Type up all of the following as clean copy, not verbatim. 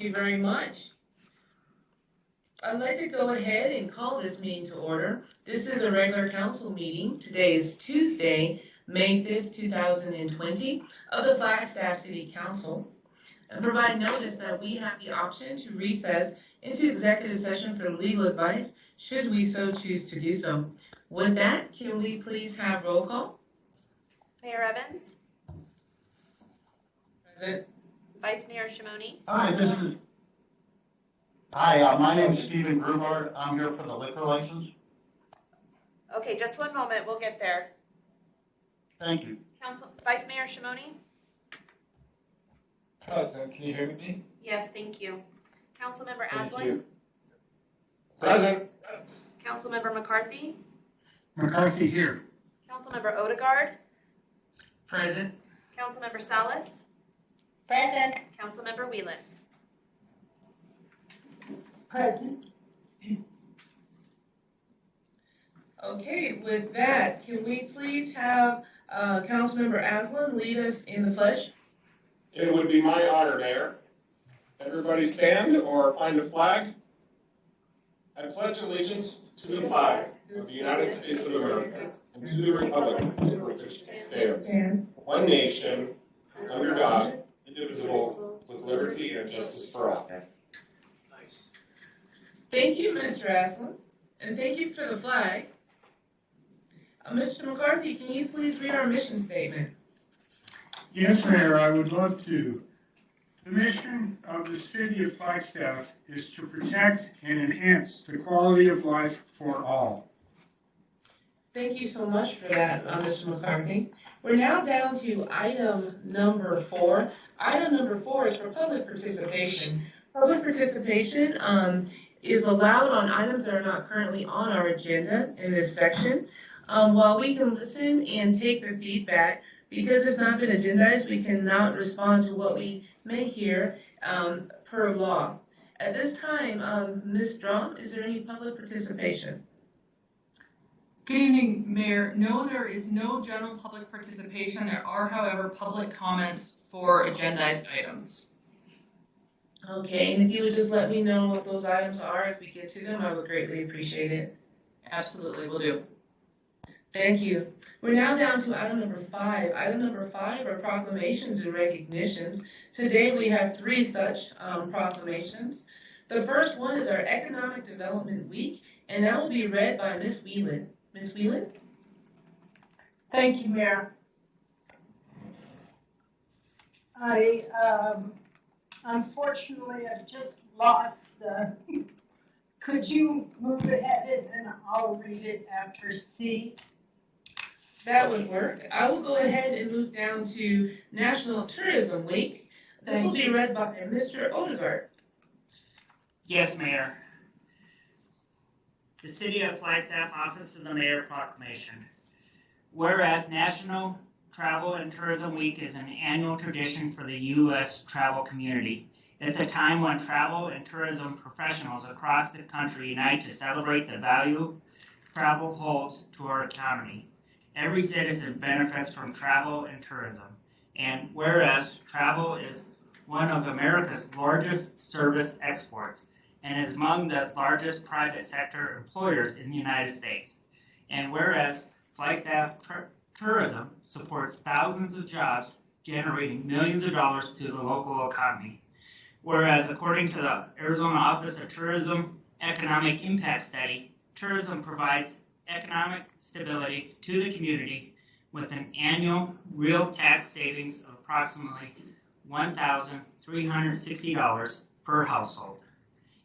you very much. I'd like to go ahead and call this meeting to order. This is a regular council meeting. Today is Tuesday, May 5th, 2020, of the Flagstaff City Council. And provide notice that we have the option to recess into executive session for legal advice, should we so choose to do so. With that, can we please have roll call? Mayor Evans? Present. Vice Mayor Shimoni? Hi, my name is Stephen Grubart. I'm here for the liquor license. Okay, just one moment, we'll get there. Thank you. Vice Mayor Shimoni? Present, can you hear me? Yes, thank you. Councilmember Thank Aslan? you. Present. Councilmember McCarthy? McCarthy here. Councilmember Odegaard? Present. Councilmember Salas? Present. Councilmember Whelan? Present. Okay, with that, can we please have Councilmember Aslan lead us in the pledge? It would be my honor, Mayor. Everybody stand or find a flag. I pledge allegiance to the flag of the United States of America and to the republic for which it stands, one nation, under God, indivisible, with liberty and justice for all. Thank you, Mr. Aslan, and thank you for the flag. Mr. McCarthy, can you please read our mission statement? Yes, Mayor, I would love to. The mission of the City of Flagstaff is to protect and enhance the quality of life for all. Thank you so much for that, Mr. McCarthy. We're now down to item number 4. Item number 4 is for public participation. Public participation is allowed on items that are not currently on our agenda in this section. While we can listen and take the feedback, because it's not been agendized, we cannot respond to what we may hear per law. At this time, Ms. Drum, is there any public participation? Good evening, Mayor. No, there is no general public participation. There are, however, public comments for agendized items. Okay, and if you would just let me know what those items are as we get to them, I would greatly appreciate it. Absolutely, will do. Thank you. We're now down to item number 5. Item number 5 are proclamations and recognitions. Today we have 3 such proclamations. The first one is our Economic Development Week, and that will be read by Ms. Whelan. Ms. Whelan? Thank you, Mayor. I unfortunately I've just lost the. Could you move ahead and I'll read it after C? That would work. I will go ahead and move down to National Tourism Week. This will be read by Mr. Odegaard. Yes, Mayor. The City of Flagstaff Office of the Mayor Proclamation. Whereas National Travel and Tourism Week is an annual tradition for the U.S. travel community. It's a time when travel and tourism professionals across the country unite to celebrate the value travel holds to our economy. Every citizen benefits from travel and tourism. And whereas travel is one of America's largest service exports and is among the largest private sector employers in the United States. And whereas Flagstaff tourism supports thousands of jobs, generating millions of dollars to the local economy. Whereas according to the Arizona Office of Tourism Economic Impact Study, tourism provides economic stability to the community with an annual real tax savings of approximately $1,360 per household.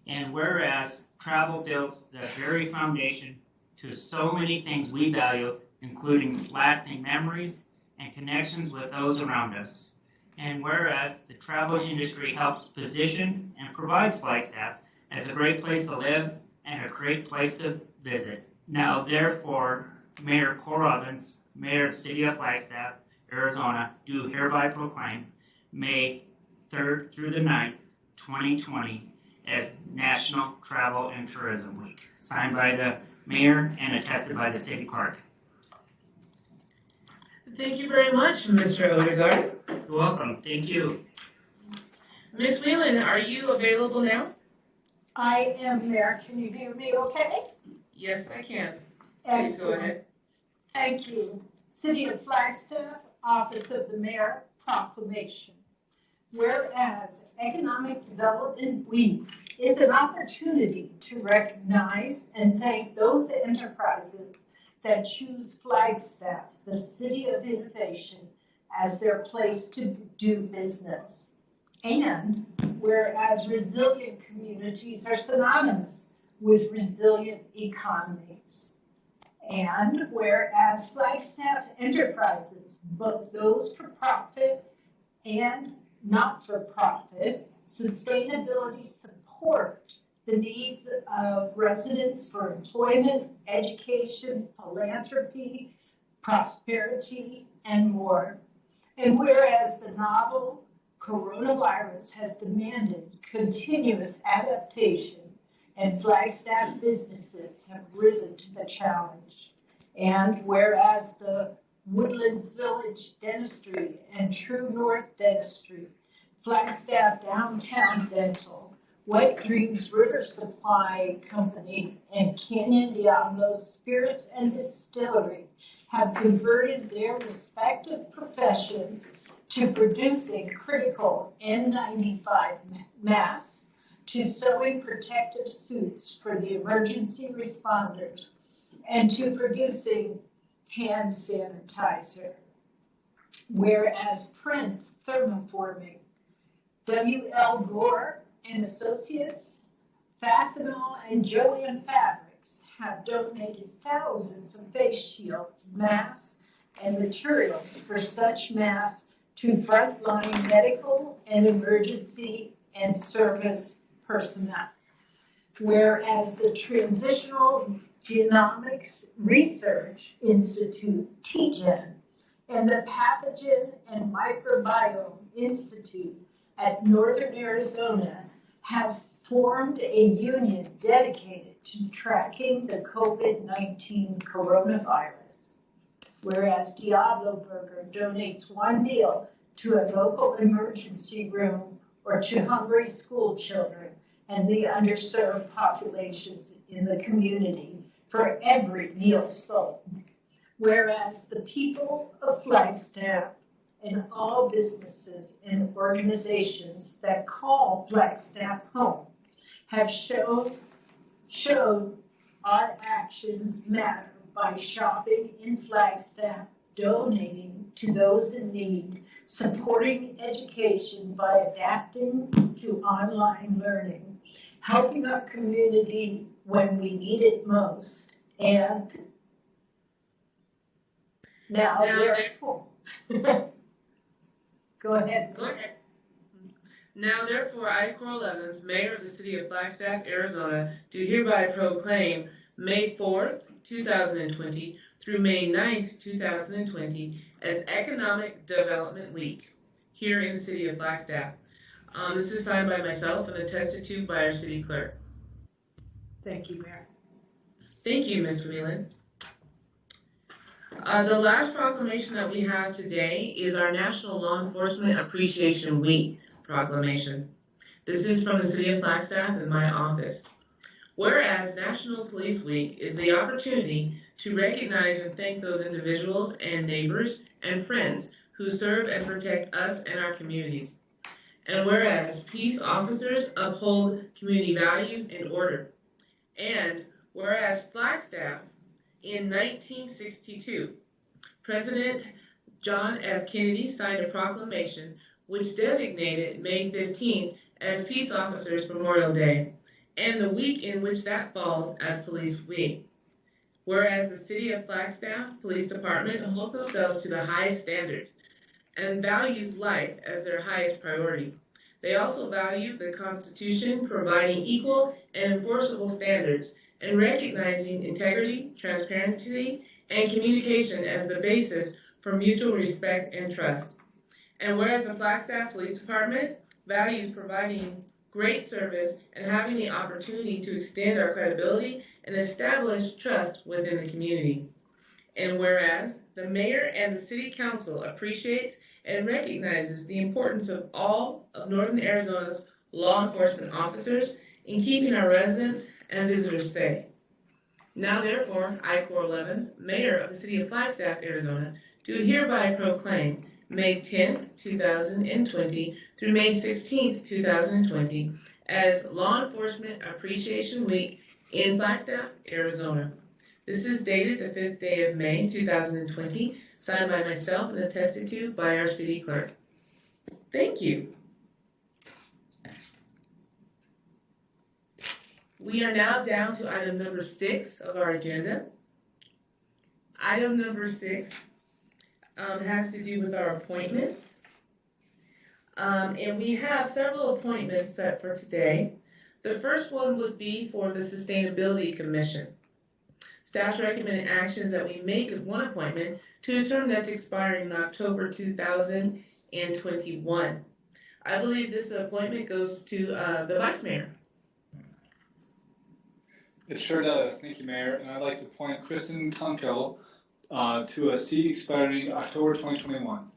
And whereas travel builds the very foundation to so many things we value, including lasting memories and connections with those around us. And whereas the travel industry helps position and provides Flagstaff as a great place to live and a great place to visit. Now, therefore, Mayor Cole Robbins, Mayor of the City of Flagstaff, Arizona, do hereby proclaim May 3rd through the 9th, 2020, as National Travel and Tourism Week, signed by the Mayor and attested by the City Clerk. Thank you very much, Mr. Odegaard. You're welcome. Thank you. Ms. Whelan, are you available now? I am there. Can you hear me okay? Yes, I can. Please go Excellent. ahead. Thank you. City of Flagstaff, Office of the Mayor, proclamation. Whereas Economic Development Week is an opportunity to recognize and thank those enterprises that choose Flagstaff, the city of innovation, as their place to do business. And whereas resilient communities are synonymous with resilient economies. And whereas Flagstaff enterprises, both those for profit and not for profit, sustainability support the needs of residents for employment, education, philanthropy, prosperity, and more. And whereas the novel coronavirus has demanded continuous adaptation, and Flagstaff businesses have risen to the challenge. And whereas the Woodlands Village Dentistry and True North Dentistry, Flagstaff Downtown Dental, Wet Dreams River Supply Company, and Canyon Diablo's Spirits and Distillery have converted their respective professions to producing critical N95 masks, to sewing protective suits for the emergency responders, and to producing hand sanitizer. Whereas print thermoforming, W.L. Gore and Associates, Fastenal, and Joanne Fabrics have donated thousands of face shields, masks, and materials for such masks to frontline medical and emergency and service personnel. Whereas the Transitional Genomics Research Institute, TGen, and the Pathogen and Microbiome Institute at Northern Arizona have formed a union dedicated to tracking the COVID-19 coronavirus. Whereas Diablo Burger donates one meal to a local emergency room or to hungry school children and the underserved populations in the community for every meal sold. Whereas the people of Flagstaff and all businesses and organizations that call Flagstaff home have showed our actions matter by shopping in Flagstaff, donating to those in need, supporting education by adapting to online learning, helping our community when we need it most, and now therefore. Go ahead. Go ahead. Now, therefore, I, Coral Evans, Mayor of the City of Flagstaff, Arizona, do hereby proclaim May 4th, 2020 through May 9th, 2020 as Economic Development Week here in the City of Flagstaff. This is signed by myself and attested to by our City Clerk. Thank you, Mayor. Thank you, Ms. Whelan. The last proclamation that we have today is our National Law Enforcement Appreciation Week proclamation. This is from the City of Flagstaff and my office. Whereas National Police Week is the opportunity to recognize and thank those individuals and neighbors and friends who serve and protect us and our communities. And whereas peace officers uphold community values and order. And whereas Flagstaff in 1962, President John F. Kennedy signed a proclamation which designated May 15th as Peace Officers Memorial Day, and the week in which that falls as Police Week. Whereas the City of Flagstaff Police Department holds themselves to the highest standards and values life as their highest priority. They also value the Constitution, providing equal and enforceable standards and recognizing integrity, transparency, and communication as the basis for mutual respect and trust. And whereas the Flagstaff Police Department values providing great service and having the opportunity to extend our credibility and establish trust within the community. And whereas the mayor and the city council appreciates and recognizes the importance of all of Northern Arizona's law enforcement officers in keeping our residents and visitors safe. Now therefore, I, Cor Levins, Mayor of the City of Flagstaff, Arizona, do hereby proclaim May 10th, 2020 through May 16th, 2020 as Law Enforcement Appreciation Week in Flagstaff, Arizona. This is dated the 5th day of May, 2020, signed by myself and attested to by our city clerk. Thank you. We are now down to item number 6 of our agenda. Item number 6 has to do with our appointments. And we have several appointments set for today. The first one would be for the Sustainability Commission. Staff's recommended action is that we make one appointment to a term that's expiring in October 2021. I believe this appointment goes to the Vice Mayor. It sure does. Thank you, Mayor. And I'd like to appoint Kristen Kunkel to a seat expiring October 2021.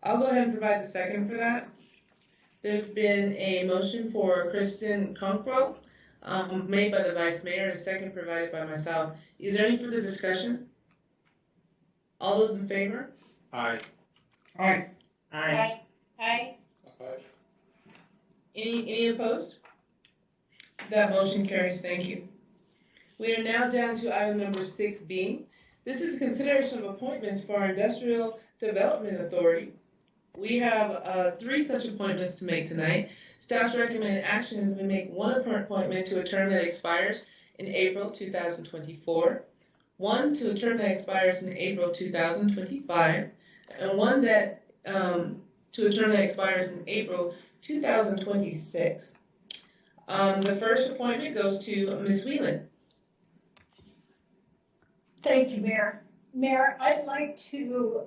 I'll go ahead and provide the second for that. There's been a motion for Kristen Kunkel made by the Vice Mayor and a second provided by myself. Is there any further discussion? All those in favor? Aye. Aye. Aye. Aye. Any opposed? That motion carries. Thank you. We are now down to item number 6B. This is consideration of appointments for our Industrial Development Authority. We have 3 such appointments to make tonight. Staff's recommended action is we make one appointment to a term that expires in April 2024, one to a term that expires in April 2025, and one that to a term that expires in April 2026. The first appointment goes to Ms. Whelan. Thank you, Mayor. Mayor, I'd like to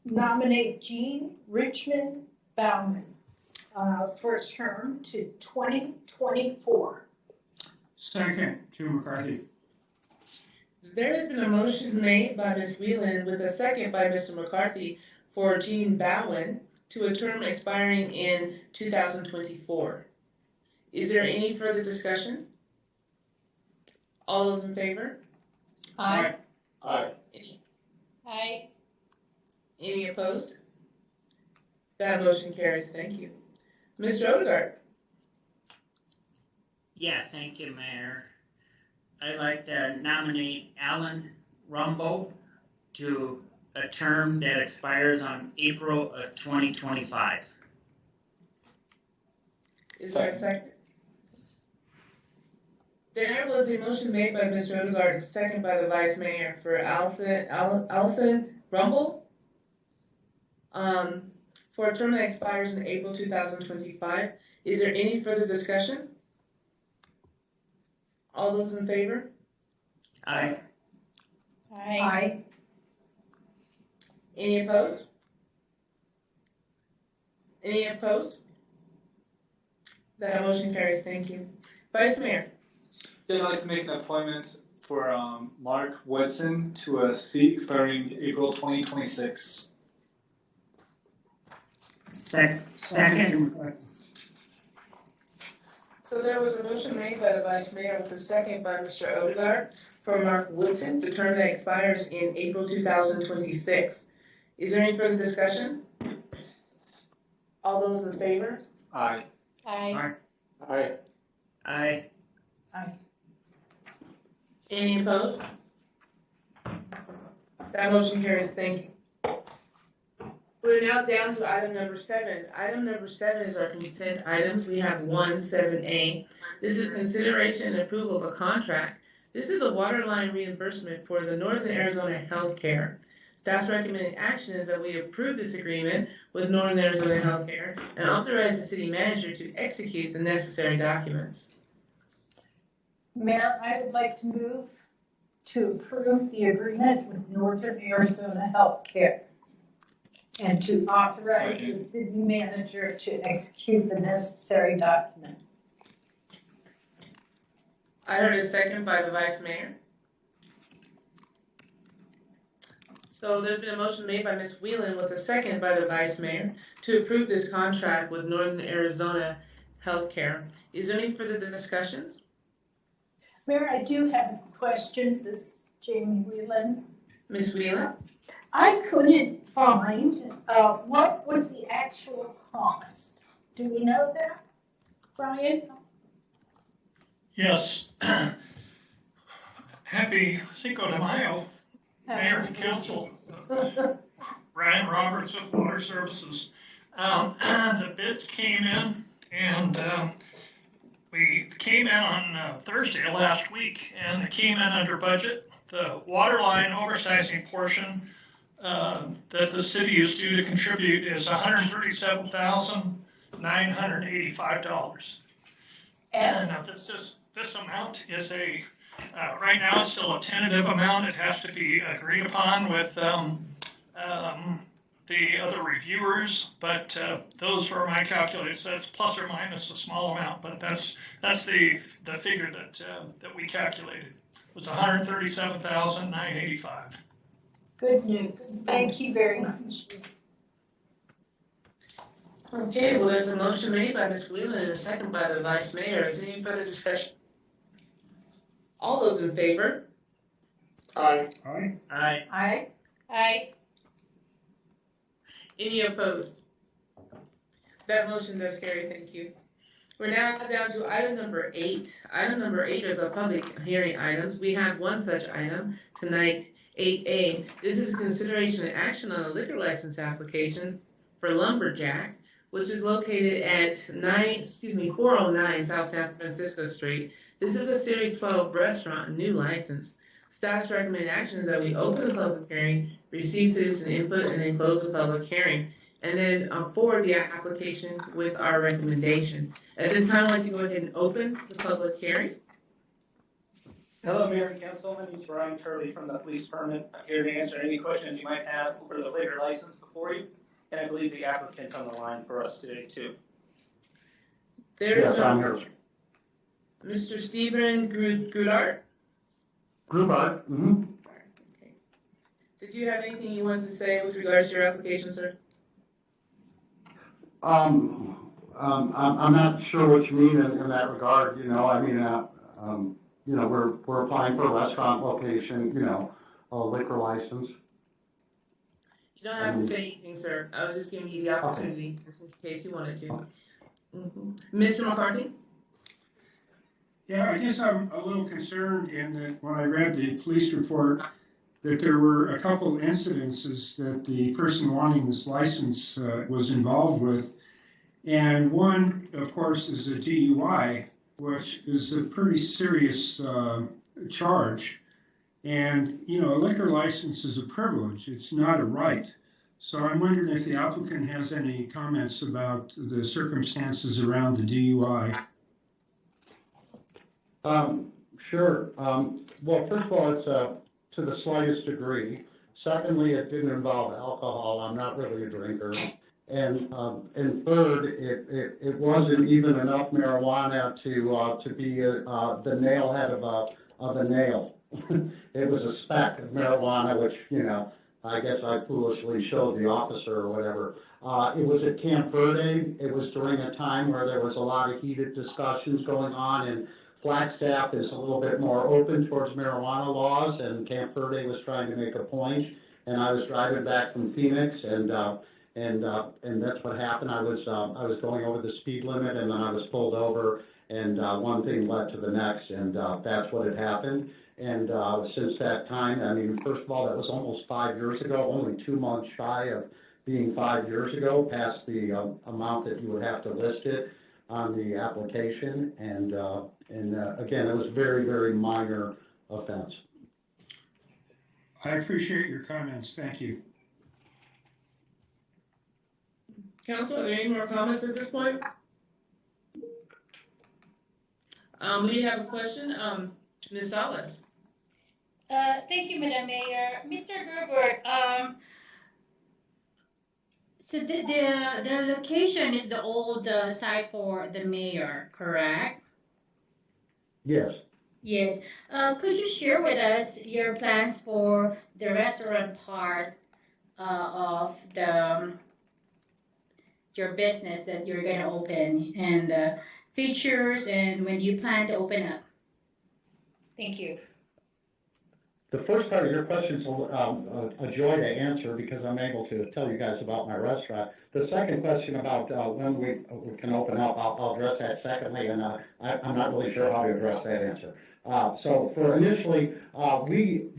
nominate Jean Richmond Bauman for a term to 2024. Second, Jim McCarthy. There has been a motion made by Ms. Whelan with a second by Mr. McCarthy for Jean Bowen to a term expiring in 2024. Is there any further discussion? All those in favor? Aye. Aye. Aye. Any opposed? That motion carries. Thank you. Mr. Odegaard. Yeah, thank you, Mayor. I'd like to nominate Alan Rumbo to a term that expires on April of 2025. Is there a second? There was a motion made by Mr. Odegaard, second by the Vice Mayor for Allison Rumble for a term that expires in April 2025. Is there any further discussion? All those in favor? Aye. Aye. Any opposed? Any opposed? That motion carries. Thank you. Vice Mayor. Yeah, I'd like to make an appointment for Mark Woodson to a seat expiring April 2026. Second. Jim McCarthy. So there was a motion made by the Vice Mayor with a second by Mr. Odegaard for Mark Woodson to term that expires in April 2026. Is there any further discussion? All those in favor? Aye. Aye. Aye. Aye. Any opposed? That motion carries. Thank you. We're now down to item number 7. Item number 7 is our consent items. We have 7A. This is consideration and approval of a contract. This is a water line reimbursement for the Northern Arizona Healthcare. Staff's recommended action is that we approve this agreement with Northern Arizona Healthcare and authorize the city manager to execute the necessary documents. Mayor, I would like to move to approve the agreement with Northern Arizona Healthcare and to authorize the city manager to execute the necessary documents. I heard a second by the Vice Mayor. So there's been a motion made by Ms. Whelan with a second by the Vice Mayor to approve this contract with Northern Arizona Healthcare. Is there any further discussions? Mayor, I do have a question. This is Jamie Whelan. Ms. Whelan? I couldn't find what was the actual cost. Do we know that, Brian? Yes. Happy Cinco de Mayo, Mayor and Council. Ryan Roberts with Water Services. The bids came in, and we came in on Thursday last week, and it came in under budget. The water line oversizing portion that the city is due to contribute is $137,985. And this amount is right now it's still a tentative amount. It has to be agreed upon with the other reviewers, but those were my calculations. That's plus or minus a small amount, but that's the figure that we calculated. It was $137,985. Good news. Thank you very much. Okay, well, there's a motion made by Ms. Whelan and a second by the Vice Mayor. Is there any further discussion? All those in favor? Aye. Aye. Aye. Aye. Aye. Any opposed? That motion does carry, thank you. We're now down to item number 8. Item number 8 is our public hearing items. We have one such item tonight, 8A. This is consideration and action on a liquor license application for Lumberjack, which is located at 409 South San Francisco Street. This is a Series 12 restaurant, new license. Staff's recommended action is that we open the public hearing, receive citizen input, and then close the public hearing, and then forward the application with our recommendation. At this time, I'd like to go ahead and open the public hearing. Hello, Mayor and Council. My name is Brian Turley from the Police Department. I'm here to answer any questions you might have over the liquor license before you. And I believe the applicant's on the line for us today, too. There's I'm here. Mr. Stephen Grudart. Grubart, mm-hmm. Okay. Did you have anything you wanted to say with regards to your application, sir? I'm not sure what you mean in that regard, we're applying for a restaurant location, a liquor license. You don't have to say anything, sir. I was just giving you the opportunity, just in case you wanted to. Mr. McCarthy? Yeah, I guess I'm a little concerned in that when I read the police report, that there were a couple incidences that the person wanting this license was involved with. And one, of course, is a DUI, which is a pretty serious charge. And, a liquor license is a privilege. It's not a right. So I'm wondering if the applicant has any comments about the circumstances around the DUI. Sure. Well, first of all, it's to the slightest degree. Secondly, it didn't involve alcohol. I'm not really a drinker. And third, it wasn't even enough marijuana to be the nail head of a nail. It was a speck of marijuana, which, I guess I foolishly showed the officer or whatever. It was at Camp Verde. It was during a time where there was a lot of heated discussions going on, and Flagstaff is a little bit more open towards marijuana laws, and Camp Verde was trying to make a point. And I was driving back from Phoenix, and that's what happened. I was going over the speed limit, and then I was pulled over, and one thing led to the next, and that's what had happened. And since that time, first of all, that was almost 5 years ago, only 2 months shy of being 5 years ago, past the amount that you would have to list it on the application. And again, it was a very, very minor offense. I appreciate your comments. Thank you. Council, are there any more comments at this point? We have a question. Ms. Salas. Thank you, Madam Mayor. Mr. Gerber, so the location is the old site for the mayor, correct? Yes. Yes. Could you share with us your plans for the restaurant part of your business that you're going to open and the features and when you plan to open up? Thank you. The first part of your question is a joy to answer because I'm able to tell you guys about my restaurant. The second question about when we can open up, I'll address that secondly, and I'm not really sure how to address that answer. So for initially, we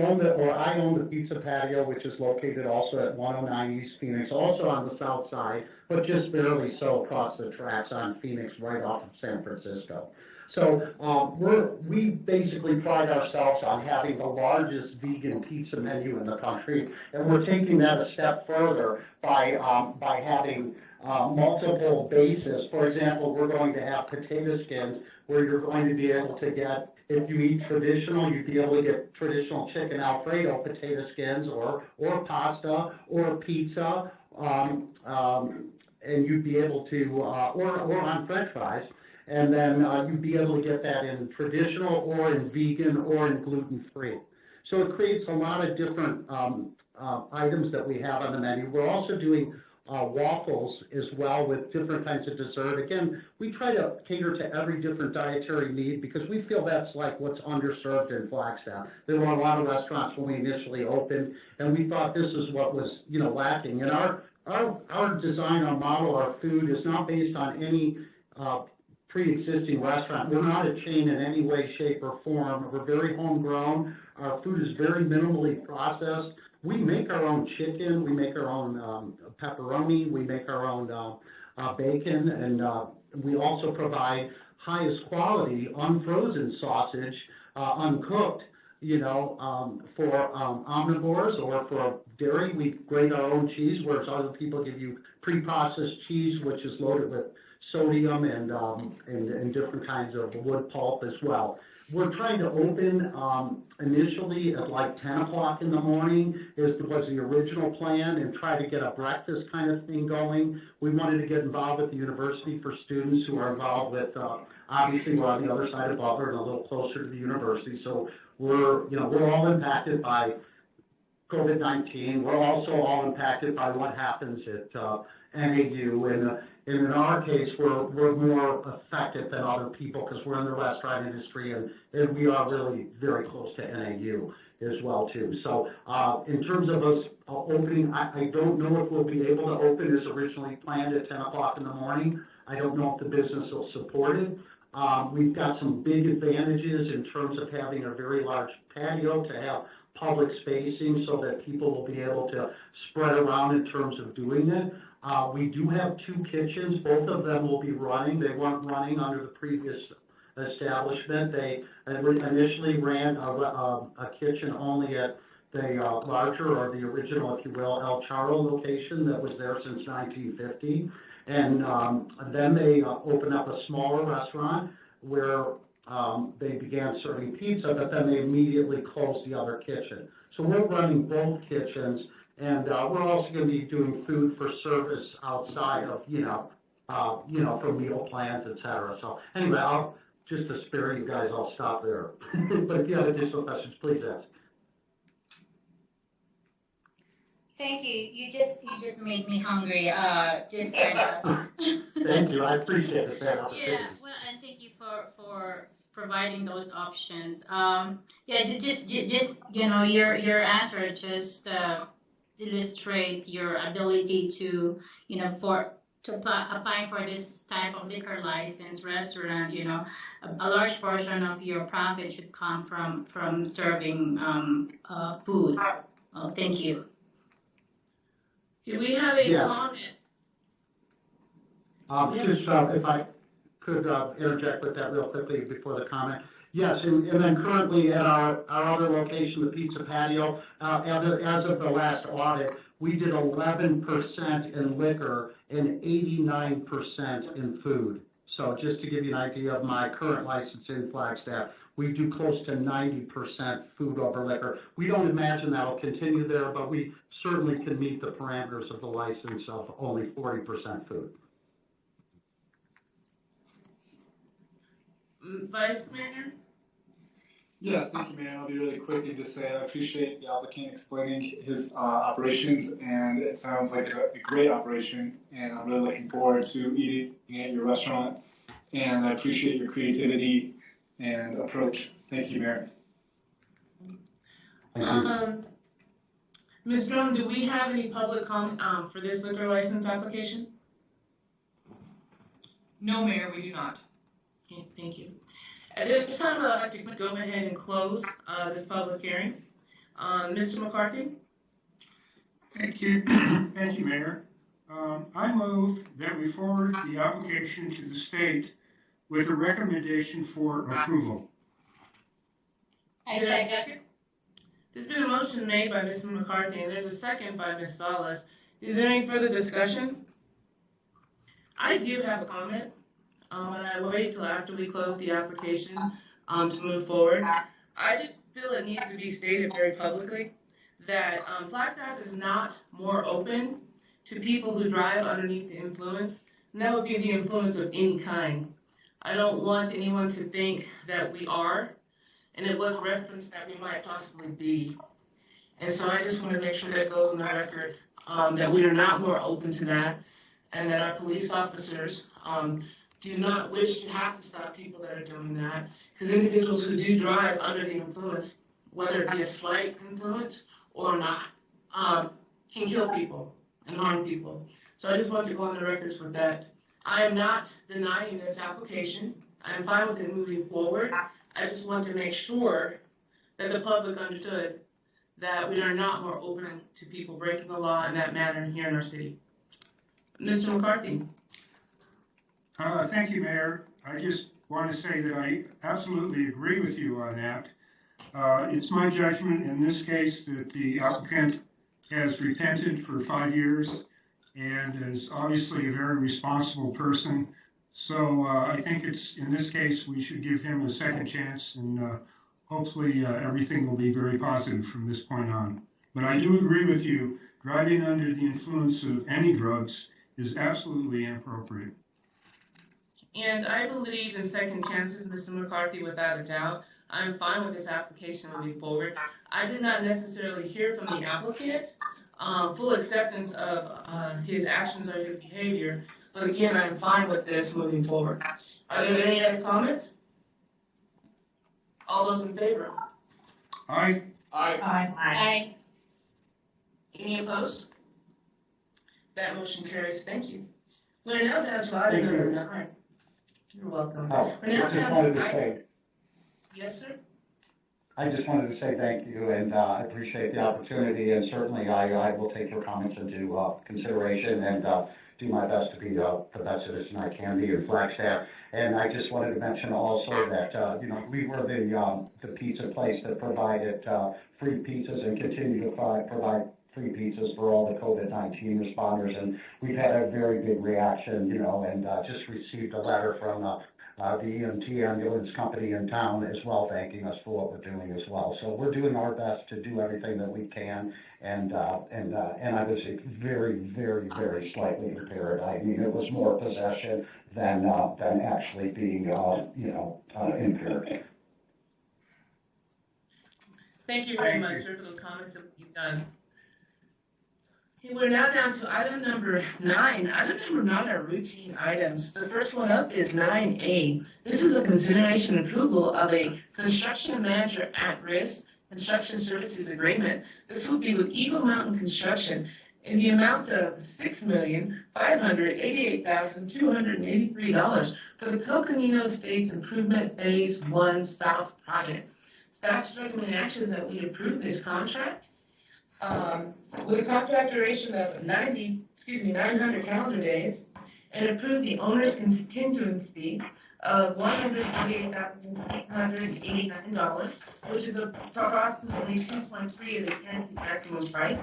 own I own the pizza patio, which is located also at 109 East Phoenix, also on the south side, but just barely so across the tracks on Phoenix, right off of San Francisco. So we basically pride ourselves on having the largest vegan pizza menu in the country, and we're taking that a step further by having multiple bases. For example, we're going to have potato skins where you're going to be able to get, if you eat traditional, you'd be able to get traditional chicken Alfredo potato skins or pasta or pizza, and you'd be able to, or on French fries. And then you'd be able to get that in traditional or in vegan or in gluten-free. So it creates a lot of different items that we have on the menu. We're also doing waffles as well with different kinds of dessert. Again, we try to cater to every different dietary need because we feel that's like what's underserved in Flagstaff. There were a lot of restaurants when we initially opened, and we thought this is what was lacking. And our design, our model, our food is not based on any pre-existing restaurant. We're not a chain in any way, shape, or form. We're very homegrown. Our food is very minimally processed. We make our own chicken. We make our own pepperoni. We make our own bacon, and we also provide highest quality unfrozen sausage, uncooked. For omnivores or for dairy, we grate our own cheese, whereas other people give you pre-processed cheese, which is loaded with sodium and different kinds of wood pulp as well. We're trying to open initially at like 10 o'clock in the morning was the original plan, and try to get a breakfast kind of thing going. We wanted to get involved with the university for students who are involved with, obviously we're on the other side of Butler and a little closer to the university, so we're all impacted by COVID-19. We're also all impacted by what happens at NAU, and in our case, we're more affected than other people because we're in the restaurant industry, and we are really very close to NAU as well too. So in terms of us opening, I don't know if we'll be able to open as originally planned at 10 o'clock in the morning. I don't know if the business will support it. We've got some big advantages in terms of having a very large patio to have public spacing so that people will be able to spread around in terms of doing it. We do have 2 kitchens. Both of them will be running. They weren't running under the previous establishment. They initially ran a kitchen only at the larger, or the original, if you will, El Charro location that was there since 1950. And then they opened up a smaller restaurant where they began serving pizza, but then they immediately closed the other kitchen. So we're running both kitchens, and we're also going to be doing food for service outside of, for meal plans, et cetera. So anyway, just to spare you guys, I'll stop there. But if you have additional questions, please ask. Thank you. You just made me hungry. Just kind of. Thank you. I appreciate it. Yeah. Well, and thank you for providing those options. Just your answer just illustrates your ability to applying for this type of liquor license restaurant. A large portion of your profit should come from serving food. Thank you. Do we have a comment? If I could interject with that real quickly before the comment. Yes, and then currently at our other location, the Pizza Patio, as of the last audit, we did 11% in liquor and 89% in food. So just to give you an idea of my current license in Flagstaff, we do close to 90% food over liquor. We don't imagine that will continue there, but we certainly can meet the parameters of the license of only 40% food. Vice Mayor? Yeah, thank you, Mayor. I'll be really quick and just say I appreciate the applicant explaining his operations, and it sounds like a great operation, and I'm really looking forward to eating at your restaurant, and I appreciate your creativity and approach. Thank you, Mayor. Ms. Drum, do we have any public comment for this liquor license application? No, Mayor, we do not. Okay, thank you. At this time, I'd like to go ahead and close this public hearing. Mr. McCarthy? Thank you. Thank you, Mayor. I move that we forward the application to the state with a recommendation for approval. I second. There's been a motion made by Mr. McCarthy, and there's a second by Ms. Salas. Is there any further discussion? I do have a comment, and I will wait till after we close the application to move forward. I just feel it needs to be stated very publicly that Flagstaff is not more open to people who drive underneath the influence, and that would be the influence of any kind. I don't want anyone to think that we are, and it was referenced that we might possibly be. And so I just want to make sure that goes on the record, that we are not more open to that, and that our police officers do not wish to have to stop people that are doing that, because individuals who do drive under the influence, whether it be a slight influence or not, can kill people and harm people. So I just wanted to go on the records with that. I am not denying this application. I am fine with it moving forward. I just want to make sure that the public understood that we are not more open to people breaking the law in that manner here in our city. Mr. McCarthy. Thank you, Mayor. I just want to say that I absolutely agree with you on that. It's my judgment in this case that the applicant has repented for 5 years and is obviously a very responsible person. So I think it's, in this case, we should give him a second chance, and hopefully everything will be very positive from this point on. But I do agree with you, driving under the influence of any drugs is absolutely inappropriate. And I believe in second chances, Mr. McCarthy, without a doubt. I'm fine with this application moving forward. I did not necessarily hear from the applicant full acceptance of his actions or his behavior, but again, I'm fine with this moving forward. Are there any other comments? All those in favor? Aye. Aye. Aye. Any opposed? That motion carries. Thank you. We're now down to item number 9. You're welcome. We're now down to item. Yes, sir. I just wanted to say thank you, and I appreciate the opportunity, and certainly I will take your comments into consideration and do my best to be the best citizen I can be in Flagstaff. And I just wanted to mention also that, we were the pizza place that provided free pizzas and continue to provide free pizzas for all the COVID-19 responders. And we've had a very big reaction, and just received a letter from the EMT ambulance company in town as well, thanking us for what we're doing as well. So we're doing our best to do everything that we can, and I was very, very, very slightly impaired. I mean, it was more possession than actually being, impaired. Thank you very much, sir, for those comments that you've done. Okay, we're now down to item number 9. Item number 9 are routine items. The first one up is 9A. This is a consideration approval of a construction manager at risk construction services agreement. This will be with Eagle Mountain Construction in the amount of $6,588,283 for the Coconino Estates Improvement Phase 1 South project. Staff's recommended action that we approve this contract with a contract duration of 900 calendar days, and approve the owner's contingency of $148,889, which is approximately 2.3 of the guaranteed maximum price,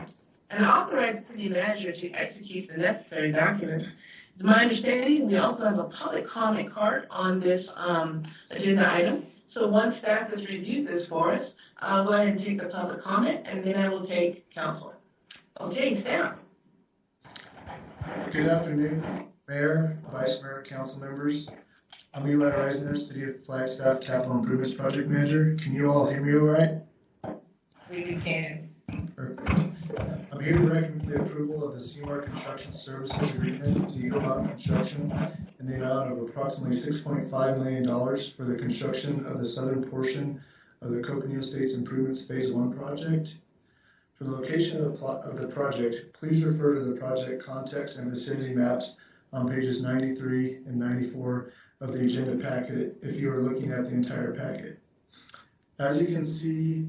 and authorize the city manager to execute the necessary documents. To my understanding, we also have a public comment card on this agenda item. So once staff has reviewed this for us, I'll go ahead and take the public comment, and then I will take council. Okay, Sam. Good afternoon, Mayor, Vice Mayor, council members. I'm Eli Reisner, City of Flagstaff Capital Improvements Project Manager. Can you all hear me all right? We can. Perfect. I'm here to recommend the approval of the Seymour Construction Services Agreement to Eagle Mountain Construction in the amount of approximately $6.5 million for the construction of the southern portion of the Coconino Estates Improvements Phase 1 project. For the location of the project, please refer to the project context and vicinity maps on pages 93 and 94 of the agenda packet if you are looking at the entire packet. As you can see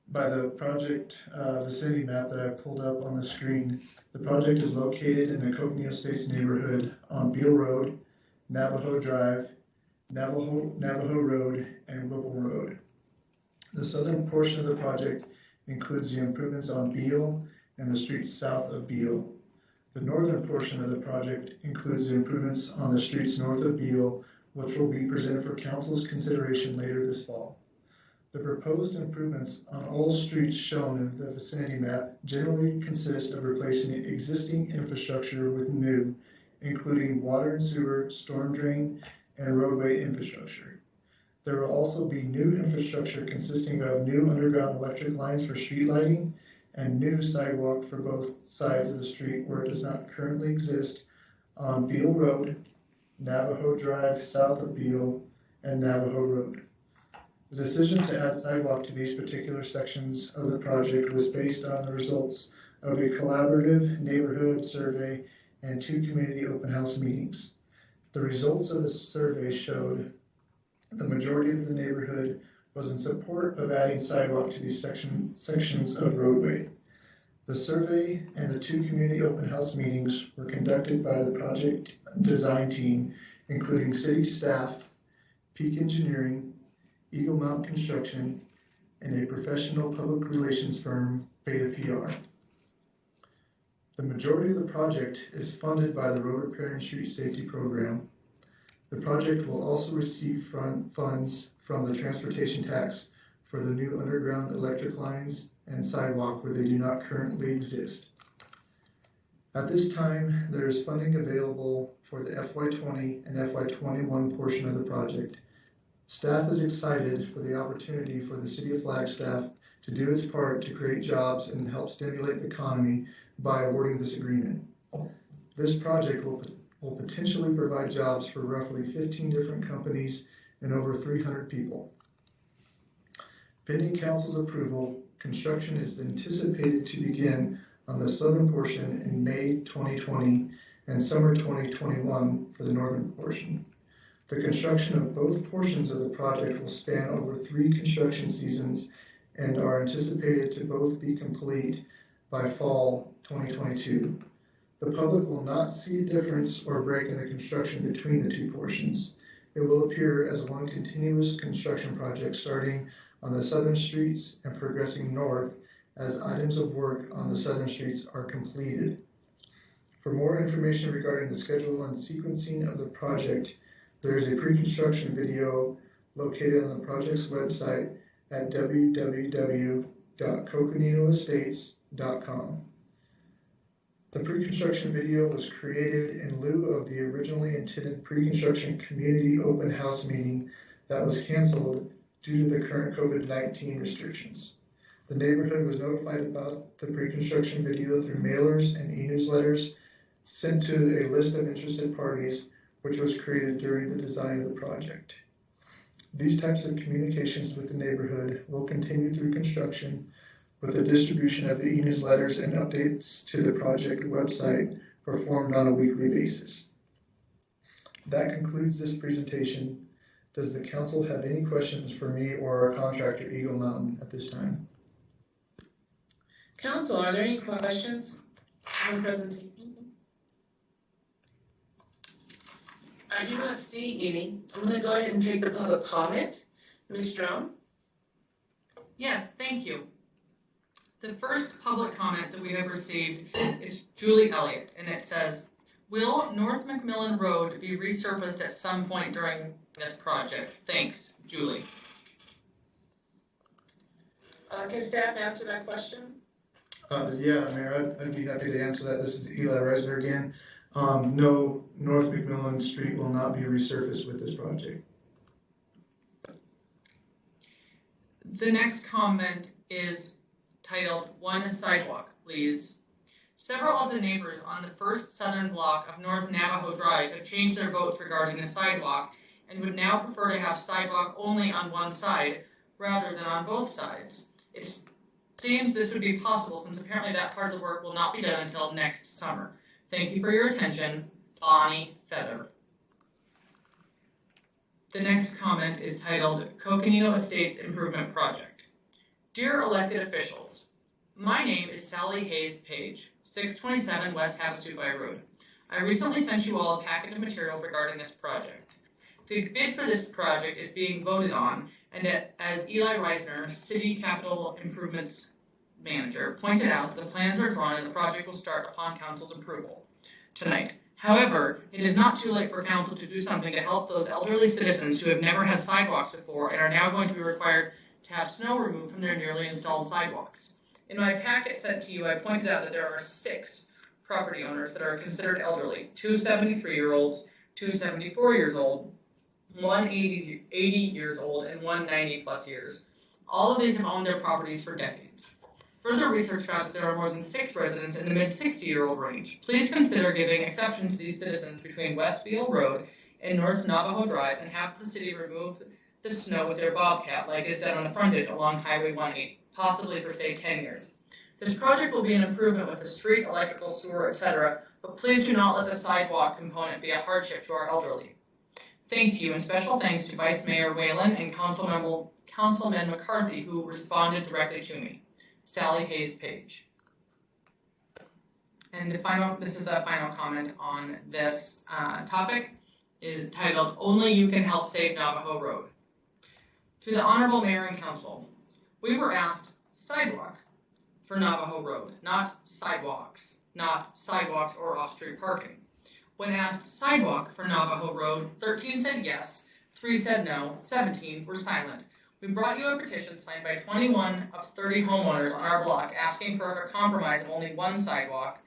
by the project vicinity map that I pulled up on the screen, the project is located in the Coconino Estates neighborhood on Beale Road, Navajo Drive, Navajo Road, and Whipple Road. The southern portion of the project includes the improvements on Beale and the streets south of Beale. The northern portion of the project includes the improvements on the streets north of Beale, which will be presented for council's consideration later this fall. The proposed improvements on all streets shown in the vicinity map generally consist of replacing existing infrastructure with new, including water and sewer, storm drain, and roadway infrastructure. There will also be new infrastructure consisting of new underground electric lines for street lighting and new sidewalk for both sides of the street where it does not currently exist on Beale Road, Navajo Drive south of Beale, and Navajo Road. The decision to add sidewalk to these particular sections of the project was based on the results of a collaborative neighborhood survey and 2 community open house meetings. The results of the survey showed the majority of the neighborhood was in support of adding sidewalk to these sections of roadway. The survey and the 2 community open house meetings were conducted by the project design team, including city staff, Peak Engineering, Eagle Mountain Construction, and a professional public relations firm, Beta PR. The majority of the project is funded by the Road Repair and Street Safety Program. The project will also receive funds from the transportation tax for the new underground electric lines and sidewalk where they do not currently exist. At this time, there is funding available for the FY20 and FY21 portion of the project. Staff is excited for the opportunity for the City of Flagstaff to do its part to create jobs and help stimulate the economy by awarding this agreement. This project will potentially provide jobs for roughly 15 different companies and over 300 people. Pending council's approval, construction is anticipated to begin on the southern portion in May 2020 and summer 2021 for the northern portion. The construction of both portions of the project will span over 3 construction seasons and are anticipated to both be complete by fall 2022. The public will not see a difference or break in the construction between the 2 portions. It will appear as one continuous construction project starting on the southern streets and progressing north as items of work on the southern streets are completed. For more information regarding the schedule and sequencing of the project, there is a pre-construction video located on the project's website at www.coconinoestates.com. The pre-construction video was created in lieu of the originally intended pre-construction community open house meeting that was canceled due to the current COVID-19 restrictions. The neighborhood was notified about the pre-construction video through mailers and e-newsletters sent to a list of interested parties, which was created during the design of the project. These types of communications with the neighborhood will continue through construction with the distribution of the e-newsletters and updates to the project website performed on a weekly basis. That concludes this presentation. Does the council have any questions for me or our contractor, Eagle Mountain, at this time? Council, are there any questions on the presentation? I do not see any. I'm going to go ahead and take the public comment. Ms. Strom? Yes, thank you. The first public comment that we have received is Julie Elliott, and it says, will North McMillan Road be resurfaced at some point during this project? Thanks, Julie. Can staff answer that question? Yeah, Mayor, I'd be happy to answer that. This is Eli Reisner again. No, North McMillan Street will not be resurfaced with this project. The next comment is titled, "One Sidewalk, Please." Several of the neighbors on the first southern block of North Navajo Drive have changed their votes regarding a sidewalk and would now prefer to have sidewalk only on one side rather than on both sides. It seems this would be possible since apparently that part of the work will not be done until next summer. Thank you for your attention, Bonnie Feather. The next comment is titled, "Coconino Estates Improvement Project." Dear elected officials, my name is Sally Hayes Page, 627 West Havasupai Road. I recently sent you all a packet of materials regarding this project. The bid for this project is being voted on, and as Eli Reisner, City Capital Improvements Manager, pointed out, the plans are drawn and the project will start upon council's approval tonight. However, it is not too late for council to do something to help those elderly citizens who have never had sidewalks before and are now going to be required to have snow removed from their newly installed sidewalks. In my packet sent to you, I pointed out that there are 6 property owners that are considered elderly, 2 73-year-olds, 2 74 years old, 1 80 years old, and 1 90+ years. All of these have owned their properties for decades. Further research found that there are more than 6 residents in the mid-60-year-old range. Please consider giving exception to these citizens between Westfield Road and North Navajo Drive and have the city remove the snow with their bobcat like is done on the frontage along Highway 180, possibly for, say, 10 years. This project will be an improvement with the street, electrical, sewer, etc., but please do not let the sidewalk component be a hardship to our elderly. Thank you, and special thanks to Vice Mayor Whalen and Councilman McCarthy, who responded directly to me. Sally Hayes Page. And this is the final comment on this topic, is titled, "Only You Can Help Save Navajo Road." To the Honorable Mayor and Council, we were asked sidewalk for Navajo Road, not sidewalks or off-street parking. When asked sidewalk for Navajo Road, 13 said yes, 3 said no, 17 were silent. We brought you a petition signed by 21 of 30 homeowners on our block asking for a compromise of only one sidewalk,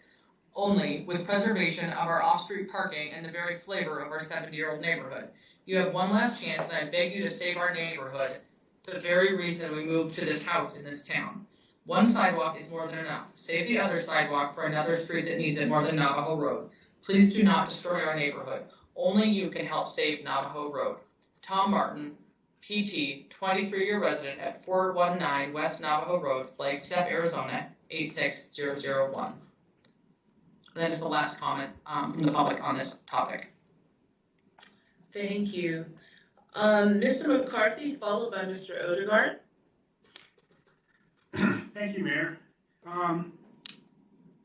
only with preservation of our off-street parking and the very flavor of our 70-year-old neighborhood. You have one last chance, and I beg you to save our neighborhood, the very reason we moved to this house in this town. One sidewalk is more than enough. Save the other sidewalk for another street that needs it more than Navajo Road. Please do not destroy our neighborhood. Only you can help save Navajo Road. Tom Martin, PT, 23-year resident at 419 West Navajo Road, Flagstaff, Arizona, 86001. That is the last comment from the public on this topic. Thank you. Mr. McCarthy, followed by Mr. Odegaard. Thank you, Mayor.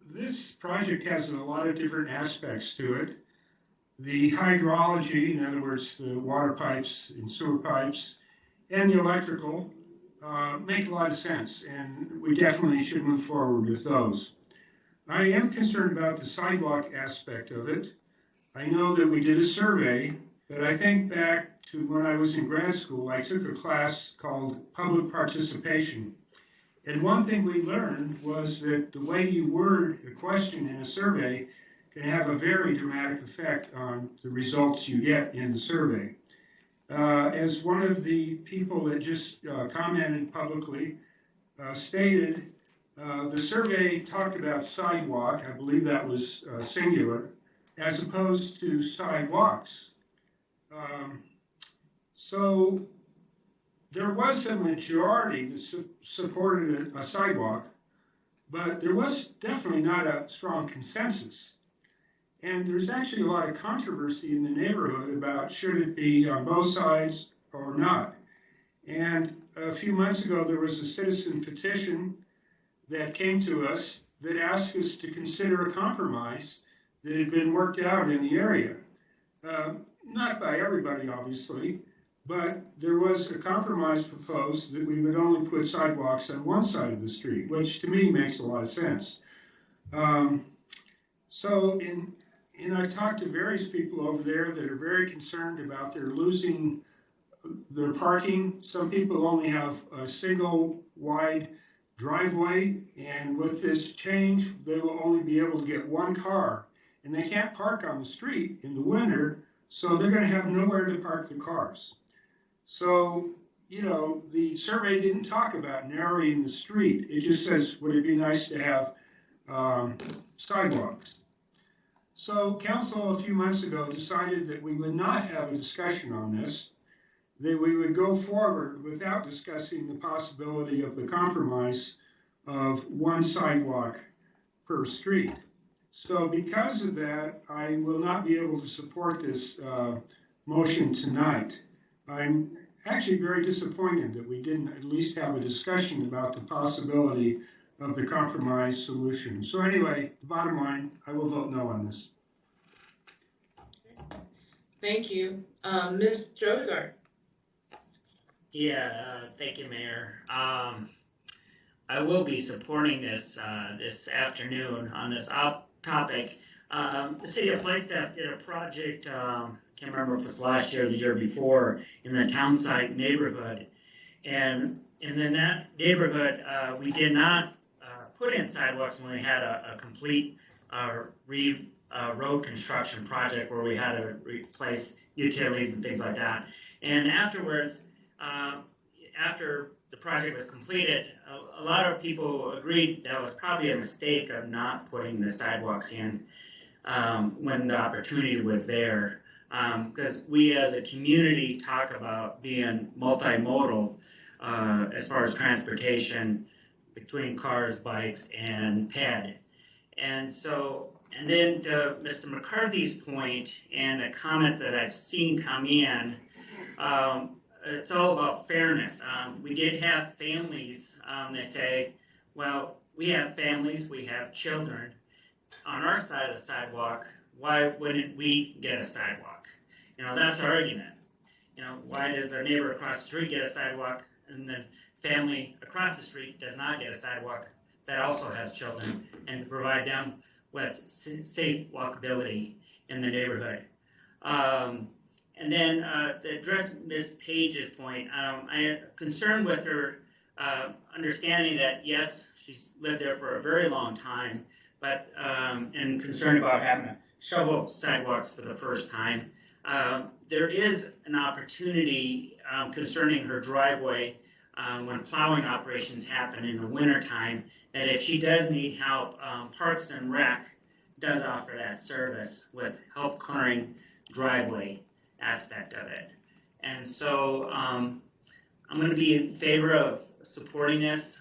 This project has a lot of different aspects to it. The hydrology, in other words, the water pipes and sewer pipes, and the electrical make a lot of sense, and we definitely should move forward with those. I am concerned about the sidewalk aspect of it. I know that we did a survey, but I think back to when I was in grad school, I took a class called Public Participation. And one thing we learned was that the way you word a question in a survey can have a very dramatic effect on the results you get in the survey. As one of the people that just commented publicly stated, the survey talked about sidewalk, I believe that was singular, as opposed to sidewalks. So there was a majority that supported a sidewalk, but there was definitely not a strong consensus. And there's actually a lot of controversy in the neighborhood about should it be on both sides or not. And a few months ago, there was a citizen petition that came to us that asked us to consider a compromise that had been worked out in the area. Not by everybody, obviously, but there was a compromise proposed that we would only put sidewalks on one side of the street, which to me makes a lot of sense. And I talked to various people over there that are very concerned about their losing their parking. Some people only have a single wide driveway, and with this change, they will only be able to get one car and they can't park on the street in the winter, so they're going to have nowhere to park the cars. So, you know, the survey didn't talk about narrowing the street. It just says, would it be nice to have sidewalks? So council a few months ago decided that we would not have a discussion on this, that we would go forward without discussing the possibility of the compromise of one sidewalk per street. So because of that, I will not be able to support this motion tonight. I'm actually very disappointed that we didn't at least have a discussion about the possibility of the compromise solution. So anyway, the bottom line, I will vote no on this. Thank you. Ms. Odegaard. Yeah, thank you, Mayor. I will be supporting this this afternoon on this topic. The city of Flagstaff did a project, can't remember if it was last year or the year before, in the townsite neighborhood. And in that neighborhood, we did not put in sidewalks when we had a complete road construction project where we had to replace utilities and things like that. And afterwards, after the project was completed, a lot of people agreed that was probably a mistake of not putting the sidewalks in when the opportunity was there. Because we as a community talk about being multimodal as far as transportation between cars, bikes, and ped. And so, and then to Mr. McCarthy's point and a comment that I've seen come in, it's all about fairness. We did have families that say, well, we have families, we have children. On our side of the sidewalk, why wouldn't we get a sidewalk? You know, that's our argument. You know, why does our neighbor across the street get a sidewalk and the family across the street does not get a sidewalk that also has children, and provide them with safe walkability in the neighborhood? And then to address Ms. Page's point, I am concerned with her understanding that, yes, she's lived there for a very long time, but and concerned about having to shovel sidewalks for the first time. There is an opportunity concerning her driveway when plowing operations happen in the wintertime, that if she does need help, Parks and Rec does offer that service with help clearing driveway aspect of it. And so I'm going to be in favor of supporting this.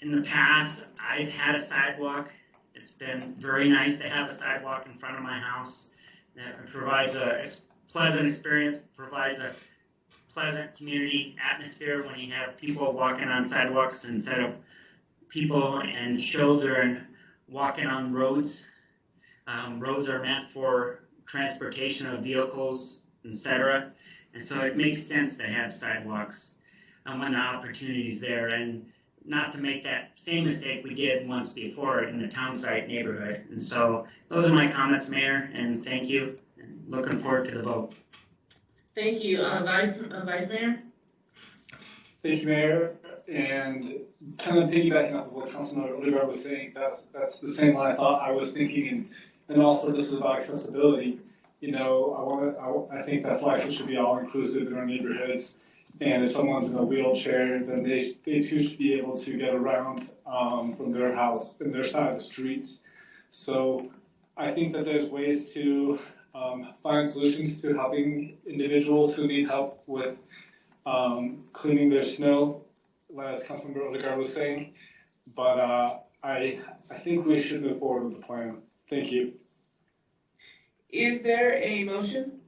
In the past, I've had a sidewalk. It's been very nice to have a sidewalk in front of my house. It provides a pleasant experience, provides a pleasant community atmosphere when you have people walking on sidewalks instead of people and children walking on roads. Roads are meant for transportation of vehicles, etc. And so it makes sense to have sidewalks when the opportunity is there, and not to make that same mistake we did once before in the townsite neighborhood. And so those are my comments, Mayor, and thank you. And looking forward to the vote. Thank you. Vice Mayor? Thank you, Mayor. And kind of piggybacking off of what Councilmember Odegaard was saying, that's the same line I thought I was thinking. And also, this is about accessibility. You know, I think that Flagstaff should be all inclusive in our neighborhoods. And if someone's in a wheelchair, then they too should be able to get around from their house and their side of the streets. So I think that there's ways to find solutions to helping individuals who need help with cleaning their snow, as Councilmember Odegaard was saying. But I think we should move forward with the plan. Thank you. Is there a motion?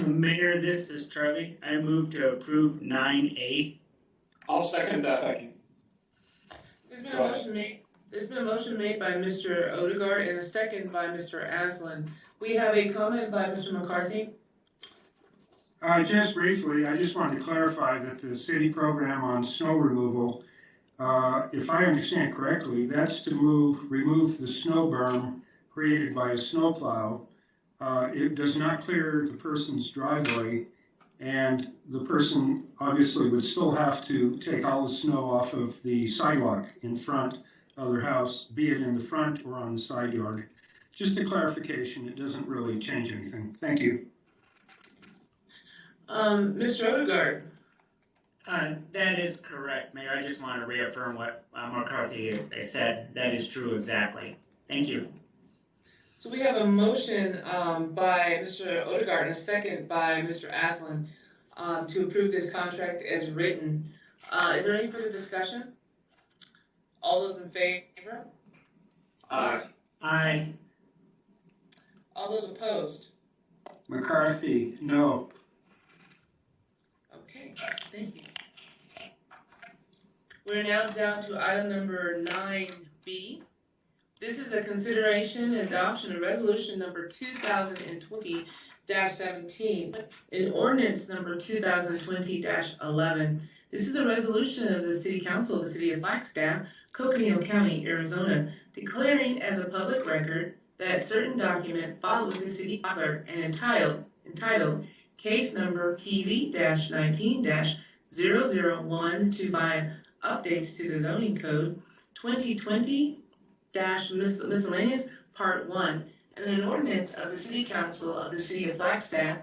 Mayor, this is Charlie. I move to approve 9A. I'll second that. There's been a motion made by Mr. Odegaard and a second by Mr. Aslan. We have a comment by Mr. McCarthy. Just briefly, I just wanted to clarify that the city program on snow removal, if I understand correctly, that's to remove the snow berm created by a snowplow. It does not clear the person's driveway and the person obviously would still have to take all the snow off of the sidewalk in front of their house, be it in the front or on the side yard. Just a clarification, it doesn't really change anything. Thank you. Mr. Odegaard? That is correct, Mayor. I just want to reaffirm what McCarthy said. That is true exactly. Thank you. So we have a motion by Mr. Odegaard and a second by Mr. Aslan to approve this contract as written. Is there any further discussion? All those in favor? Aye. Aye. All those opposed? McCarthy, no. Okay, thank you. We're now down to item number 9B. This is a consideration and adoption of resolution number 2020-17, and ordinance number 2020-11. This is a resolution of the City Council of the City of Flagstaff, Coconino County, Arizona, declaring as a public record that certain document filed with the city clerk and entitled case number PZ-19-00125, updates to the zoning code 2020 miscellaneous part 1, and an ordinance of the City Council of the City of Flagstaff,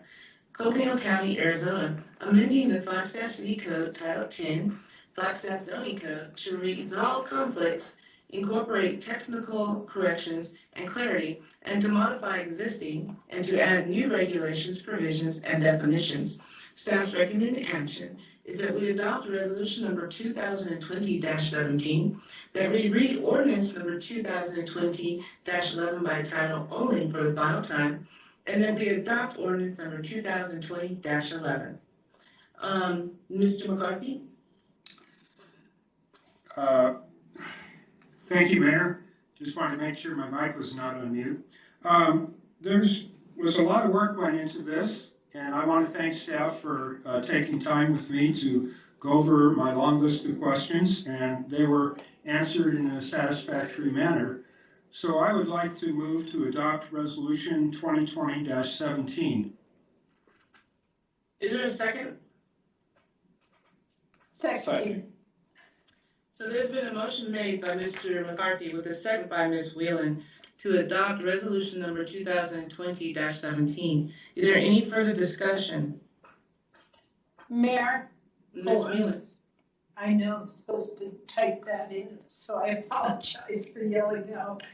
Coconino County, Arizona, amending the Flagstaff City Code Title 10, Flagstaff Zoning Code, to resolve conflicts, incorporate technical corrections and clarity, and to modify existing and to add new regulations, provisions, and definitions. Staff's recommended action is that we adopt resolution number 2020-17, that we read ordinance number 2020-11 by title only for the final time, and that we adopt ordinance number 2020-11. Mr. McCarthy? Thank you, Mayor. Just wanted to make sure my mic was not on mute. There was a lot of work went into this, and I want to thank staff for taking time with me to go over my long list of questions, and they were answered in a satisfactory manner. So I would like to move to adopt resolution 2020-17. Is there a second? Second. So there's been a motion made by Mr. McCarthy with a second by Ms. Whelan to adopt resolution number 2020-17. Is there any further discussion? Mayor? Ms. Whelan? I know I'm supposed to type that in, so I apologize for yelling out.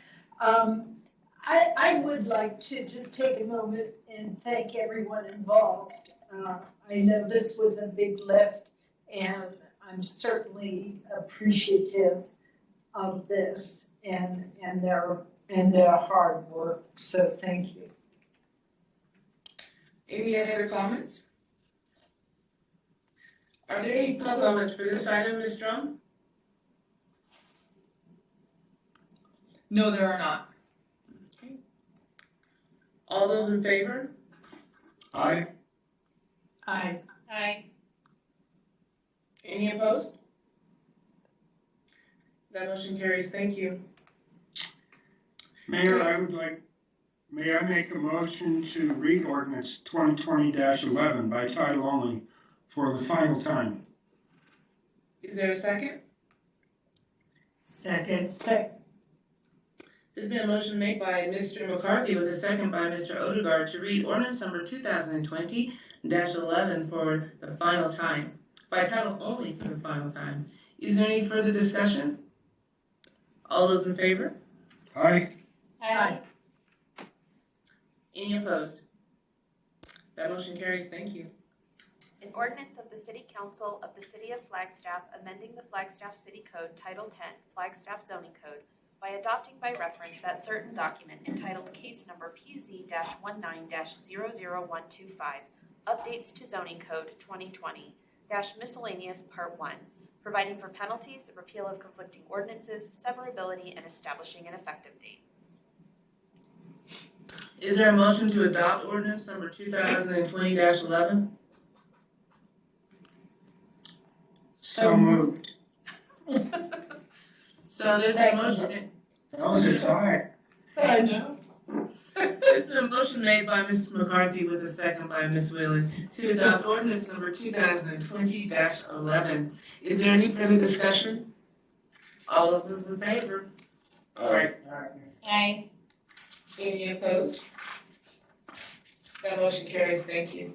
I would like to just take a moment and thank everyone involved. I know this was a big lift, and I'm certainly appreciative of this and their hard work, so thank you. Any other comments? Are there any public comments for this item, Ms. Strong? No, there are not. Okay. All those in favor? Aye. Aye. Aye. Any opposed? That motion carries. Thank you. Mayor, may I make a motion to read ordinance 2020-11 by title only for the final time? Is there a second? Second. There's been a motion made by Mr. McCarthy with a second by Mr. Odegaard to read ordinance number 2020-11 for the final time, by title only for the final time. Is there any further discussion? All those in favor? Aye. Aye. Any opposed? That motion carries. Thank you. An ordinance of the City Council of the City of Flagstaff amending the Flagstaff City Code Title 10, Flagstaff Zoning Code, by adopting by reference that certain document entitled Case Number PZ-19-00125, Updates to Zoning Code 2020, Miscellaneous Part 1, providing for penalties, repeal of conflicting ordinances, severability, and establishing an effective date. Is there a motion to adopt ordinance number 2020-11? So moved. So there's a motion. That was a tie. I know. There's been a motion made by Mr. McCarthy with a second by Ms. Wheeler to adopt ordinance number 2020-11. Is there any further discussion? All of those in favor? Aye. Aye. Any opposed? That motion carries, thank you.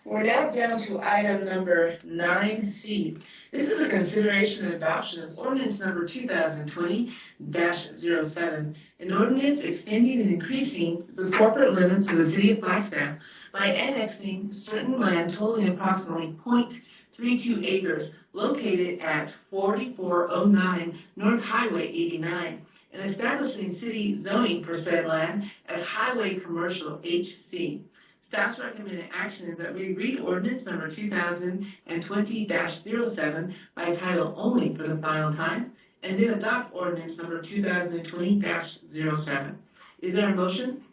We're now down to item number 9C. This is a consideration and adoption of ordinance number 2020-07, an ordinance extending and increasing the corporate limits of the city of Flagstaff by annexing certain land totaling approximately 0.32 acres located at 4409 North Highway 89 and establishing city zoning for said land as Highway Commercial HC. Staff's recommended action is that we read ordinance number 2020-07 by title only for the final time, and then adopt ordinance number 2020-07. Is there a motion?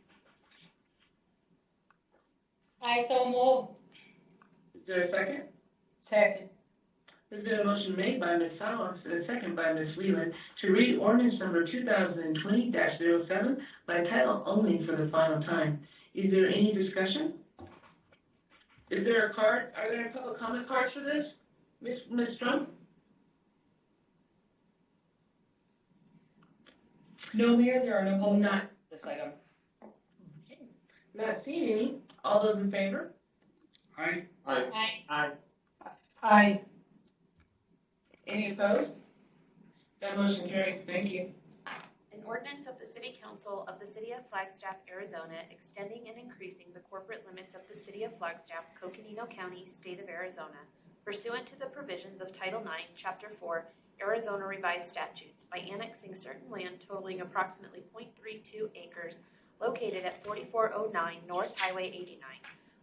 I so move. Is there a second? Second. There's been a motion made by Ms. Salas and a second by Ms. Whelan to read ordinance number 2020-07 by title only for the final time. Is there any discussion? Is there a card? Are there any public comment cards for this? Ms. Trump? No, Mayor, there are no public comments for this item. Okay. Not seeing any. All those in favor? Aye. Aye. Aye. Aye. Any opposed? That motion carries. Thank you. An ordinance of the City Council of the City of Flagstaff, Arizona, extending and increasing the corporate limits of the City of Flagstaff, Coconino County, State of Arizona, pursuant to the provisions of Title IX, Chapter 4, Arizona Revised Statutes, by annexing certain land totaling approximately 0.32 acres located at 4409 North Highway 89,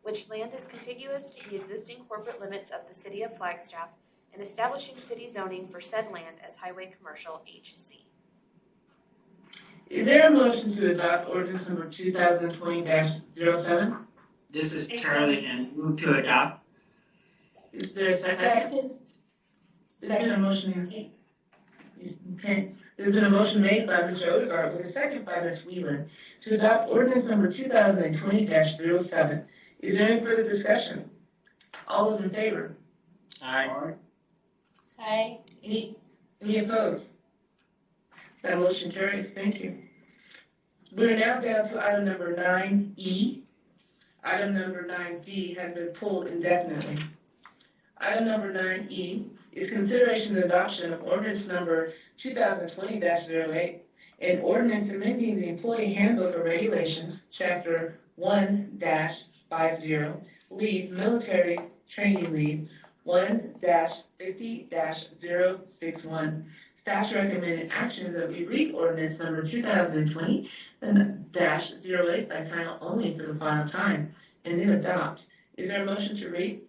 which land is contiguous to the existing corporate limits of the City of Flagstaff, and establishing city zoning for said land as Highway Commercial HC. Is there a motion to adopt ordinance number 2020-07? This is Charlie, and move to adopt. Is there a second? Second. There's been a motion. Okay. There's been a motion made by Mr. Odegaard with a second by Ms. Whelan to adopt ordinance number 2020-07. Is there any further discussion? All those in favor? Aye. Aye. Any opposed? That motion carries. Thank you. We're now down to item number 9E. Item number 9D has been pulled indefinitely. Item number 9E is consideration and adoption of ordinance number 2020-08, an ordinance amending the Employee Handbook of Regulations, Chapter 1-50, Leave, Military Training Leave, 1-50-061. Staff's recommended action is that we read ordinance number 2020-08 by title only for the final time, and then adopt. Is there a motion to read?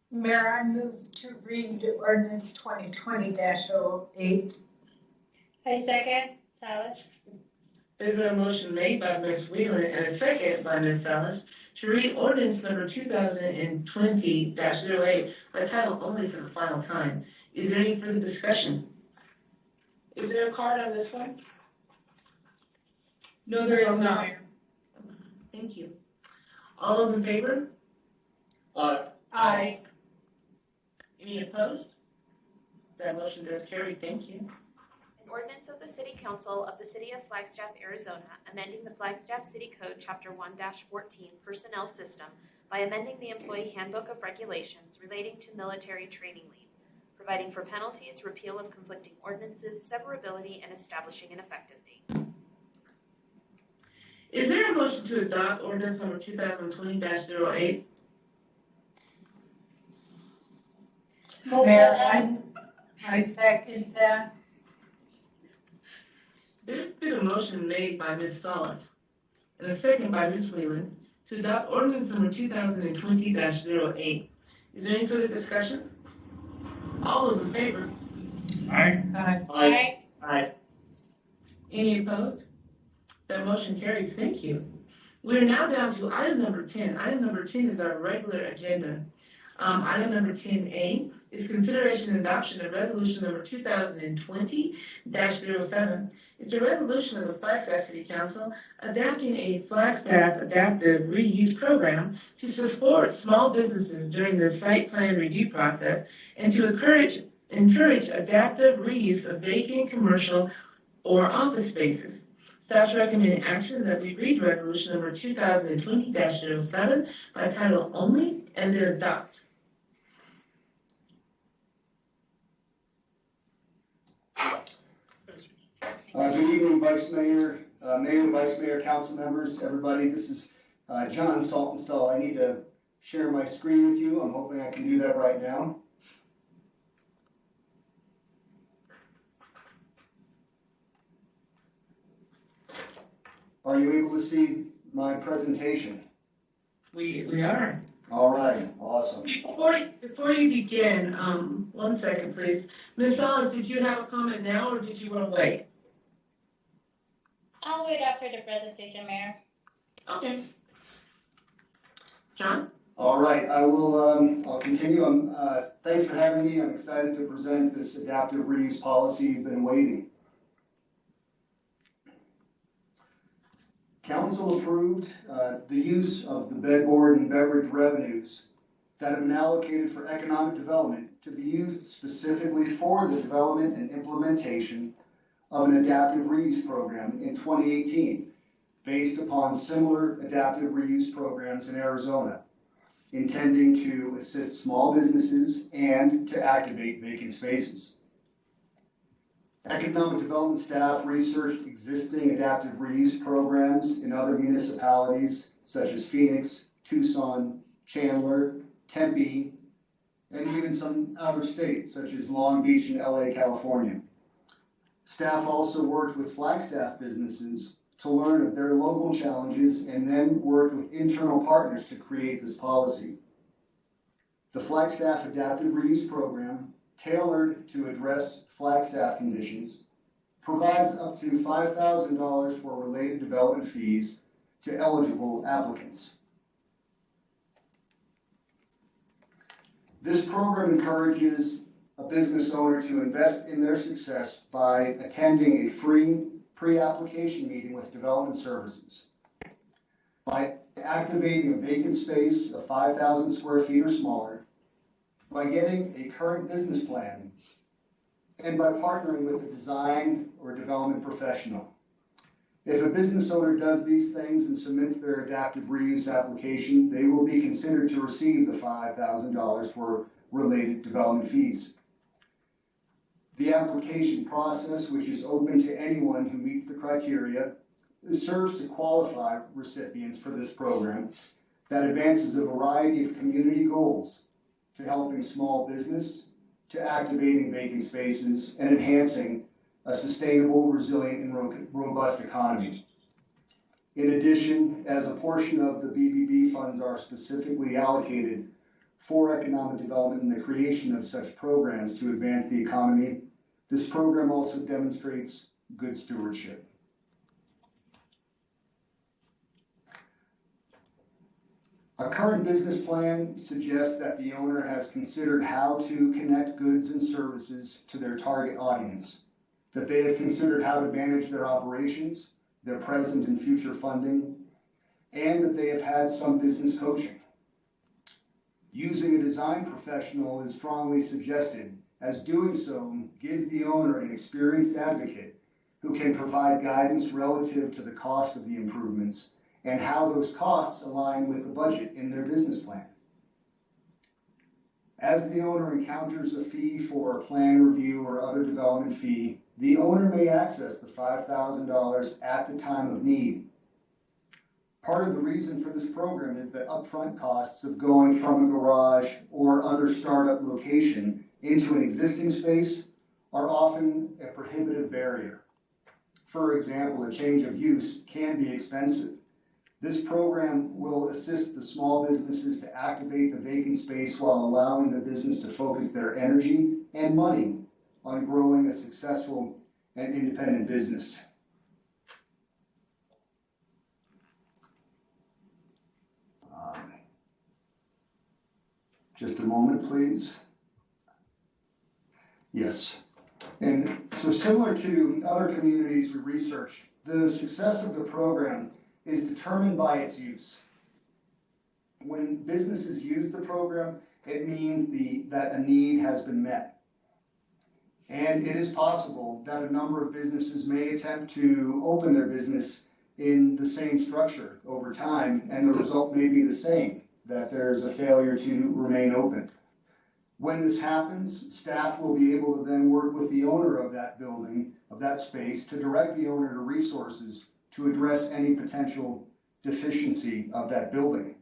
Mayor, I move to read ordinance 2020-08. I second. Salas. There's been a motion made by Ms. Whelan and a second by Ms. Salas to read ordinance number 2020-08 by title only for the final time. Is there any further discussion? Is there a card on this one? No, there is not. Thank you. All those in favor? Aye. Aye. Any opposed? That motion does carry. Thank you. An ordinance of the City Council of the City of Flagstaff, Arizona, amending the Flagstaff City Code, Chapter 1-14, Personnel System by amending the Employee Handbook of Regulations relating to military training leave, providing for penalties, repeal of conflicting ordinances, severability, and establishing an effective date. Is there a motion to adopt ordinance number 2020-08? Mayor, I second that. There's been a motion made by Ms. Salas and a second by Ms. Whelan to adopt ordinance number 2020-08. Is there any further discussion? All those in favor? Aye. Aye. Aye. Any opposed? That motion carries. Thank you. We're now down to item number 10. Item number 10 is our regular agenda. Item number 10A is consideration and adoption of resolution number 2020-07. It's It's a resolution of the Flagstaff City Council adapting a Flagstaff adaptive reuse program to support small businesses during the site plan review process and to encourage adaptive reuse of vacant commercial or office spaces. Staff's recommending action that we read resolution number 2020-07 by title only and then adopt. Good evening, Vice Mayor, Mayor, Vice Mayor, council members, everybody. This is John Saltonstall. I need to share my screen with you. I'm hoping I can do that right now. Are you able to see my presentation? We are. All right, awesome. Before you begin, 1 second, please. Ms. Owens, did you have a comment now, or did you want to wait? I'll wait after the presentation, Mayor. Okay. John? All right, I will. I'll continue. Thanks for having me. I'm excited to present this adaptive reuse policy you've been waiting. Council approved the use of the bedboard and beverage revenues that have been allocated for economic development to be used specifically for the development and implementation of an adaptive reuse program in 2018, based upon similar adaptive reuse programs in Arizona, intending to assist small businesses and to activate vacant spaces. Economic development staff researched existing adaptive reuse programs in other municipalities such as Phoenix, Tucson, Chandler, Tempe, and even some other states such as Long Beach and LA, California. Staff also worked with Flagstaff businesses to learn of their local challenges and then worked with internal partners to create this policy. The Flagstaff Adaptive Reuse Program, tailored to address Flagstaff conditions, provides up to $5,000 for related development fees to eligible applicants. This program encourages a business owner to invest in their success by attending a free pre-application meeting with development services, by activating a vacant space of 5,000 square feet or smaller, by getting a current business plan, and by partnering with a design or development professional. If a business owner does these things and submits their adaptive reuse application, they will be considered to receive the $5,000 for related development fees. The application process, which is open to anyone who meets the criteria, serves to qualify recipients for this program that advances a variety of community goals to helping small business, to activating vacant spaces, and enhancing a sustainable, resilient, and robust economy. In addition, as a portion of the BBB funds are specifically allocated for economic development and the creation of such programs to advance the economy, this program also demonstrates good stewardship. A current business plan suggests that the owner has considered how to connect goods and services to their target audience, that they have considered how to manage their operations, their present and future funding, and that they have had some business coaching. Using a design professional is strongly suggested, as doing so gives the owner an experienced advocate who can provide guidance relative to the cost of the improvements and how those costs align with the budget in their business plan. As the owner encounters a fee for a plan review or other development fee, the owner may access the $5,000 at the time of need. Part of the reason for this program is that upfront costs of going from a garage or other startup location into an existing space are often a prohibitive barrier. For example, a change of use can be expensive. This program will assist the small businesses to activate the vacant space while allowing the business to focus their energy and money on growing a successful and independent business. Just a moment, please. Yes. And so similar to other communities we researched, the success of the program is determined by its use. When businesses use the program, it means that a need has been met. And it is possible that a number of businesses may attempt to open their business in the same structure over time, and the result may be the same, that there's a failure to remain open. When this happens, staff will be able to then work with the owner of that building, of that space, to direct the owner to resources to address any potential deficiency of that building.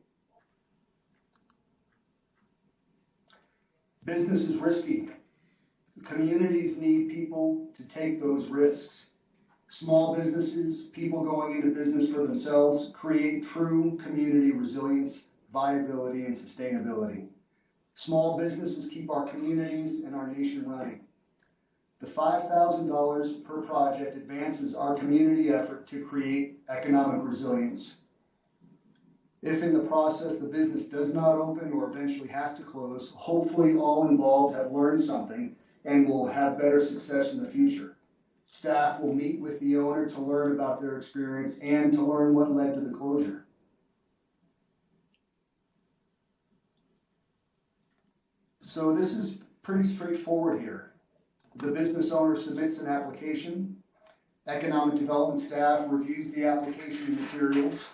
Business is risky. Communities need people to take those risks. Small businesses, people going into business for themselves, create true community resilience, viability, and sustainability. Small businesses keep our communities and our nation running. The $5,000 per project advances our community effort to create economic resilience. If in the process the business does not open or eventually has to close, hopefully all involved have learned something and will have better success in the future. Staff will meet with the owner to learn about their experience and to learn what led to the closure. So this is pretty straightforward here. The business owner submits an application. Economic development staff reviews the application materials.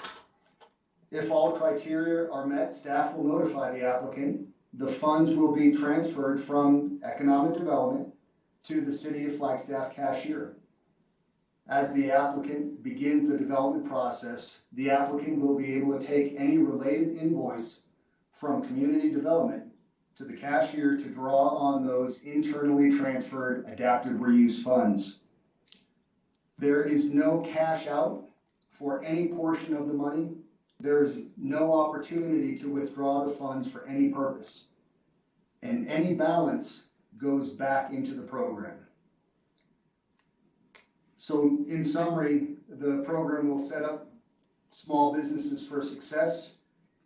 If all criteria are met, staff will notify the applicant. The funds will be transferred from economic development to the City of Flagstaff cashier. As the applicant begins the development process, the applicant will be able to take any related invoice from community development to the cashier to draw on those internally transferred adaptive reuse funds. There is no cash out for any portion of the money. There is no opportunity to withdraw the funds for any purpose. And any balance goes back into the program. So in summary, the program will set up small businesses for success.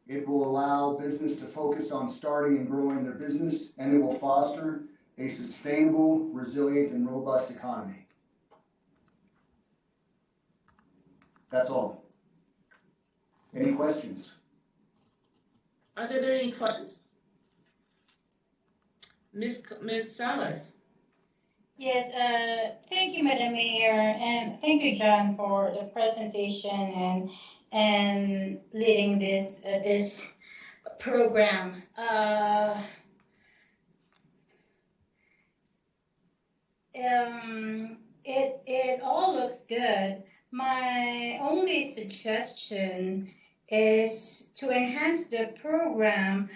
It will allow business to focus on starting and growing their business, and it will foster a sustainable, resilient, and robust economy. That's all. Any questions? Are there any questions? Ms. Salas? Yes, thank you, Madam Mayor, and thank you, John, for the presentation and leading this program. It all looks good. My only suggestion is to enhance the program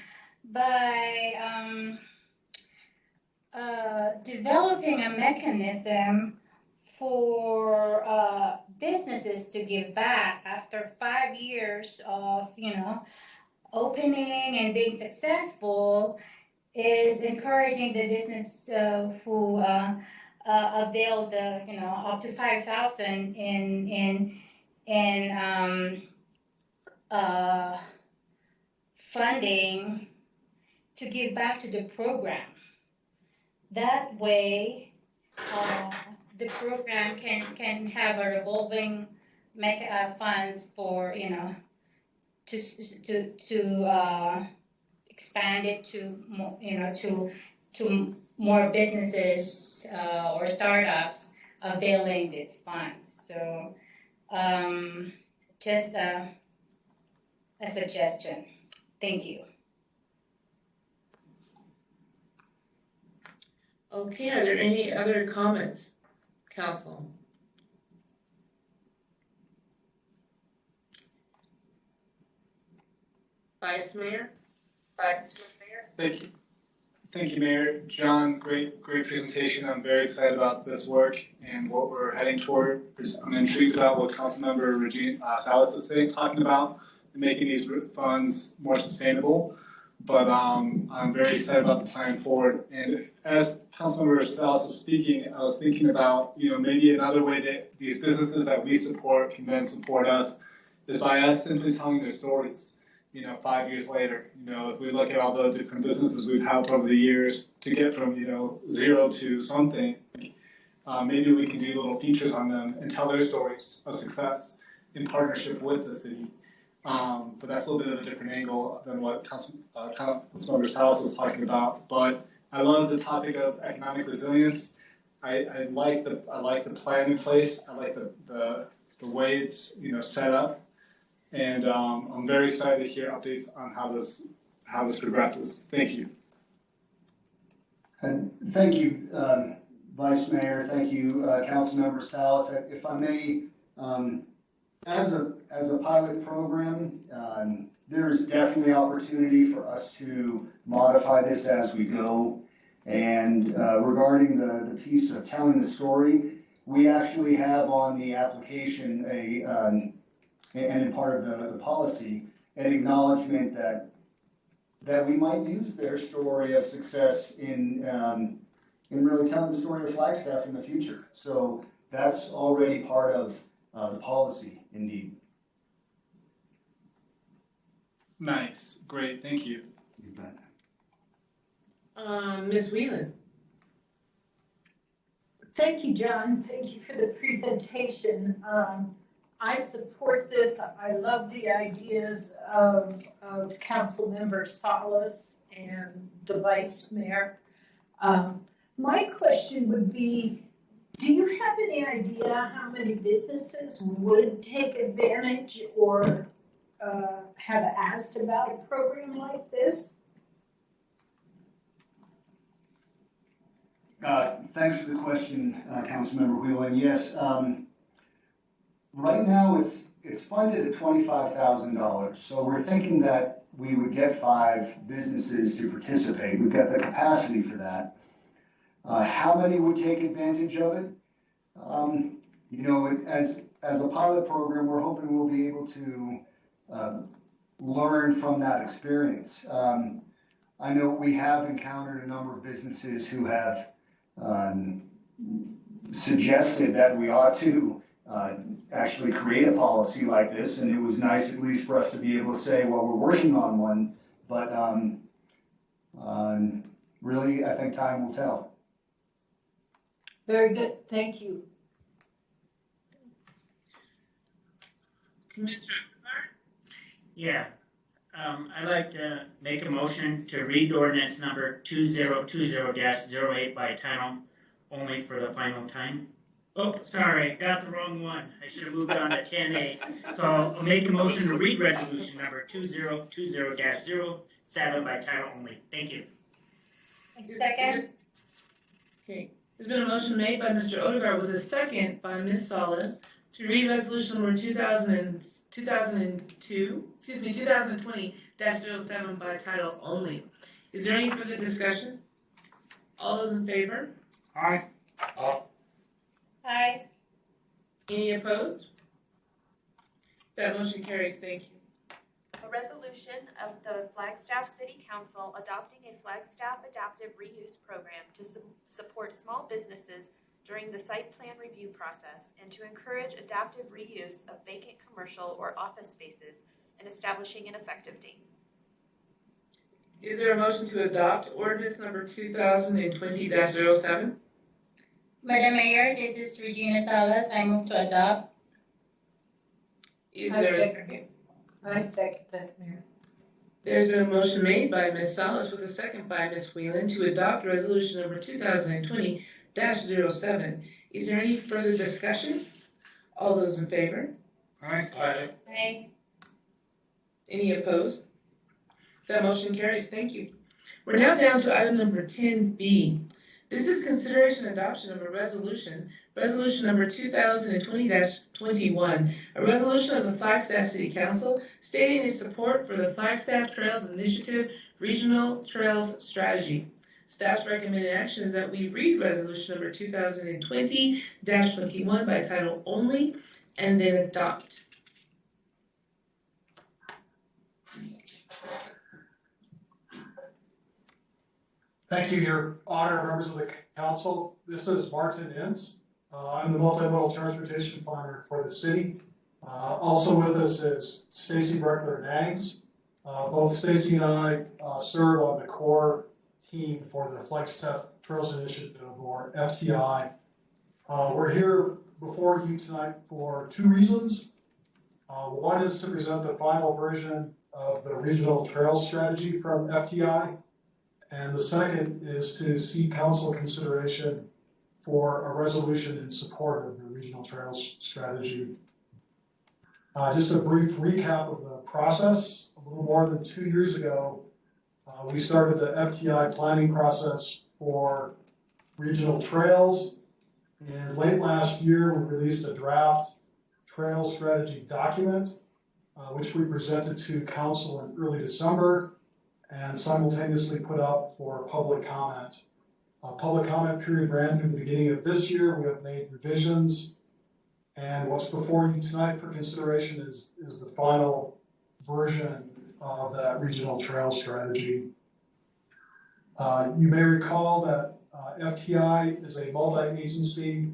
by developing a mechanism for businesses to give back after 5 years of, opening and being successful, is encouraging the business who availed the, up to $5,000 in funding to give back to the program. That way, the program can have a revolving funds for to expand it to more, to more businesses or startups availing these funds. So just a suggestion. Thank you. Okay, are there any other comments, Council? Vice Mayor? Thank you. Thank you, Mayor. John, great presentation. I'm very excited about this work and what we're heading toward. I'm intrigued about what Councilmember Regina Salas is talking about, making these funds more sustainable. But I'm very excited about the plan forward. And as Councilmember Salas was speaking, I was thinking about, maybe another way that these businesses that we support can then support us is by us simply telling their stories. 5 years later, if we look at all the different businesses we've helped over the years to get from, zero to something, maybe we can do little features on them and tell their stories of success in partnership with the city. But that's a little bit of a different angle than what Councilmember Salas was talking about. But I love the topic of economic resilience. I like the plan in place. I like the way it's set up, and I'm very excited to hear updates on how this progresses. Thank you. And thank you, Vice Mayor. Thank you, Councilmember Salas. If I may, as a pilot program, there is definitely opportunity for us to modify this as we go. And regarding the piece of telling the story, we actually have on the application and in part of the policy, an acknowledgement that we might use their story of success in really telling the story of Flagstaff in the future. So that's already part of the policy, indeed. Nice, great, thank you. You bet. Ms. Whelan. Thank you, John. Thank you for the presentation. I support this. I love the ideas of Councilmember Salas and the Vice Mayor. My question would be, do you have any idea how many businesses would take advantage or have asked about a program like this? Thanks for the question, Councilmember Whelan. Yes, right now it's funded at $25,000. So we're thinking that we would get 5 businesses to participate. We've got the capacity for that. How many would take advantage of it? As a pilot program, we're hoping we'll be able to learn from that experience. I know we have encountered a number of businesses who have suggested that we ought to actually create a policy like this, and it was nice at least for us to be able to say, well, we're working on one, but really, I think time will tell. Very good, thank you. Commissioner Yeah, I'd like to make a motion to read ordinance number 2020-08 by title only for the final time. Oh, sorry, got the wrong one. I should have moved on to 10A. So I'll make a motion to read resolution number 2020-07 by title only. Thank you. Second. Okay, there's been a motion made by Mr. Odegaard with a second by Ms. Salas to read resolution number 2020-07 by title only. Is there any further discussion? All those in favor? Aye. Aye. Any opposed? That motion carries. Thank you. A resolution of the Flagstaff City Council adopting a Flagstaff Adaptive Reuse Program to support small businesses during the site plan review process and to encourage adaptive reuse of vacant commercial or office spaces and establishing an effective date. Is there a motion to adopt ordinance number 2020-07? Madam Mayor, this is Regina Salas. I move to adopt. Is there a second? I second that, Mayor. There's been a motion made by Ms. Salas with a second by Ms. Whelan to adopt resolution number 2020-07. Is there any further discussion? All those in favor? Aye. Aye. Any opposed? That motion carries. Thank you. We're now down to item number 10B. This is consideration and adoption of a resolution number 2020-21, a resolution of the Flagstaff City Council stating its support for the Flagstaff Trails Initiative Regional Trails Strategy. Staff's recommended action is that we read resolution number 2020-21 by title only and then adopt. Thank you, Your Honor, members of the council. This is Martin Inns. I'm the multimodal transportation planner for the city. Also with us is Stacy Breckler-Nangs. Both Stacy and I serve on the core team for the Flagstaff Trails Initiative, or FTI. We're here before you tonight for two reasons. One is to present the final version of the regional trails strategy from FTI, and the second is to seek council consideration for a resolution in support of the regional trails strategy. Just a brief recap of the process. A little more than 2 years ago, we started the FTI planning process for regional trails. And late last year, we released a draft trail strategy document, which we presented to council in early December and simultaneously put up for public comment. Public comment period ran through the beginning of this year. We have made revisions, and what's before you tonight for consideration is the final version of that regional trail strategy. You may recall that FTI is a multi-agency,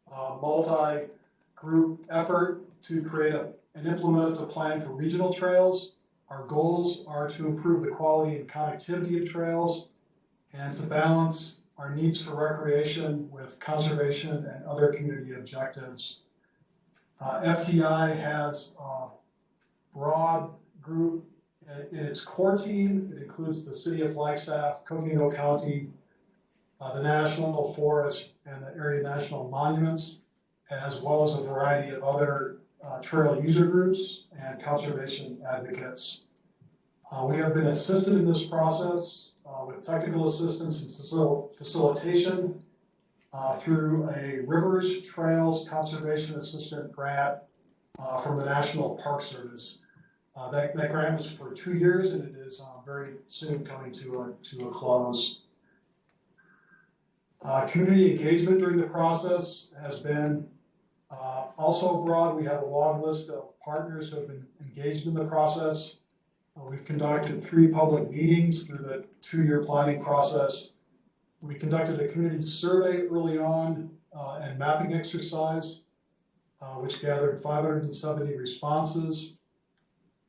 multi-group effort to create and implement a plan for regional trails. Our goals are to improve the quality and connectivity of trails and to balance our needs for recreation with conservation and other community objectives. FTI has a broad group in its core team. It includes the City of Flagstaff, Coconino County, the National Forest, and the Area National Monuments, as well as a variety of other trail user groups and conservation advocates. We have been assisted in this process with technical assistance and facilitation through a Rivers Trails Conservation Assistant grant from the National Park Service. That grant was for 2 years, and it is very soon coming to a close. Community engagement during the process has been also broad. We have a long list of partners who have been engaged in the process. We've conducted 3 public meetings through the 2-year planning process. We conducted a community survey early on and mapping exercise, which gathered 570 responses.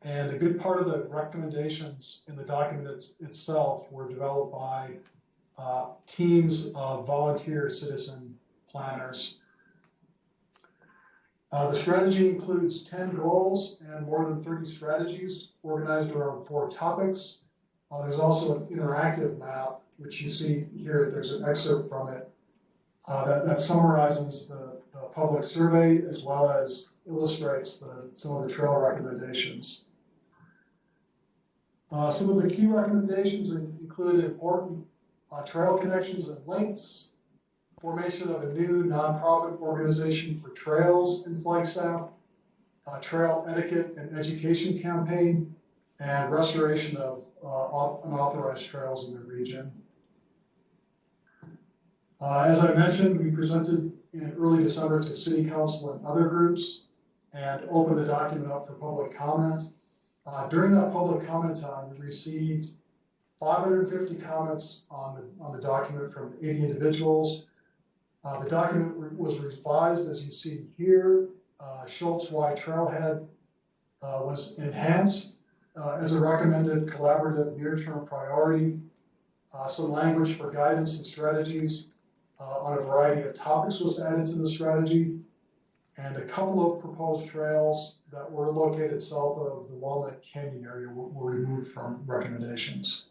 And a good part of the recommendations in the document itself were developed by teams of volunteer citizen planners. The strategy includes 10 goals and more than 30 strategies organized around 4 topics. There's also an interactive map, which you see here. There's an excerpt from it that summarizes the public survey as well as illustrates some of the trail recommendations. Some of the key recommendations include important trail connections and links, formation of a new nonprofit organization for trails in Flagstaff, trail etiquette and education campaign, and restoration of unauthorized trails in the region. As I mentioned, we presented in early December to City Council and other groups and opened the document up for public comment. During that public comment time, we received 550 comments on the document from 80 individuals. The document was revised, as you see here. Schultz Y Trailhead was enhanced as a recommended collaborative near-term priority. Some language for guidance and strategies on a variety of topics was added to the strategy, and a couple of proposed trails that were located south of the Walnut Canyon area were removed from recommendations.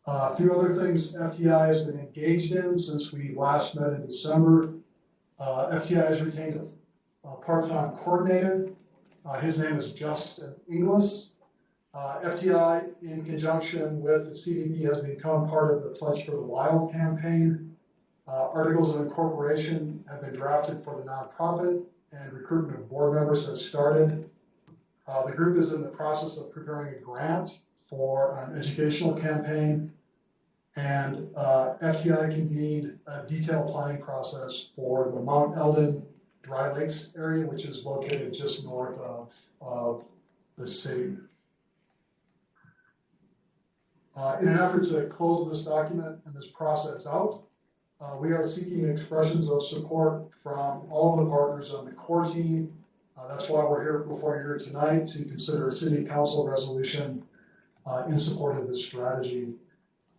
A few other things FTI has been engaged in since we last met in December. FTI has retained a part-time coordinator. His name is Justin Inglis. FTI, in conjunction with the CDB, has become part of the Pledge for the Wild campaign. Articles of incorporation have been drafted for the nonprofit, and recruitment of board members has started. The group is in the process of preparing a grant for an educational campaign, and FTI convened a detailed planning process for the Mount Eldon Dry Lakes area, which is located just north of the city. In an effort to close this document and this process out, we are seeking expressions of support from all of the partners on the core team. That's why we're here before you here tonight to consider a city council resolution in support of this strategy.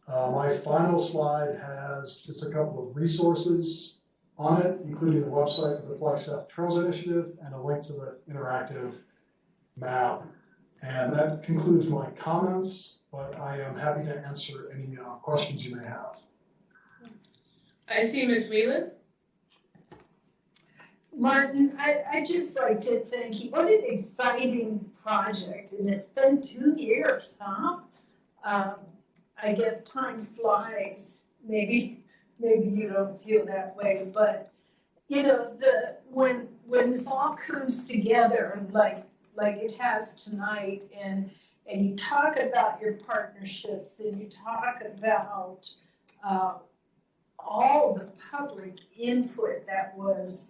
My final slide has just a couple of resources on it, including the website for the Flagstaff Trails Initiative and a link to the interactive map. And that concludes my comments, but I am happy to answer any questions you may have. I see Ms. Wheelan. Martin, I'd just like to thank you. What an exciting project, and it's been 2 years, huh? I guess time flies. Maybe you don't feel that way, but you know, when this all comes together like it has tonight, and you talk about your partnerships, and you talk about all the public input that was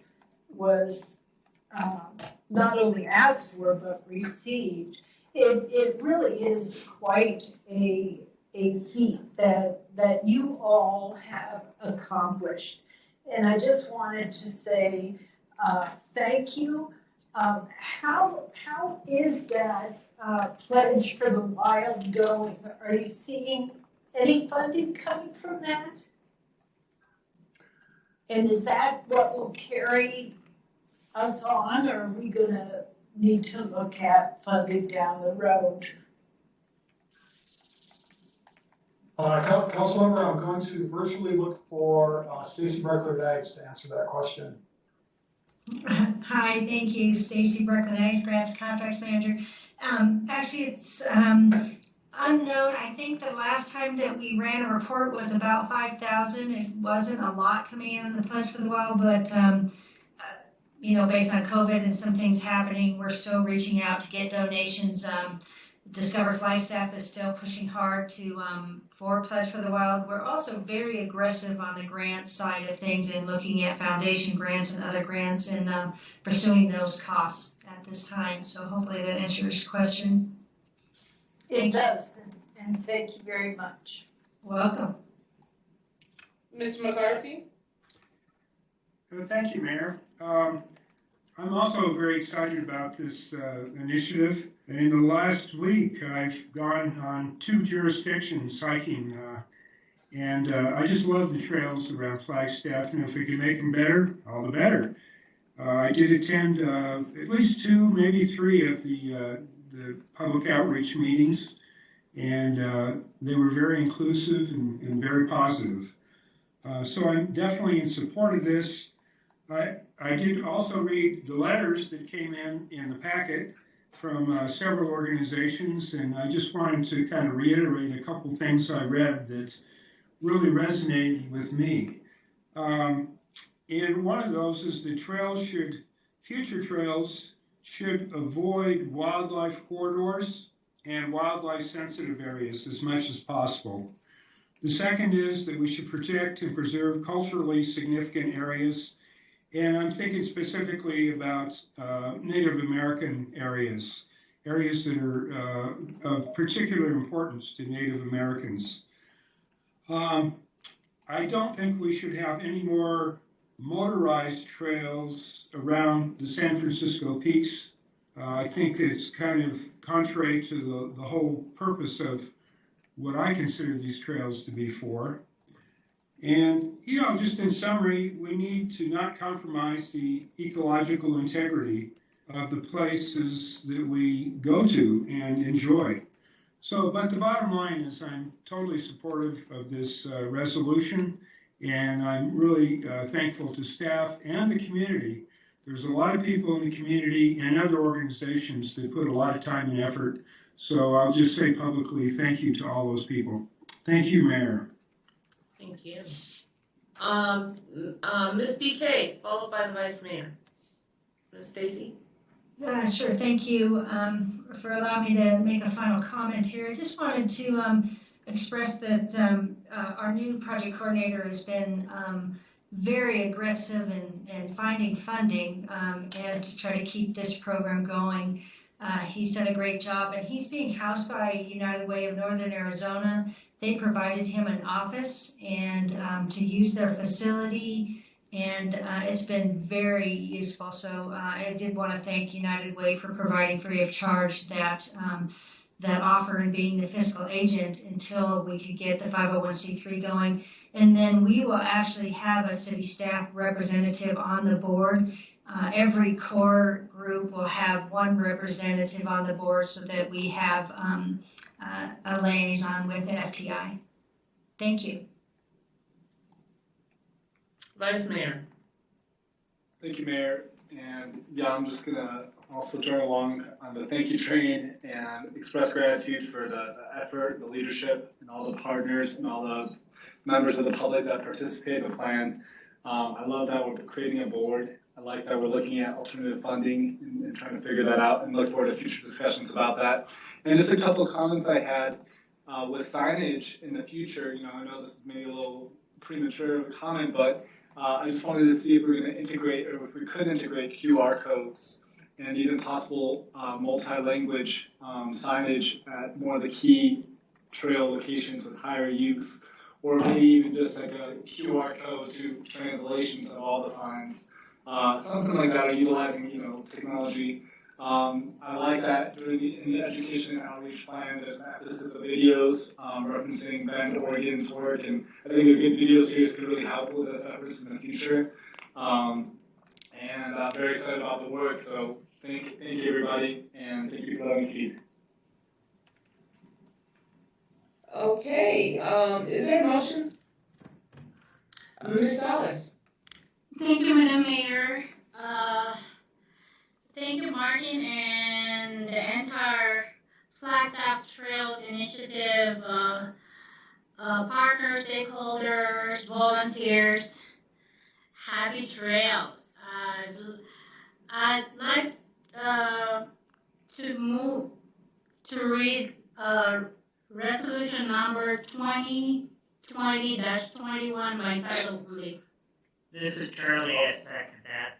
not only asked for but received, it really is quite a feat that you all have accomplished. And I just wanted to say thank you. How is that Pledge for the Wild going? Are you seeing any funding coming from that? And is that what will carry us on, or are we gonna need to look at funding down the road? Councilmember, I'm going to virtually look for Stacy Breckler-Daggs to answer that question. Hi, thank you, Stacy Breckler-Daggs, Grants Contracts Manager. Actually, it's unknown. I think the last time that we ran a report was about 5,000. It wasn't a lot coming in the Pledge for the Wild, but you know, based on COVID and some things happening, we're still reaching out to get donations. Discover Flagstaff is still pushing hard to for Pledge for the Wild. We're also very aggressive on the grant side of things and looking at foundation grants and other grants and pursuing those costs at this time. So hopefully that answers your question. It does, and thank you very much. Welcome. Mr. McCarthy? Thank you, Mayor. I'm also very excited about this initiative. In the last week, I've gone on 2 jurisdictions hiking, and I just love the trails around Flagstaff, and if we can make them better, all the better. I did attend at least 2, maybe 3 of the public outreach meetings, and they were very inclusive and very positive. So I'm definitely in support of this. I did also read the letters that came in the packet from several organizations, and I just wanted to kind of reiterate a couple things I read that really resonated with me. And one of those is the future trails should avoid wildlife corridors and wildlife sensitive areas as much as possible. The second is that we should protect and preserve culturally significant areas. And I'm thinking specifically about Native American areas that are of particular importance to Native Americans. I don't think we should have any more motorized trails around the San Francisco peaks. I think it's kind of contrary to the whole purpose of what I consider these trails to be for. And, you know, just in summary, we need to not compromise the ecological integrity of the places that we go to and enjoy. So, but the bottom line is I'm totally supportive of this resolution, and I'm really thankful to staff and the community. There's a lot of people in the community and other organizations that put a lot of time and effort. So I'll just say publicly, thank you to all those people. Thank you, Mayor. Thank you. Ms. BK, followed by the Vice Mayor. Ms. Stacy? Sure, thank you for allowing me to make a final comment here. I just wanted to express that our new project coordinator has been very aggressive in finding funding and to try to keep this program going. He's done a great job, and he's being housed by United Way of Northern Arizona. They provided him an office and to use their facility, and it's been very useful. So I did want to thank United Way for providing free of charge that that offer and being the fiscal agent until we could get the 501c3 going. And then we will actually have a city staff representative on the board. Every core group will have one representative on the board so that we have a liaison with the FTI. Thank you. Vice Mayor. Thank you, Mayor. And yeah, I'm just gonna also join along on the thank you train and express gratitude for the effort, the leadership, and all the partners and all the members of the public that participate in the plan. I love that we're creating a board. I like that we're looking at alternative funding and trying to figure that out, and look forward to future discussions about that. And just a couple of comments I had with signage in the future. You know, I know this is maybe a little premature of a comment, but I just wanted to see if we're going to integrate, or if we could integrate QR codes and even possible multi-language signage at more of the key trail locations with higher use, or maybe even just like a QR code to translations of all the signs. Something like that, or utilizing, you know, technology. I like that in the education and outreach plan, there's an emphasis of videos referencing Bend, Oregon's work, and I think a good video series could really help with this efforts in the future. And I'm very excited about the work, so thank you everybody, and thank you for letting me speak. Okay, is there a motion? Ms. Salas. Thank you, Madam Mayor. Thank you, Martin, and the entire Flagstaff Trails Initiative, partners, stakeholders, volunteers. Happy trails. I'd like to read resolution number 2020-21 by title only. This is Charlie, I second that.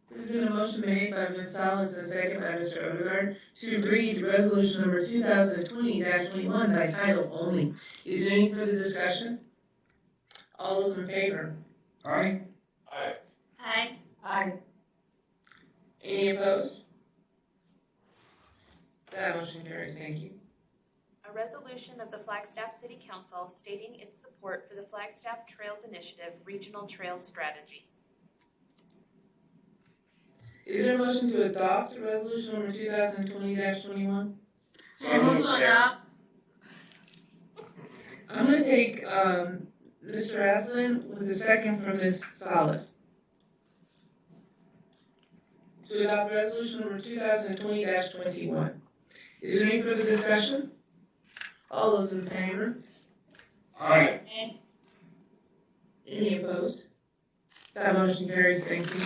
There's been a motion made by Ms. Salas and second by Mr. Odegaard to read resolution number 2020-21 by title only. Is there any further discussion? All those in favor? Aye. Aye. Aye. Aye. Any opposed? That motion carries. Thank you. A resolution of the Flagstaff City Council stating its support for the Flagstaff Trails Initiative Regional Trails Strategy. Is there a motion to adopt resolution number 2020-21? I move to adopt. I'm going to take Mr. Aslan with the second from Ms. Salas. To adopt resolution number 2020-21. Is there any further discussion? All those in favor? Aye. Any opposed? That motion carries. Thank you.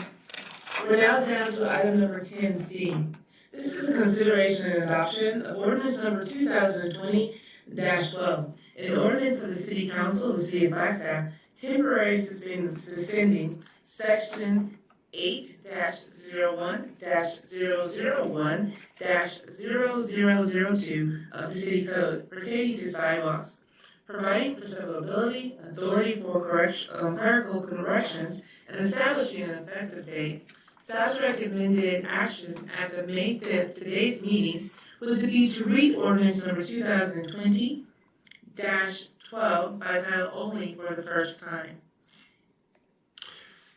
We're now down to item number 10C. This is a consideration and adoption of ordinance number 2020-12, an ordinance of the City Council of the City of Flagstaff temporarily suspending section 8-01-001-0002 of the City Code pertaining to sidewalks, providing for severability, authority for clerical corrections, and establishing an effective date. Staff recommended action at the May 5th, today's meeting, with the view to read ordinance number 2020-12 by title only for the first time.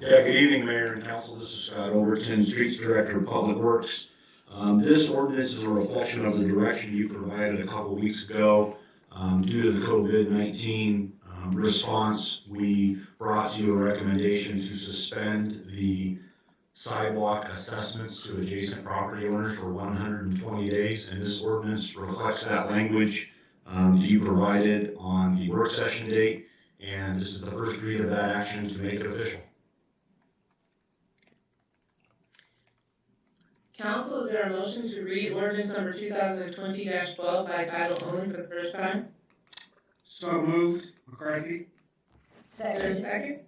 Yeah, good evening, Mayor and Council. This is Scott Overton, Streets Director of Public Works. This ordinance is a reflection of the direction you provided a couple weeks ago. Due to the COVID-19 response, we brought to you a recommendation to suspend the sidewalk assessments to adjacent property owners for 120 days, and this ordinance reflects that language that you provided on the work session date, and this is the first read of that action to make it official. Council, is there a motion to read ordinance number 2020-12 by title only for the first time? So moved. McCarthy. There's a second?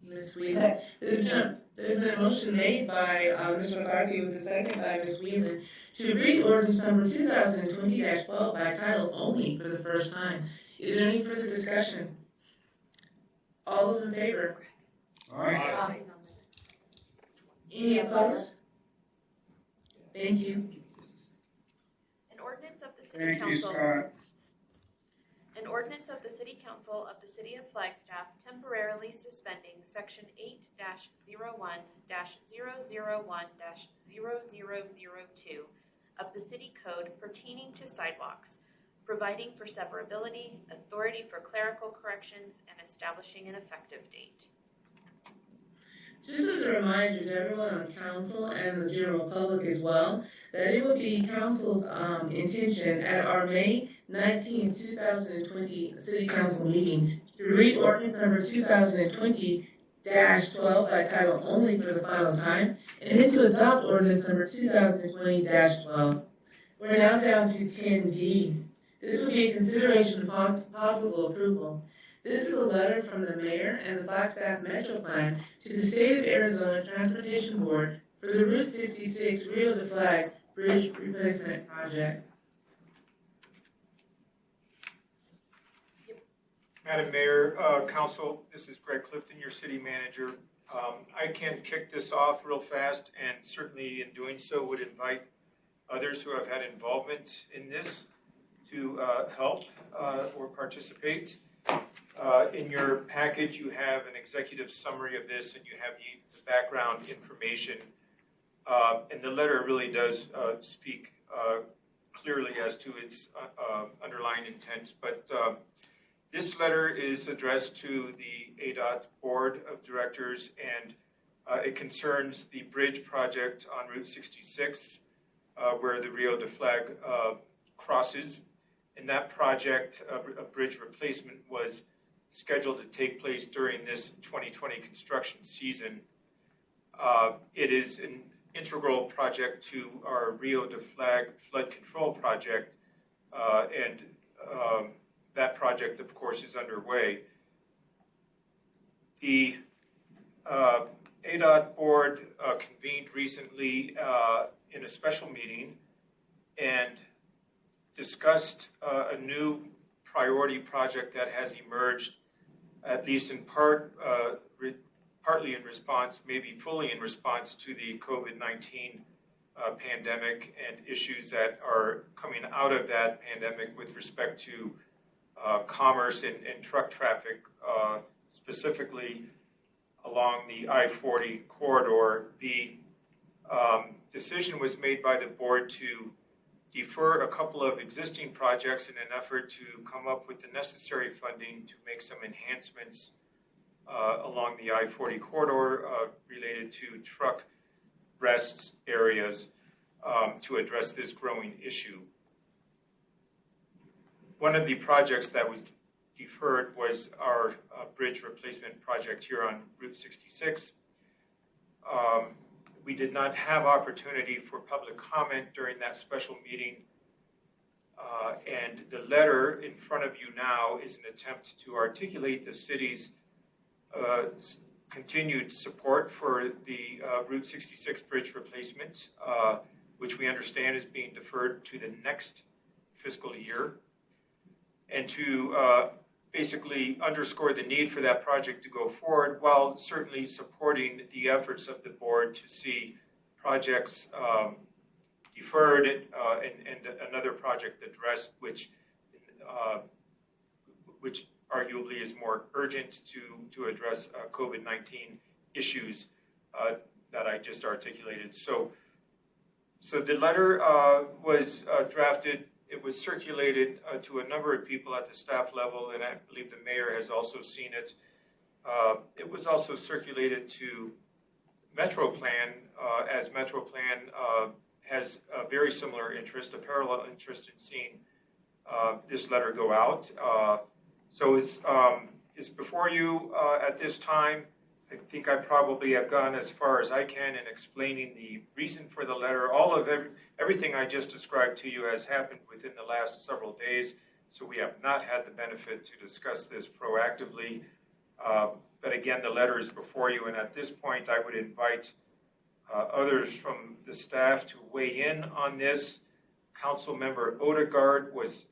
Ms. Wheeler. There's been a motion made by Mr. McCarthy with a second by Ms. Wheeler to read ordinance number 2020-12 by title only for the first time. Is there any further discussion? All those in favor? Aye. Any opposed? Thank you. An ordinance of the City Thank you, Council. Scott. An ordinance of the City Council of the City of Flagstaff temporarily suspending Section 8-001-001-0002 of the City Code pertaining to sidewalks, providing for severability, authority for clerical corrections, and establishing an effective date. Just as a reminder to everyone on council and the general public as well, that it would be council's intention at our May 19, 2020 City Council meeting to read ordinance number 2020-12 by title only for the final time, and then to adopt ordinance number 2020-12. We're now down to 10D. This would be a consideration of possible approval. This is a letter from the mayor and the Flagstaff Metro Plan to the State of Arizona Transportation Board for the Route 66 Rio de Flag Bridge Replacement Project. Madam Mayor, Council, this is Greg Clifton, your city manager. I can kick this off real fast, and certainly in doing so would invite others who have had involvement in this to help or participate. In your package, you have an executive summary of this, and you have the background information. And the letter really does speak clearly as to its underlying intent. But this letter is addressed to the ADOT Board of Directors, and it concerns the bridge project on Route 66, where the Rio de Flag crosses. And that project, a bridge replacement, was scheduled to take place during this 2020 construction season. It is an integral project to our Rio de Flag flood control project, and that project, of course, is underway. The ADOT board convened recently in a special meeting and discussed a new priority project that has emerged, at least in part, partly in response, maybe fully in response to the COVID-19 pandemic and issues that are coming out of that pandemic with respect to commerce and truck traffic, specifically along the I-40 corridor. The decision was made by the board to defer a couple of existing projects in an effort to come up with the necessary funding to make some enhancements along the I-40 corridor related to truck rest areas to address this growing issue. One of the projects that was deferred was our bridge replacement project here on Route 66. We did not have opportunity for public comment during that special meeting, and the letter in front of you now is an attempt to articulate the city's continued support for the Route 66 bridge replacement, which we understand is being deferred to the next fiscal year, and to basically underscore the need for that project to go forward, while certainly supporting the efforts of the board to see projects deferred and another project addressed, which arguably is more urgent to address COVID-19 issues that I just articulated. So the letter was drafted. It was circulated to a number of people at the staff level, and I believe the mayor has also seen it. It was also circulated to Metro Plan, as Metro Plan has a very similar interest, a parallel interest in seeing this letter go out. So it's before you at this time. I think I probably have gone as far as I can in explaining the reason for the letter. All of everything I just described to you has happened within the last several days, so we have not had the benefit to discuss this proactively. But again, the letter is before you, and at this point I would invite others from the staff to weigh in on this. Councilmember Odegaard was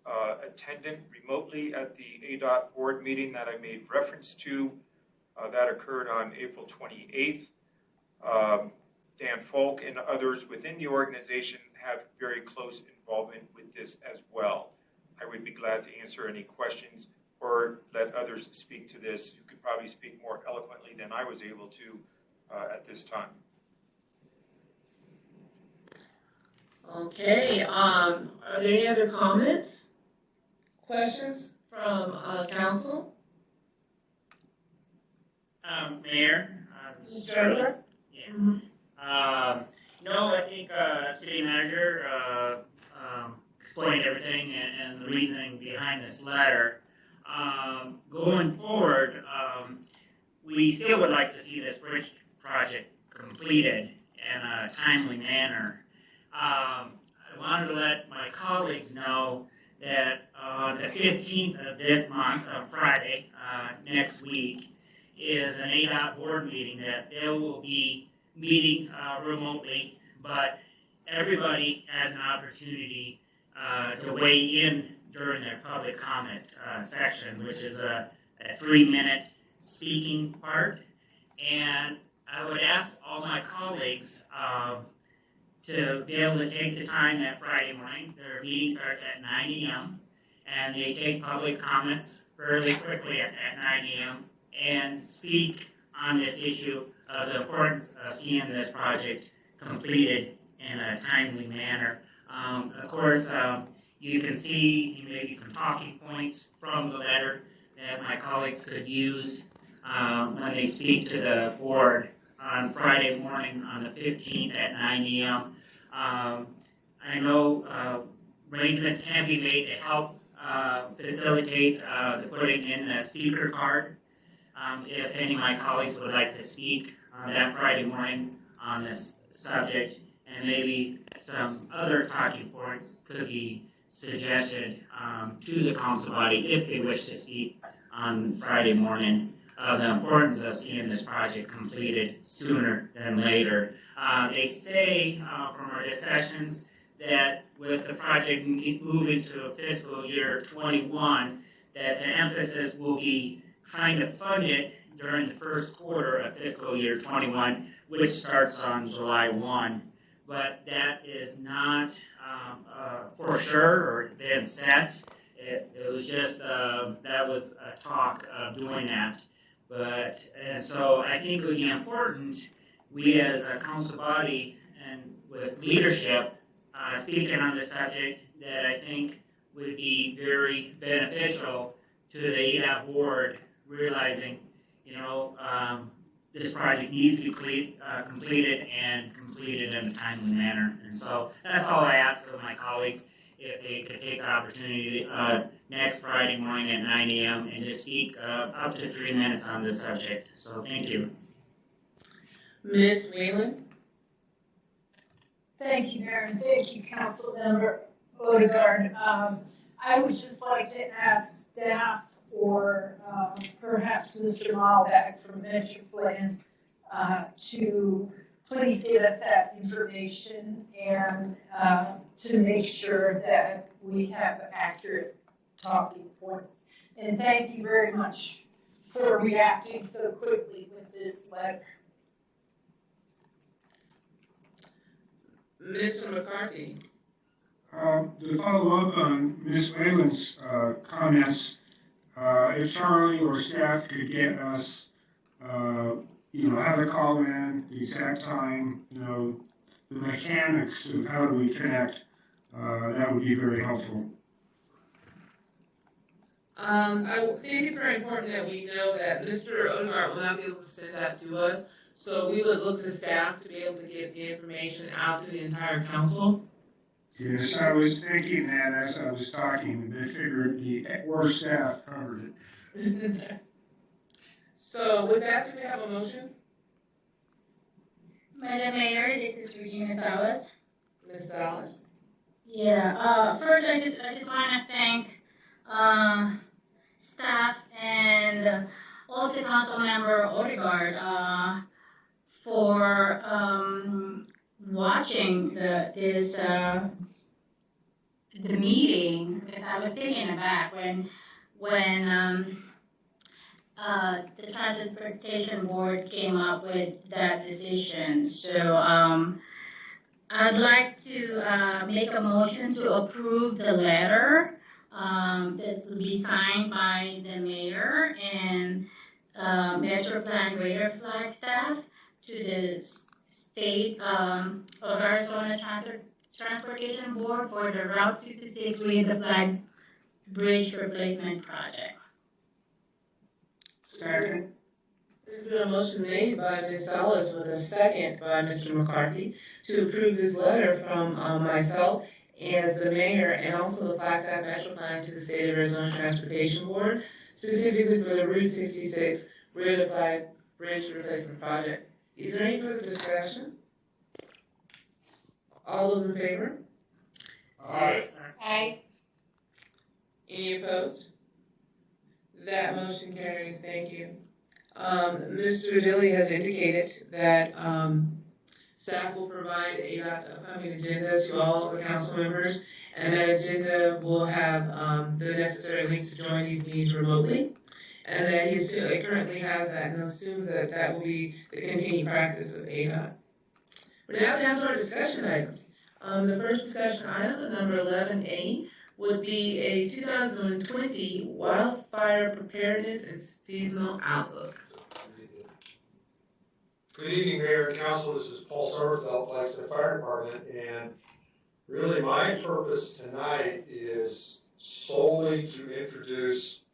attendant remotely at the ADOT board meeting that I made reference to. That occurred on April 28th. Dan Folk and others within the organization have very close involvement with this as well. I would be glad to answer any questions or let others speak to this who could probably speak more eloquently than I was able to at this time. Okay, are there any other comments, questions from council? Mayor, Mr. Turner? Yeah. No, I think city manager explained everything and the reasoning behind this letter. Going forward, we still would like to see this bridge project completed in a timely manner. I wanted to let my colleagues know that on the 15th of this month, on Friday, next week, is an ADOT board meeting that they will be meeting remotely, but everybody has an opportunity to weigh in during their public comment section, which is a 3-minute speaking part. And I would ask all my colleagues to be able to take the time that Friday morning. Their meeting starts at 9 a.m. and they take public comments fairly quickly at 9 a.m. and speak on this issue of the importance of seeing this project completed in a timely manner. Of course, you can see maybe some talking points from the letter that my colleagues could use when they speak to the board on Friday morning on the 15th at 9 a.m. I know arrangements can be made to help facilitate the putting in the speaker card. If any of my colleagues would like to speak that Friday morning on this subject, and maybe some other talking points could be suggested to the council body if they wish to speak on Friday morning of the importance of seeing this project completed sooner than later. They say from our discussions that with the project moving to fiscal year 21, that the emphasis will be trying to fund it during the first quarter of fiscal year 21, which starts on July 1. But that is not for sure or been set. It was just, that was a talk of doing that. And so I think it would be important, we as a council body and with leadership speaking on the subject, that I think would be very beneficial to the ADOT board, realizing, this project needs to be completed in a timely manner. And so that's all I ask of my colleagues, if they could take the opportunity next Friday morning at 9 a.m. and just speak up to 3 minutes on this subject. So thank you. Ms. Whalen? Thank you, Mayor, and thank you, Councilmember Odegaard. I would just like to ask staff or perhaps Mr. Malbeck from Venture Plan to please give us that information and to make sure that we have accurate talking points. And thank you very much for reacting so quickly with this letter. Mr. McCarthy? To follow up on Ms. Whalen's comments, if Charlie or staff could get us, how to call in, the exact time, the mechanics of how do we connect, that would be very helpful. I think it's very important that we know that Mr. Odegaard will not be able to send that to us, so we would look to staff to be able to get the information out to the entire council. Yes, I was thinking that as I was talking, they figured the worst staff covered it. So with that, do we have a motion? Madam Mayor, this is Regina Salas. Ms. Salas? Yeah, first I just want to thank staff and also Councilmember Odegaard for watching the meeting, because I was taken aback when the Transportation Board came up with that decision. So I'd like to make a motion to approve the letter that will be signed by the mayor and Metro Plan Greater Flagstaff to the state of Arizona Transportation Board for the Route 66 Read the Flag Bridge Replacement Project. Second. There's been a motion made by Ms. Salas with a second by Mr. McCarthy to approve this letter from myself as the mayor and also the Flagstaff Metro Plan to the State of Arizona Transportation Board, specifically for the Route 66 Rear to Flag Bridge Replacement Project. Is there any further discussion? All those in favor? Aye. Aye. Any opposed? That motion carries. Thank you. Mr. Dilly has indicated that staff will provide ADOT's upcoming agenda to all the council members, and that agenda will have the necessary links to join these meetings remotely, and that he currently has that and assumes that that will be the continued practice of ADOT. We're now down to our discussion items. The first discussion item, number 11A, would be a 2020 wildfire preparedness and seasonal outlook. Good evening, Mayor and Council. This is Paul Sommerfeld, Flagstaff Fire Department, and really my purpose tonight is solely to introduce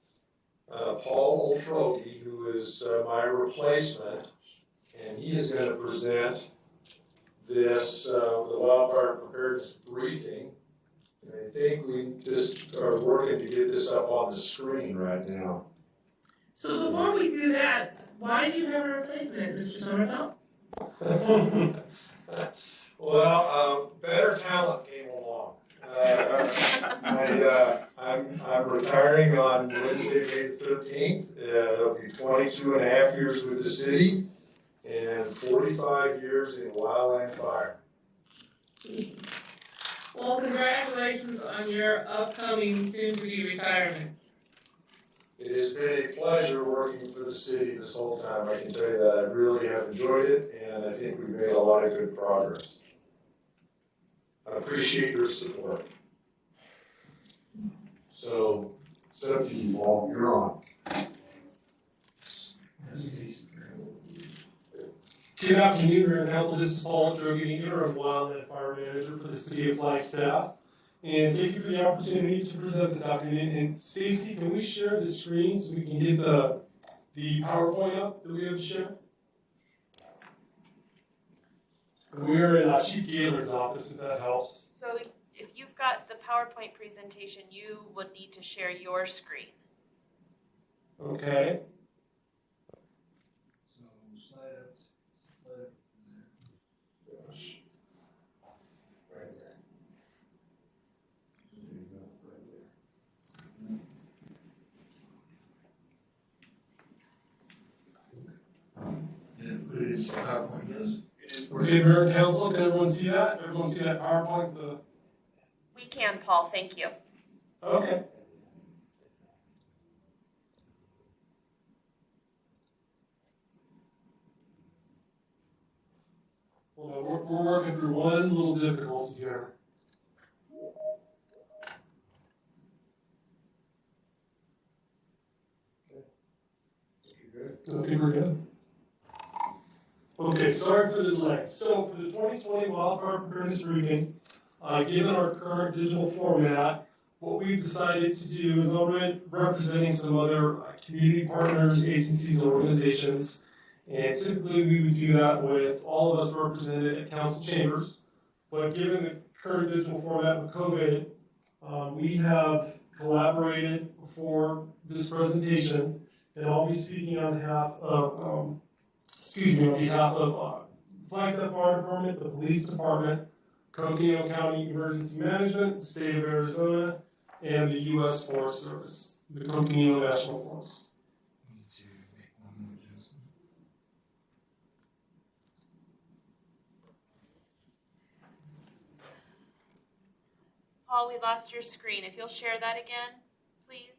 Paul Oltrogi, who is my replacement, and he is going to present this, the wildfire preparedness briefing. And I think we just are working to get this up on the screen right now. So before we do that, why do you have a replacement, Mr. Sommerfeld? Well, better talent came along. I'm retiring on Wednesday, May 13th. It'll be 22 and a half years with the city and 45 years in wildland fire. Well, congratulations on your upcoming soon-to-be retirement. It has been a pleasure working for the city this whole time. I can tell you that I really have enjoyed it, and I think we've made a lot of good progress. I appreciate your support. So, it's up to you, Paul. You're on. Good afternoon, Mayor and Council. This is Paul Drogi, Interim Wildland Fire Manager for the City of Flagstaff. And thank you for the opportunity to present this afternoon. And Stacy, can we share the screen so we can get the PowerPoint up that we have to share? We're in Chief Gaylor's office, if that helps. So if you've got the PowerPoint presentation, you would need to share your screen. Okay. It is PowerPoint, yes. We're good, Mayor and Council. Can everyone see that? Everyone see that PowerPoint? We can, Paul. Thank you. Okay. Well, we're working through one little difficulty here. I think we're good. Okay, sorry for the delay. So for the 2020 wildfire preparedness briefing, given our current digital format, what we've decided to do is I'm representing some other community partners, agencies, and organizations. And typically we would do that with all of us represented at council chambers. But given the current digital format with COVID, we have collaborated for this presentation, and I'll be speaking on behalf of, Flagstaff Fire Department, the Police Department, Coconino County Emergency Management, the State of Arizona, and the U.S. Forest Service, the Coconino National Forest. Paul, we lost your screen. If you'll share that again, please.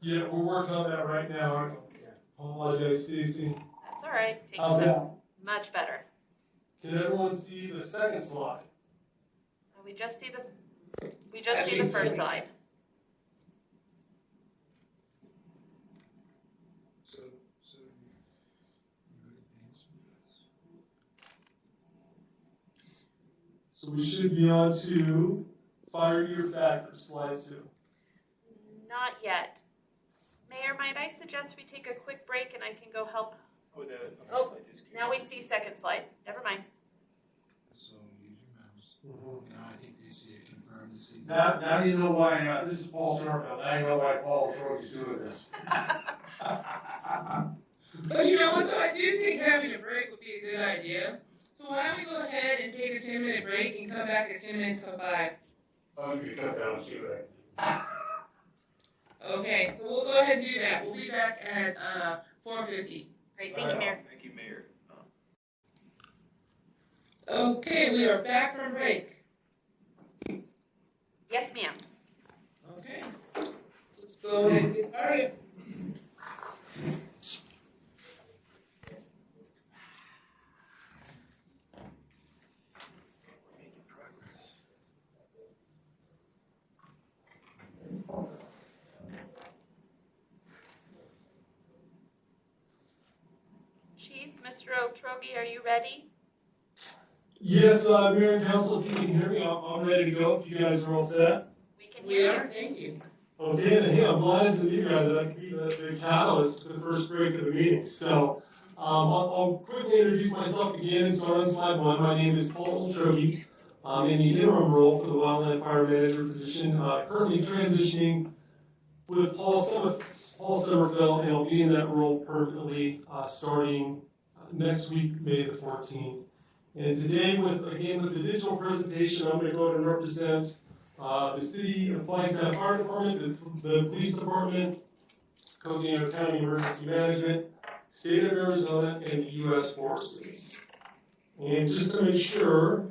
Yeah, we're working on that right now. I apologize, Stacy. That's all right. How's that? Much better. Can everyone see the second slide? We just see the first slide. So we should be on to fire year factors, slide 2. Not yet. Mayor, might I suggest we take a quick break and I can go help? Oh, now we see second slide. Never mind. So use your mouse. Now I think they see it confirmed to see. Now you know why, this is Paul Summerfield. Now you know why Paul Troy's doing this. But you know what, though? I do think having a break would be a good idea. So why don't we go ahead and take a 10-minute break and come back at 10 minutes to 5? I'm going to cut down and see that. Okay, so we'll go ahead and do that. We'll be back at 4:50. Great, thank you, Mayor. Thank you, Mayor. Okay, we are back from break. Yes, ma'am. Okay, let's go ahead and get started. Chief, Mr. Otrogi, are you ready? Yes, Mayor and Council, if you can hear me, I'm ready to go. If you guys are all set. We can We hear are, you. thank you. Okay, and hey, I'm glad as the new guy that I can be the catalyst to the first break of the meeting. So I'll quickly introduce myself again and start on slide 1. My name is Paul Otrogi. I'm in the interim role for the Wildland Fire Manager position, currently transitioning with Paul Summerfield, and I'll be in that role permanently starting next week, May the 14th. And today, with the digital presentation, I'm going to go ahead and represent the City of Flagstaff Fire Department, the Police Department, Coconino County Emergency Management, State of Arizona, and the U.S. Forest Service. And just to make sure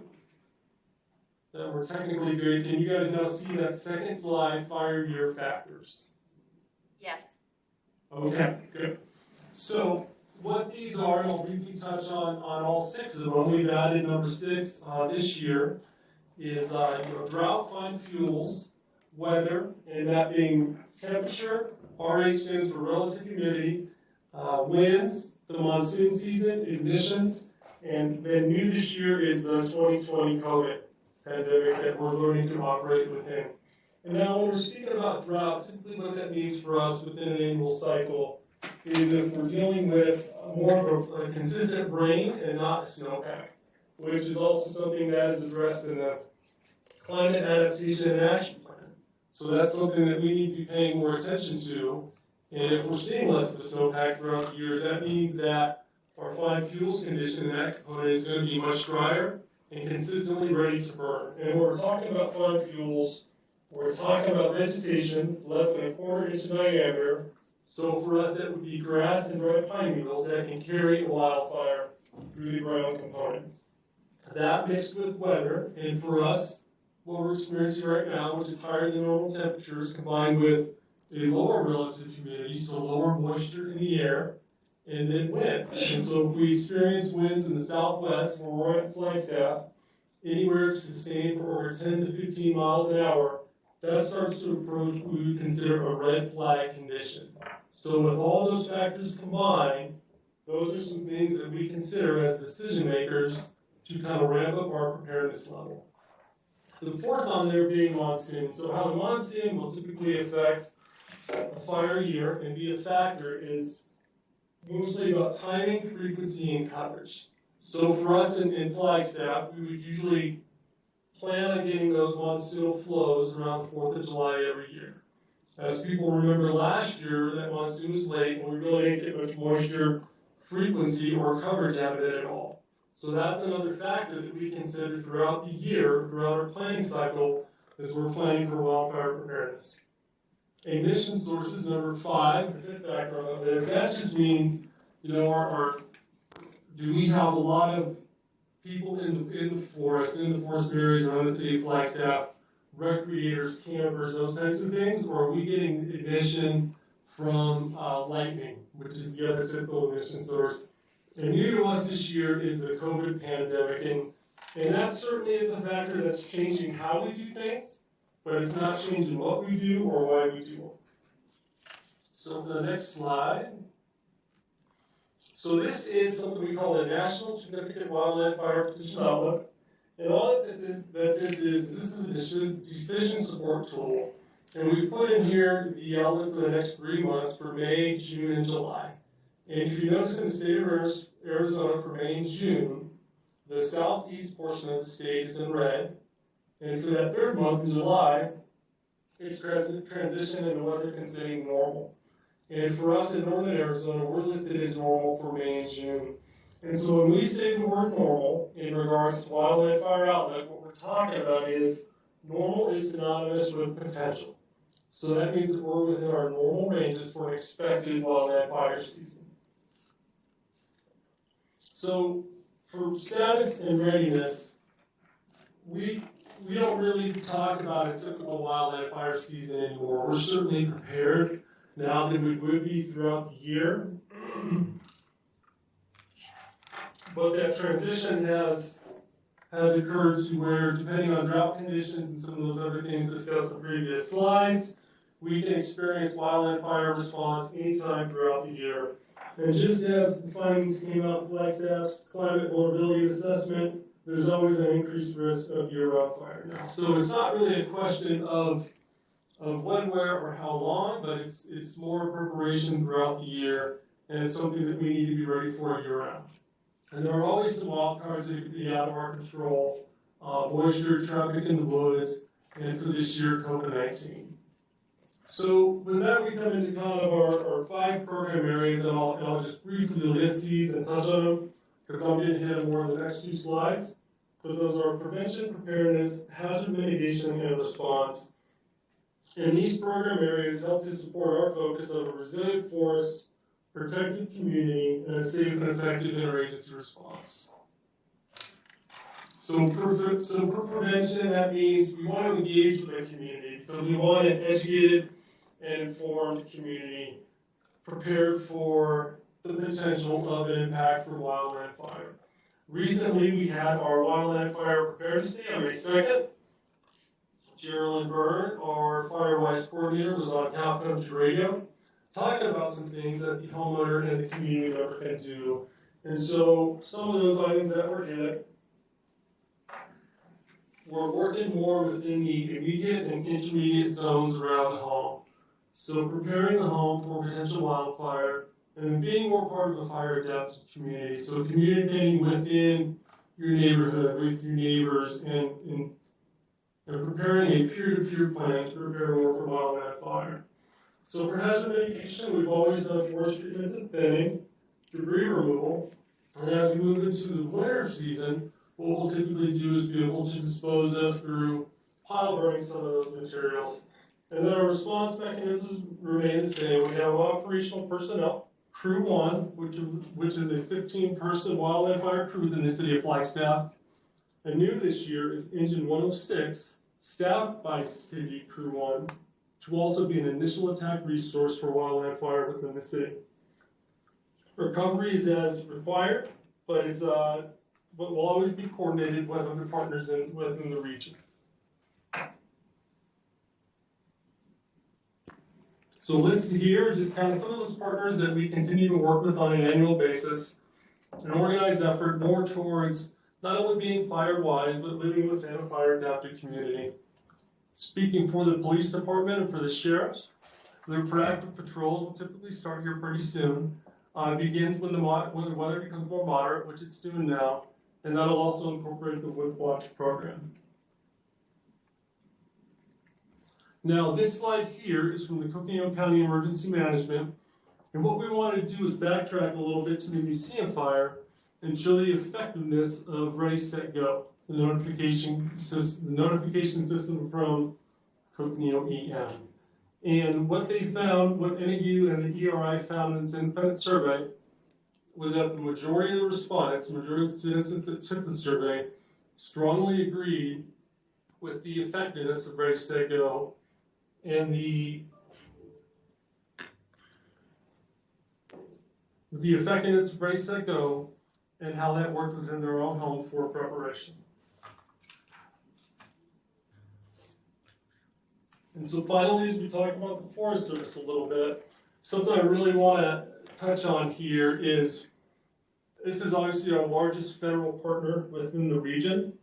that we're technically good, can you guys now see that second slide, fire year factors? Yes. Okay, good. So what these are, and I'll briefly touch on all 6 of them. We've added number 6 this year is drought, fine fuels, weather, and that being temperature, RH stands for relative humidity, winds, the monsoon season, ignitions, and then new this year is the 2020 COVID pandemic that we're learning to operate within. And now when we're speaking about drought, typically what that means for us within an annual cycle is if we're dealing with more of a consistent rain and not a snowpack, which is also something that is addressed in the Climate Adaptation and Action Plan. So that's something that we need to be paying more attention to. And if we're seeing less of a snowpack throughout the years, that means that our fine fuels condition in that component is going to be much drier and consistently ready to burn. And when we're talking about fine fuels, we're talking about vegetation less than a quarter-inch in diameter. So for us, that would be grass and dry pine needles that can carry a wildfire through the ground component. That mixed with weather, and for us, what we're experiencing right now, which is higher than normal temperatures, combined with a lower relative humidity, so lower moisture in the air, and then winds. And so if we experience winds in the southwest, where we're at Flagstaff, anywhere sustained for over 10 to 15 miles an hour, that starts to approach what we would consider a red flag condition. So with all those factors combined, those are some things that we consider as decision makers to kind of ramp up our preparedness level. The fourth on there being monsoon. So how the monsoon will typically affect a fire year and be a factor is mostly about timing, frequency, and coverage. So for us in Flagstaff, we would usually plan on getting those monsoonal flows around the 4th of July every year. As people remember last year, that monsoon was late and we really didn't get much moisture, frequency, or coverage out of it at all. So that's another factor that we consider throughout the year, throughout our planning cycle, as we're planning for wildfire preparedness. Ignition sources, number 5, the 5th factor on this, that just means, do we have a lot of people in the forest areas around the city of Flagstaff, recreators, campers, those types of things, or are we getting ignition from lightning, which is the other typical ignition source And new to us this year is the COVID pandemic, and that certainly is a factor that's changing how we do things, but it's not changing what we do or why we do them. So for the next slide. So this is something we call a National Significant Wildland Fire Petition Outlook. And all that this is a decision support tool. And we've put in here the outlook for the next 3 months for May, June, and July. And if you notice in the state of Arizona for May and June, the southeast portion of the state is in red. And for that third month in July, it's transitioned into what they're considering normal. And for us in northern Arizona, we're listed as normal for May and June. And so when we say the word normal in regards to wildland fire outlook, what we're talking about is normal is synonymous with potential. So that means that we're within our normal ranges for an expected wildland fire season. So for status and readiness, we don't really talk about a typical wildland fire season anymore. We're certainly prepared now than we would be throughout the year. But that transition has occurred to where, depending on drought conditions and some of those other things discussed in previous slides, we can experience wildland fire response anytime throughout the year. And just as the findings came out in Flagstaff's climate vulnerability assessment, there's always an increased risk of year-round fire now. So it's not really a question of when, where, or how long, but it's more preparation throughout the year, and it's something that we need to be ready for year-round. And there are always some wild cards that could be out of our control, moisture, traffic in the woods, and for this year, COVID-19. So with that, we come into kind of our 5 program areas, and I'll just briefly list these and touch on them, because I'm going to hit them more in the next 2 slides. But those are prevention, preparedness, hazard mitigation, and response. And these program areas help to support our focus of a resilient forest, protected community, and a safe and effective interagency response. So for prevention, that means we want to engage with the community because we want an educated and informed community prepared for the potential of an impact from wildland fire. Recently, we had our Wildland Fire Preparedness Day on May 2nd. Geraldine Byrne, our Firewise coordinator, was on Cow Country Radio talking about some things that the homeowner and the community member can do. And so some of those items that were hit, we're working more within the immediate and intermediate zones around the home. So preparing the home for potential wildfire, and then being more part of a fire adapted community. So communicating within your neighborhood, with your neighbors, and preparing a peer-to-peer plan to prepare more for wildland fire. So for hazard mitigation, we've always done forest treatments and thinning, debris removal, and as we move into the winter season, what we'll typically do is be able to dispose of through pile burning some of those materials. And then our response mechanisms remain the same. We have operational personnel, Crew 1, which is a 15-person wildland fire crew within the city of Flagstaff. And new this year is Engine 106, staffed by City Crew 1, to also be an initial attack resource for wildland fire within the city. Recovery is as required, but will always be coordinated with other partners within the region. So listed here are just kind of some of those partners that we continue to work with on an annual basis, an organized effort more towards not only being fire-wise, but living within a fire-adapted community. Speaking for the police department and for the sheriffs, their proactive patrols will typically start here pretty soon. It begins when the weather becomes more moderate, which it's doing now, and that'll also incorporate the Wood Watch program. Now, this slide here is from the Coconino County Emergency Management, and what we wanted to do is backtrack a little bit to the museum fire and show the effectiveness of Ready, Set, Go, the notification system from Coconino EM. And what they found, what NAU and the ERI found in its independent survey, was that the majority of the respondents, the majority of the citizens that took the survey, strongly agreed with the effectiveness of Ready, Set, Go, and the the effectiveness of Ready, Set, Go, and how that worked within their own home for preparation. And so finally, as we talk about the Forest Service a little bit, something I really want to touch on here is, this is obviously our largest federal partner within the region.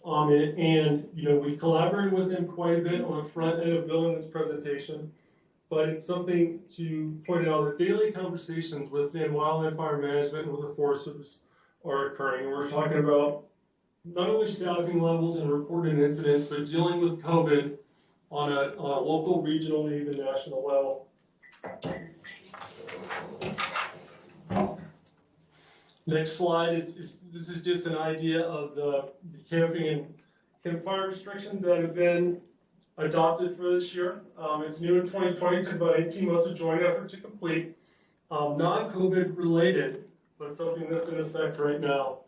And we collaborated with them quite a bit on the front end of building this presentation, but it's something to point out that daily conversations within wildland fire management and with the Forest Service are occurring. And we're talking about not only staffing levels and reported incidents, but dealing with COVID on a local, regional, and even national level. Next slide this is just an idea of the camping and campfire restrictions that have been adopted for this year. It's new in 2020, took about 18 months of joint effort to complete. Non-COVID related, but something that's in effect right now.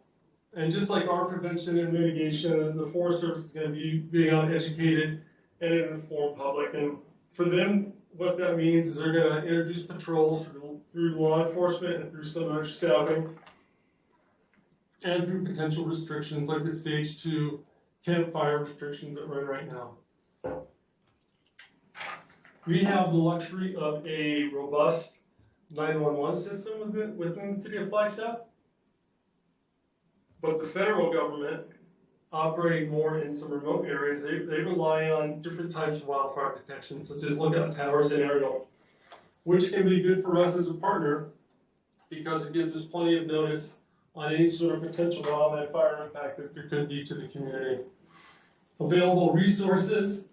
And just like our prevention and mitigation, the Forest Service is going to be being on educated and an informed public. And for them, what that means is they're going to introduce patrols through law enforcement and through some other staffing, and through potential restrictions like the stage 2 campfire restrictions that run right now. We have the luxury of a robust 911 system within the city of Flagstaff, but the federal government, operating more in some remote areas, they rely on different types of wildfire protection, such as lookout towers and aerial, which can be good for us as a partner because it gives us plenty of notice on any sort of potential wildland fire impact that there could be to the community. Available resources.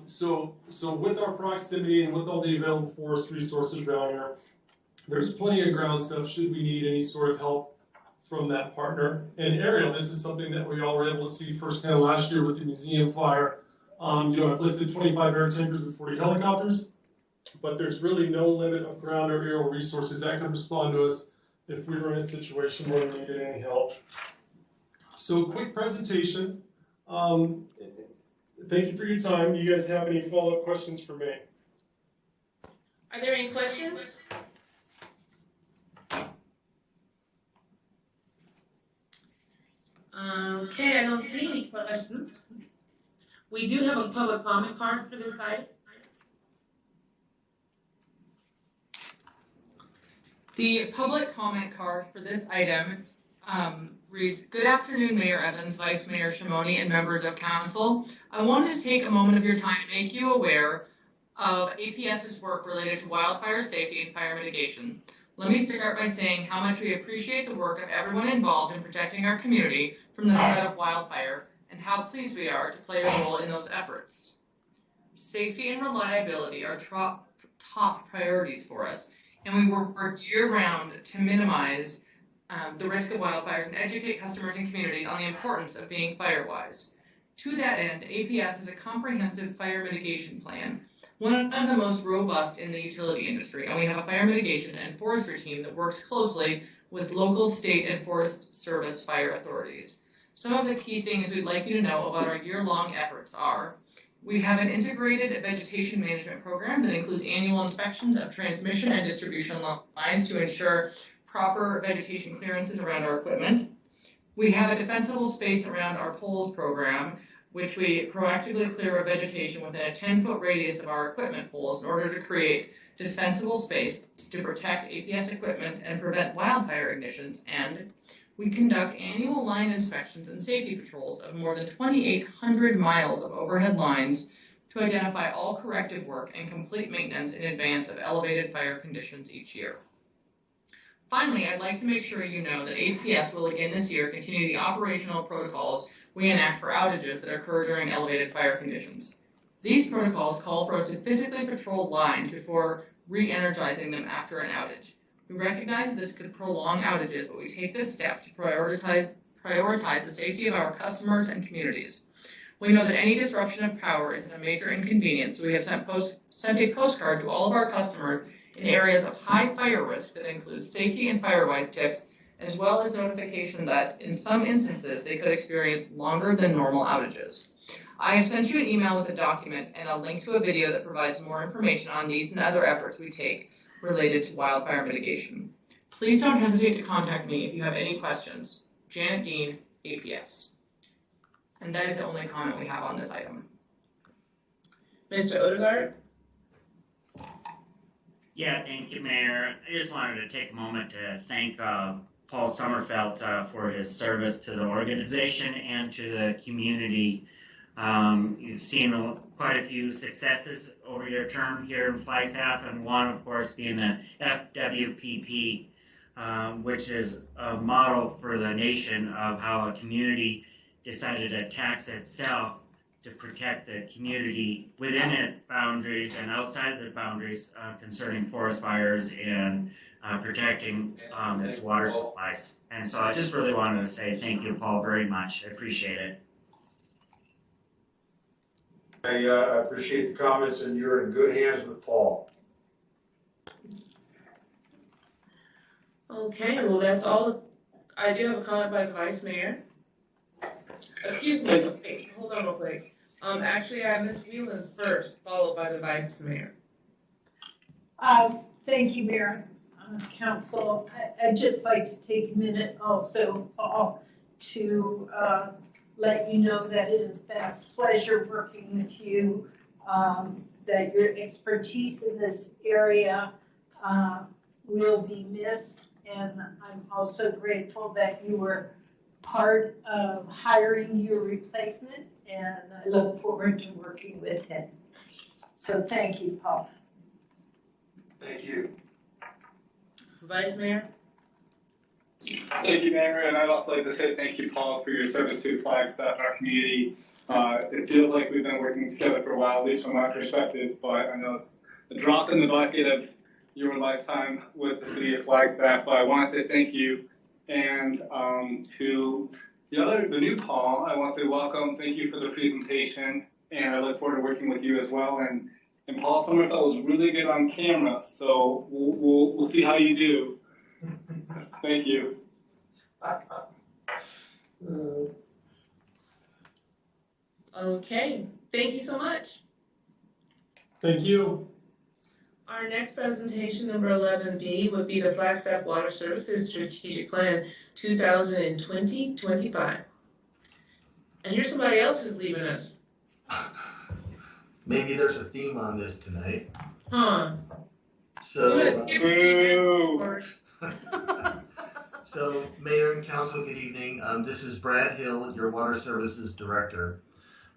So with our proximity and with all the available forest resources around here, there's plenty of ground stuff should we need any sort of help from that partner. And aerial, this is something that we all were able to see firsthand last year with the museum fire. I've listed 25 air tankers and 40 helicopters, but there's really no limit of ground or aerial resources that can respond to us if we were in a situation where we needed any help. So quick presentation. Thank you for your time. Do you guys have any follow-up questions for me? Are there any questions? Okay, I don't see any questions. We do have a public comment card for this item. The public comment card for this item reads, "Good afternoon, Mayor Evans, Vice Mayor Shimoni, and members of council. I wanted to take a moment of your time to make you aware of APS's work related to wildfire safety and fire mitigation. Let me start by saying how much we appreciate the work of everyone involved in protecting our community from the threat of wildfire and how pleased we are to play a role in those efforts. Safety and reliability are top priorities for us, and we work year-round to minimize the risk of wildfires and educate customers and communities on the importance of being fire-wise. To that end, APS has a comprehensive fire mitigation plan, one of the most robust in the utility industry, and we have a fire mitigation and forestry team that works closely with local, state, and Forest Service fire authorities. Some of the key things we'd like you to know about our year-long efforts are: we have an integrated vegetation management program that includes annual inspections of transmission and distribution lines to ensure proper vegetation clearances around our equipment. We have a defensible space around our poles program, which we proactively clear our vegetation within a 10-foot radius of our equipment poles in order to create dispensable space to protect APS equipment and prevent wildfire ignitions. And we conduct annual line inspections and safety patrols of more than 2,800 miles of overhead lines to identify all corrective work and complete maintenance in advance of elevated fire conditions each year. Finally, I'd like to make sure you know that APS will again this year continue the operational protocols we enact for outages that occur during elevated fire conditions. These protocols call for us to physically patrol lines before re-energizing them after an outage. We recognize that this could prolong outages, but we take this step to prioritize the safety of our customers and communities. We know that any disruption of power is a major inconvenience, so we have sent a postcard to all of our customers in areas of high fire risk that includes safety and fire-wise tips, as well as notification that in some instances they could experience longer than normal outages. I have sent you an email with a document and a link to a video that provides more information on these and other efforts we take related to wildfire mitigation. Please don't hesitate to contact me if you have any questions. Janet Dean, APS. And that is the only comment we have on this item. Mr. Odegaard? Yeah, thank you, Mayor. I just wanted to take a moment to thank Paul Sommerfeld for his service to the organization and to the community. You've seen quite a few successes over your term here in Flagstaff, and one, of course, being the FWPP, which is a model for the nation of how a community decided to tax itself to protect the community within its boundaries and outside of the boundaries concerning forest fires and protecting its water supplies. And so I just really wanted to say thank you, Paul, very much. I appreciate it. I appreciate the comments, and you're in good hands with Paul. Okay, well, that's all. I do have a comment by the Vice Mayor. Excuse me, okay, hold on real quick. Actually, I have Ms. Whelan first, followed by the Vice Mayor. Thank you, Mayor, Council. I'd just like to take a minute also, Paul, to let you know that it has been a pleasure working with you, that your expertise in this area will be missed. And I'm also grateful that you were part of hiring your replacement, and I look forward to working with him. So thank you, Paul. Thank you. Vice Mayor? Thank you, Mayor, and I'd also like to say thank you, Paul, for your service to Flagstaff, our community. It feels like we've been working together for a while, at least from my perspective, but I know it's a drop in the bucket of your lifetime with the city of Flagstaff, but I want to say thank you. And to the new Paul, I want to say welcome, thank you for the presentation, and I look forward to working with you as well. And Paul Sommerfeld was really good on camera, so we'll see how you do. Thank you. Okay, thank you so much. Thank you. Our next presentation, number 11B, would be the Flagstaff Water Services Strategic Plan 2020-25. And here's somebody else who's leaving us. Maybe there's a theme on this tonight. Huh. So, so Mayor and Council, good evening. This is Brad Hill, your Water Services Director.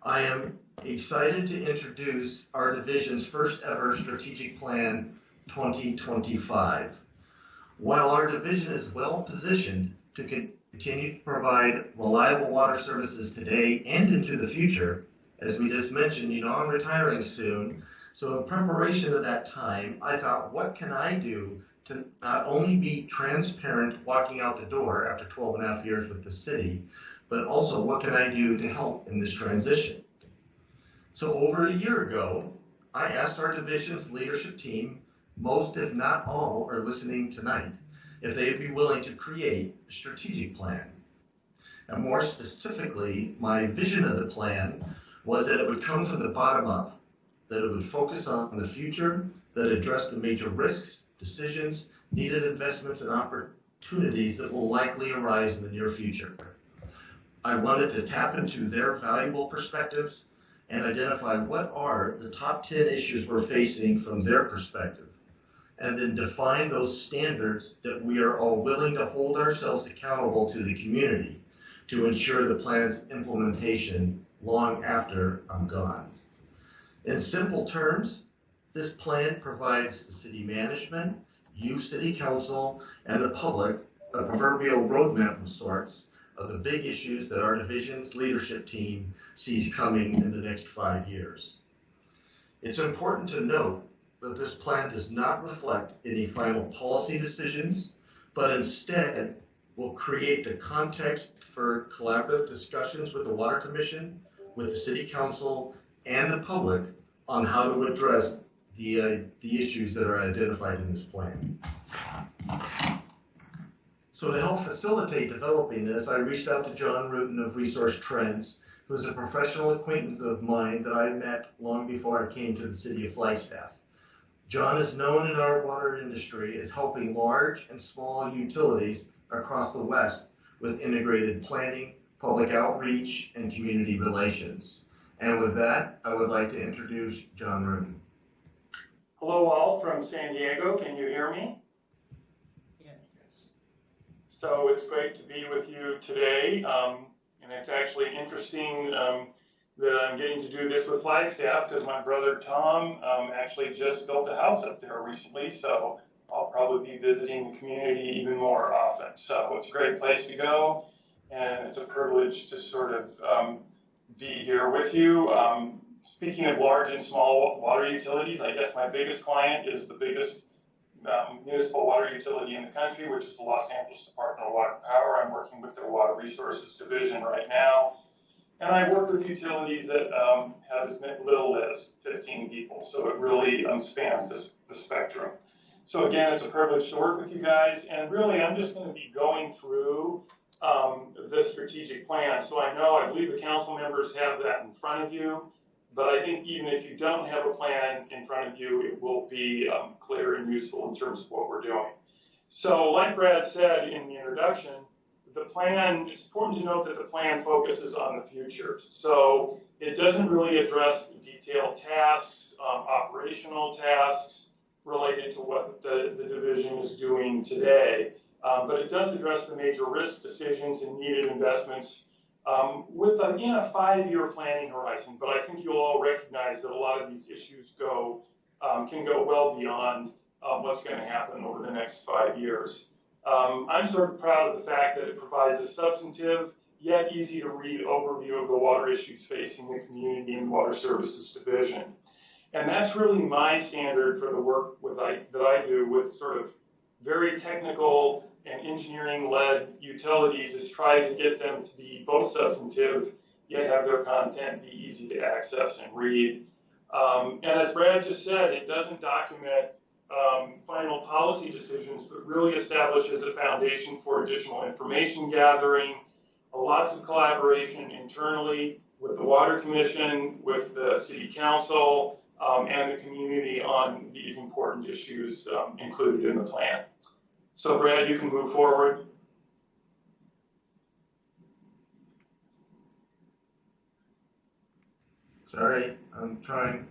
I am excited to introduce our division's first ever Strategic Plan 2025. While our division is well positioned to continue to provide reliable water services today and into the future, as we just mentioned, I'm retiring soon. So in preparation of that time, I thought, what can I do to not only be transparent walking out the door after 12 and a half years with the city, but also what can I do to help in this transition? So over a year ago, I asked our division's leadership team, most if not all are listening tonight, if they would be willing to create a strategic plan. And more specifically, my vision of the plan was that it would come from the bottom up, that it would focus on the future, that addressed the major risks, decisions, needed investments, and opportunities that will likely arise in the near future. I wanted to tap into their valuable perspectives and identify what are the top 10 issues we're facing from their perspective, and then define those standards that we are all willing to hold ourselves accountable to the community to ensure the plan's implementation long after I'm gone. In simple terms, this plan provides the city management, you city council, and the public a proverbial roadmap of sorts of the big issues that our division's leadership team sees coming in the next 5 years. It's important to note that this plan does not reflect any final policy decisions, but instead will create the context for collaborative discussions with the Water Commission, with the City Council, and the public on how to address the issues that are identified in this plan. So to help facilitate developing this, I reached out to John Rutan of Resource Trends who is a professional acquaintance of mine that I met long before I came to the city of Flagstaff. John is known in our water industry as helping large and small utilities across the West with integrated planning, public outreach, and community relations. And with that, I would like to introduce John Rooney. Hello all from San Diego, can you hear me? Yes. So it's great to be with you today, and it's actually interesting that I'm getting to do this with Flagstaff because my brother Tom actually just built a house up there recently, so I'll probably be visiting the community even more often. So it's a great place to go, and it's a privilege to sort of be here with you. Speaking of large and small water utilities, I guess my biggest client is the biggest municipal water utility in the country, which is the Los Angeles Department of Water and Power. I'm working with their Water Resources Division right now. And I work with utilities that have as little as 15 people, so it really spans the spectrum. So again, it's a privilege to work with you guys, and really I'm just going to be going through the strategic plan. So I believe the council members have that in front of you. But I think even if you don't have a plan in front of you, it will be clear and useful in terms of what we're doing. So like Brad said in the introduction, the plan, it's important to note that the plan focuses on the future. So it doesn't really address detailed tasks, operational tasks related to what the division is doing today. But it does address the major risk decisions and needed investments with a 5-year planning horizon, but I think you'll all recognize that a lot of these issues can go well beyond what's going to happen over the next 5 years. I'm sort of proud of the fact that it provides a substantive yet easy to read overview of the water issues facing the community and water services division. And that's really my standard for the work that I do with sort of very technical and engineering-led utilities, is try to get them to be both substantive, yet have their content be easy to access and read. And as Brad just said, it doesn't document final policy decisions, but really establishes a foundation for additional information gathering, lots of collaboration internally with the Water Commission, with the City Council, and the community on these important issues included in the plan. So Brad, you can move forward. Sorry, I'm trying.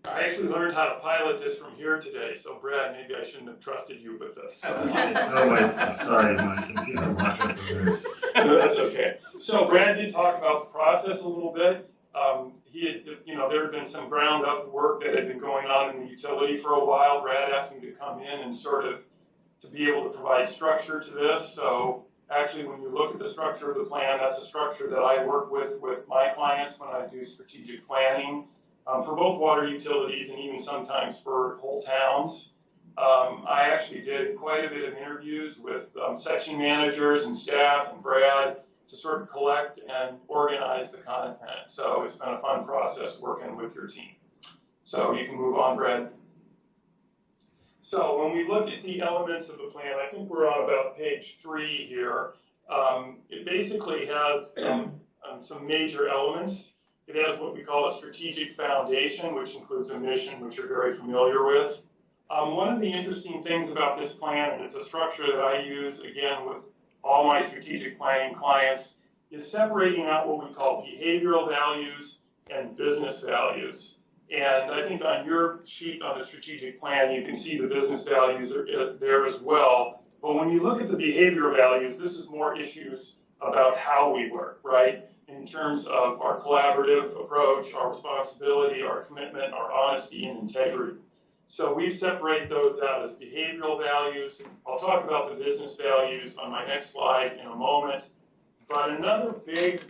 I actually learned how to pilot this from here today, so Brad, maybe I shouldn't have trusted you with this. Oh wait, sorry, my computer wasn't prepared. No, that's okay. So Brad did talk about the process a little bit. There had been some ground up work that had been going on in the utility for a while. Brad asked me to come in and sort of to be able to provide structure to this. So actually, when you look at the structure of the plan, that's a structure that I work with my clients when I do strategic planning for both water utilities and even sometimes for whole towns. I actually did quite a bit of interviews with section managers and staff and Brad to sort of collect and organize the content. So it's been a fun process working with your team. So you can move on, Brad. So when we look at the elements of the plan, I think we're on about page 3 here. It basically has some major elements. It has what we call a strategic foundation, which includes a mission, which you're very familiar with. One of the interesting things about this plan, and it's a structure that I use, again, with all my strategic planning clients, is separating out what we call behavioral values and business values. And I think on your sheet on the strategic plan, you can see the business values are there as well. But when you look at the behavioral values, this is more issues about how we work, right? In terms of our collaborative approach, our responsibility, our commitment, our honesty, and integrity. So we separate those out as behavioral values. I'll talk about the business values on my next slide in a moment. But another big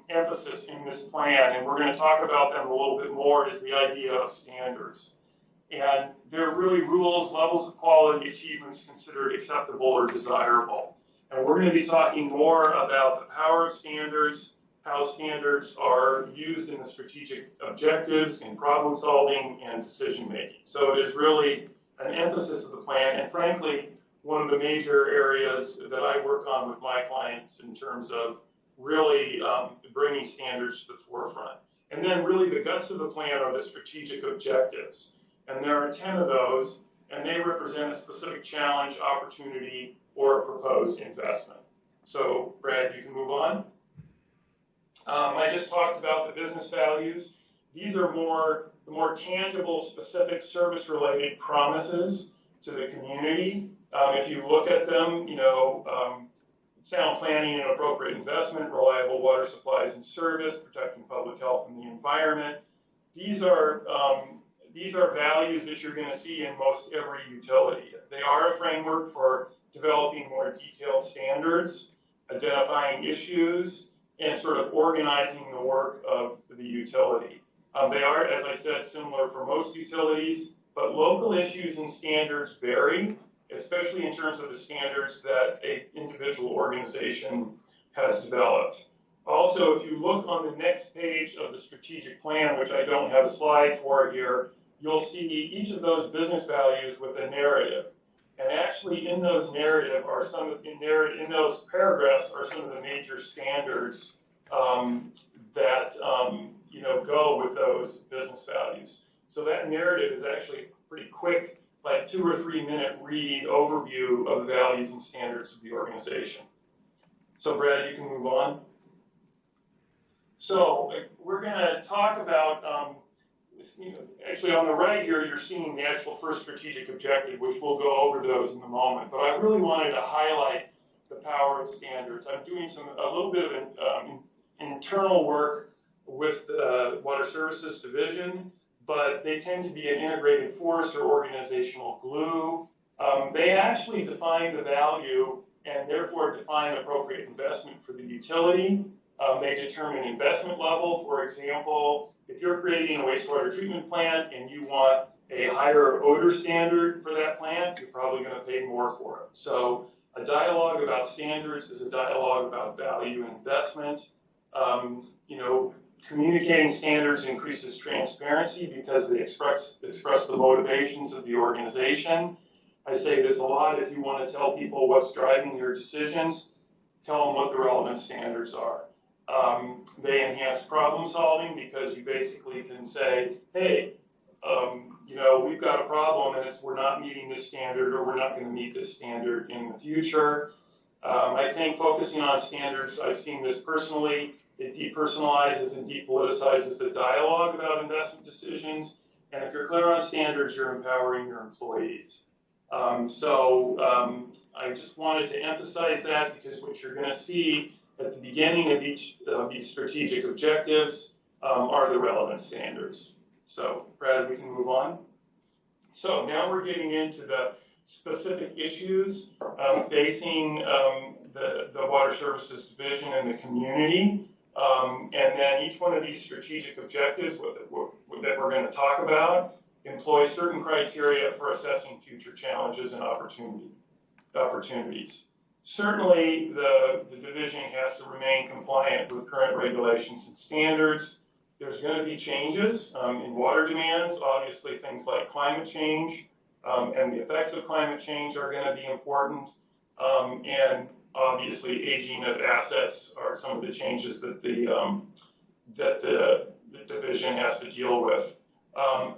emphasis in this plan, and we're going to talk about them a little bit more, is the idea of standards. And they're really rules, levels of quality, achievements considered acceptable or desirable. And we're going to be talking more about the power of standards, how standards are used in the strategic objectives, in problem solving, and decision making. So it is really an emphasis of the plan. And frankly, one of the major areas that I work on with my clients in terms of really bringing standards to the forefront. And then really the guts of the plan are the strategic objectives. And there are 10 of those, and they represent a specific challenge, opportunity, or a proposed investment. So Brad, you can move on. I just talked about the business values. These are the more tangible, specific service-related promises to the community. If you look at them, sound planning and appropriate investment, reliable water supplies and service, protecting public health and the environment. These are values that you're going to see in most every utility. They are a framework for developing more detailed standards, identifying issues, and sort of organizing the work of the utility. They are, as I said, similar for most utilities, but local issues and standards vary, especially in terms of the standards that an individual organization has developed. Also, if you look on the next page of the strategic plan, which I don't have a slide for here, you'll see each of those business values with a narrative. And actually in those narrative are in those paragraphs are some of the major standards that go with those business values. So that narrative is actually pretty quick, like 2 or 3 minute read overview of the values and standards of the organization. So Brad, you can move on. So we're going to talk about, actually on the right here, you're seeing the actual first strategic objective, which we'll go over those in a moment. But I really wanted to highlight the power of standards. I'm doing a little bit of internal work with the Water Services Division, but they tend to be an integrated force or organizational glue. They actually define the value and therefore define appropriate investment for the utility. They determine investment level. For example, if you're creating a wastewater treatment plant and you want a higher odor standard for that plant, you're probably going to pay more for it. So a dialogue about standards is a dialogue about value and investment. Communicating standards increases transparency because they express the motivations of the organization. I say this a lot. If you want to tell people what's driving your decisions, tell them what the relevant standards are. They enhance problem solving because you basically can say, hey, we've got a problem and we're not meeting this standard, or we're not going to meet this standard in the future. I think focusing on standards, I've seen this personally, it depersonalizes and depoliticizes the dialogue about investment decisions. And if you're clear on standards, you're empowering your employees. I just wanted to emphasize that because what you're going to see at the beginning of each of these strategic objectives are the relevant standards. So, Brad, we can move on. So now we're getting into the specific issues facing the Water Services Division and the community. And then each one of these strategic objectives that we're going to talk about employs certain criteria for assessing future challenges and opportunities. Certainly, the division has to remain compliant with current regulations and standards. There's going to be changes in water demands. Obviously, things like climate change and the effects of climate change are going to be important. And obviously, aging of assets are some of the changes that the division has to deal with.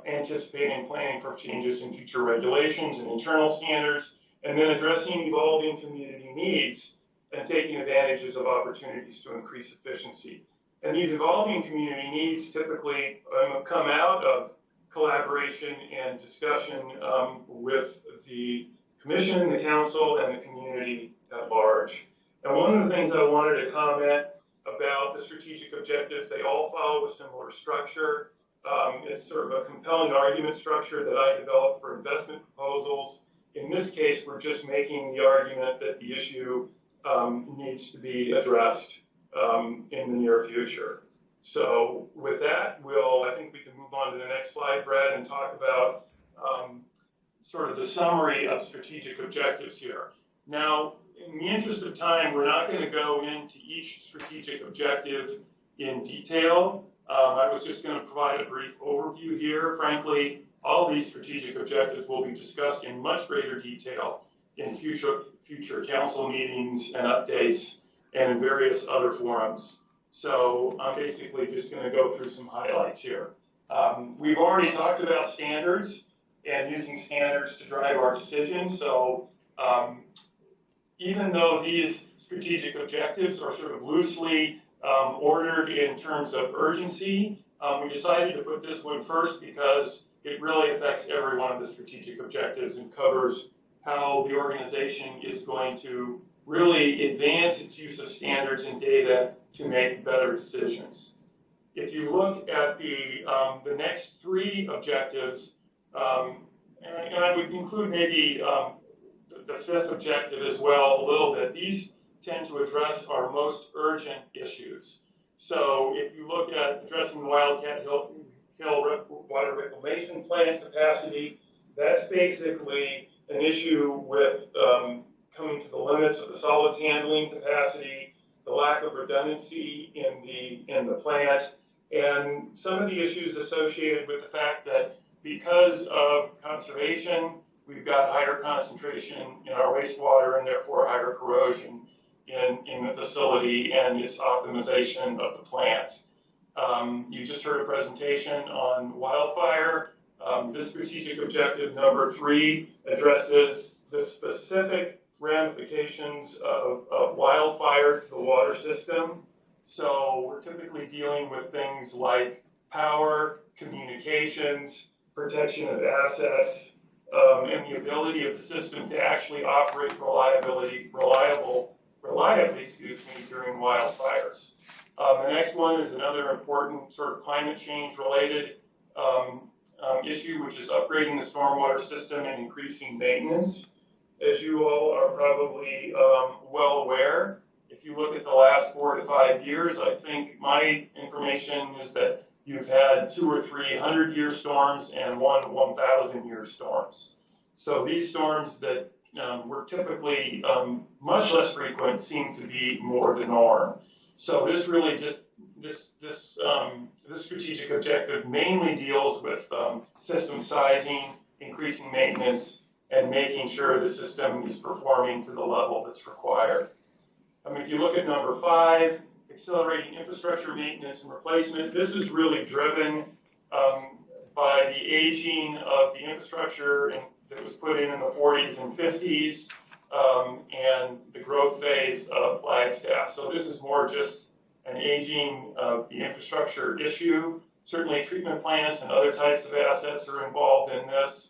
Anticipating and planning for changes in future regulations and internal standards, and then addressing evolving community needs and taking advantages of opportunities to increase efficiency. And these evolving community needs typically come out of collaboration and discussion with the commission, the council, and the community at large. And one of the things I wanted to comment about the strategic objectives, they all follow a similar structure. It's sort of a compelling argument structure that I developed for investment proposals. In this case, we're just making the argument that the issue needs to be addressed in the near future. So with that, I think we can move on to the next slide, Brad, and talk about sort of the summary of strategic objectives here. Now, in the interest of time, we're not going to go into each strategic objective in detail. I was just going to provide a brief overview here. Frankly, all these strategic objectives will be discussed in much greater detail in future council meetings and updates and in various other forums. So I'm basically just going to go through some highlights here. We've already talked about standards and using standards to drive our decisions. So even though these strategic objectives are sort of loosely ordered in terms of urgency, we decided to put this one first because it really affects every one of the strategic objectives and covers how the organization is going to really advance its use of standards and data to make better decisions. If you look at the next three objectives, and I would include maybe the fifth objective as well a little bit, these tend to address our most urgent issues. So if you look at addressing the Wildcat Hill water reclamation plant capacity, that's basically an issue with coming to the limits of the solids handling capacity, the lack of redundancy in the plant, and some of the issues associated with the fact that because of conservation, we've got higher concentration in our wastewater and therefore higher corrosion in the facility and its optimization of the plant. You just heard a presentation on wildfire. This strategic objective number 3 addresses the specific ramifications of wildfire to the water system. So we're typically dealing with things like power, communications, protection of assets, and the ability of the system to actually operate reliably, during wildfires. The next one is another important sort of climate change related issue, which is upgrading the stormwater system and increasing maintenance. As you all are probably well aware, if you look at the last 4 to 5 years, I think my information is that you've had 2 or 3 100-year storms and 1 1,000-year storms. So these storms that were typically much less frequent seem to be more the norm. So this really just, this strategic objective mainly deals with system sizing, increasing maintenance, and making sure the system is performing to the level that's required. If you look at number 5, accelerating infrastructure maintenance and replacement, this is really driven by the aging of the infrastructure that was put in the 40s and 50s and the growth phase of Flagstaff. So this is more just an aging of the infrastructure issue. Certainly treatment plants and other types of assets are involved in this.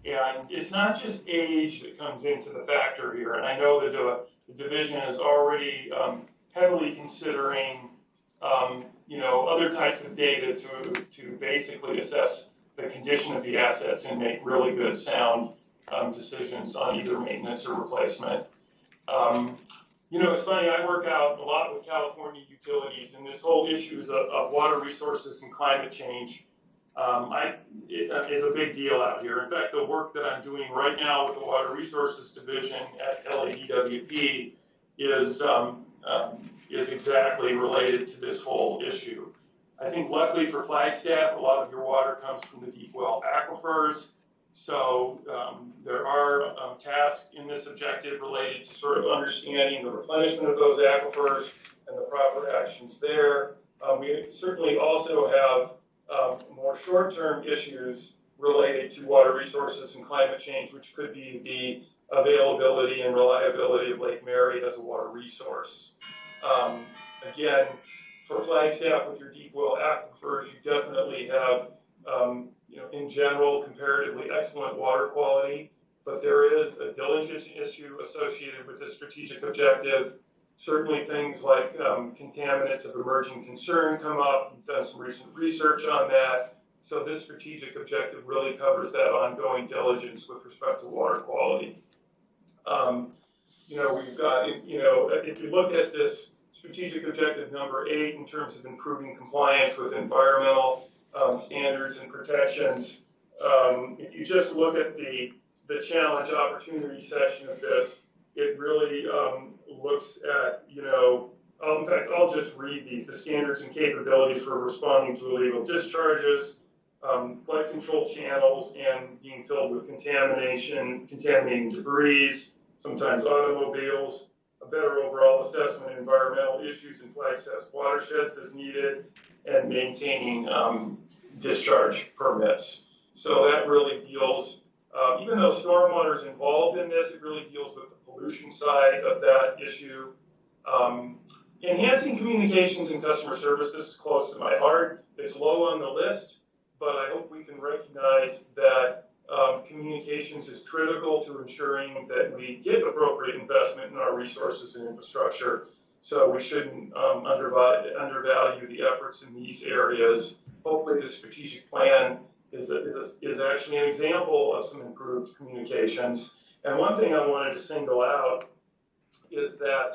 And it's not just age that comes into the factor here. And I know that the division is already heavily considering other types of data to basically assess the condition of the assets and make really good sound decisions on either maintenance or replacement. It's funny, I work out a lot with California utilities, and this whole issues of water resources and climate change is a big deal out here. In fact, the work that I'm doing right now with the Water Resources Division at LADWP is exactly related to this whole issue. I think luckily for Flagstaff, a lot of your water comes from the deep well aquifers. So there are tasks in this objective related to sort of understanding the replenishment of those aquifers and the proper actions there. We certainly also have more short-term issues related to water resources and climate change, which could be the availability and reliability of Lake Mary as a water resource. Again, for Flagstaff with your deep well aquifers, you definitely have, in general, comparatively excellent water quality, but there is a diligence issue associated with this strategic objective. Certainly things like contaminants of emerging concern come up. We've done some recent research on that. So this strategic objective really covers that ongoing diligence with respect to water quality. We've got, if you look at this strategic objective number 8 in terms of improving compliance with environmental standards and protections, if you just look at the challenge opportunity section of this, it really looks at, in fact, I'll just read these, the standards and capabilities for responding to illegal discharges, flood control channels and being filled with contaminating debris, sometimes automobiles, a better overall assessment of environmental issues in Flagstaff's watersheds as needed, and maintaining discharge permits. So that really deals, even though stormwater is involved in this, it really deals with the pollution side of that issue. Enhancing communications and customer service, this is close to my heart. It's low on the list, but I hope we can recognize that communications is critical to ensuring that we get appropriate investment in our resources and infrastructure. So we shouldn't undervalue the efforts in these areas. Hopefully the strategic plan is actually an example of some improved communications. And one thing I wanted to single out is that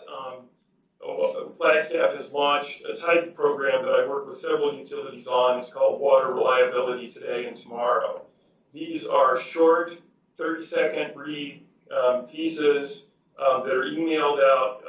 Flagstaff has launched a type program that I work with several utilities on. It's called Water Reliability Today and Tomorrow. These are short, 30-second read pieces that are emailed out,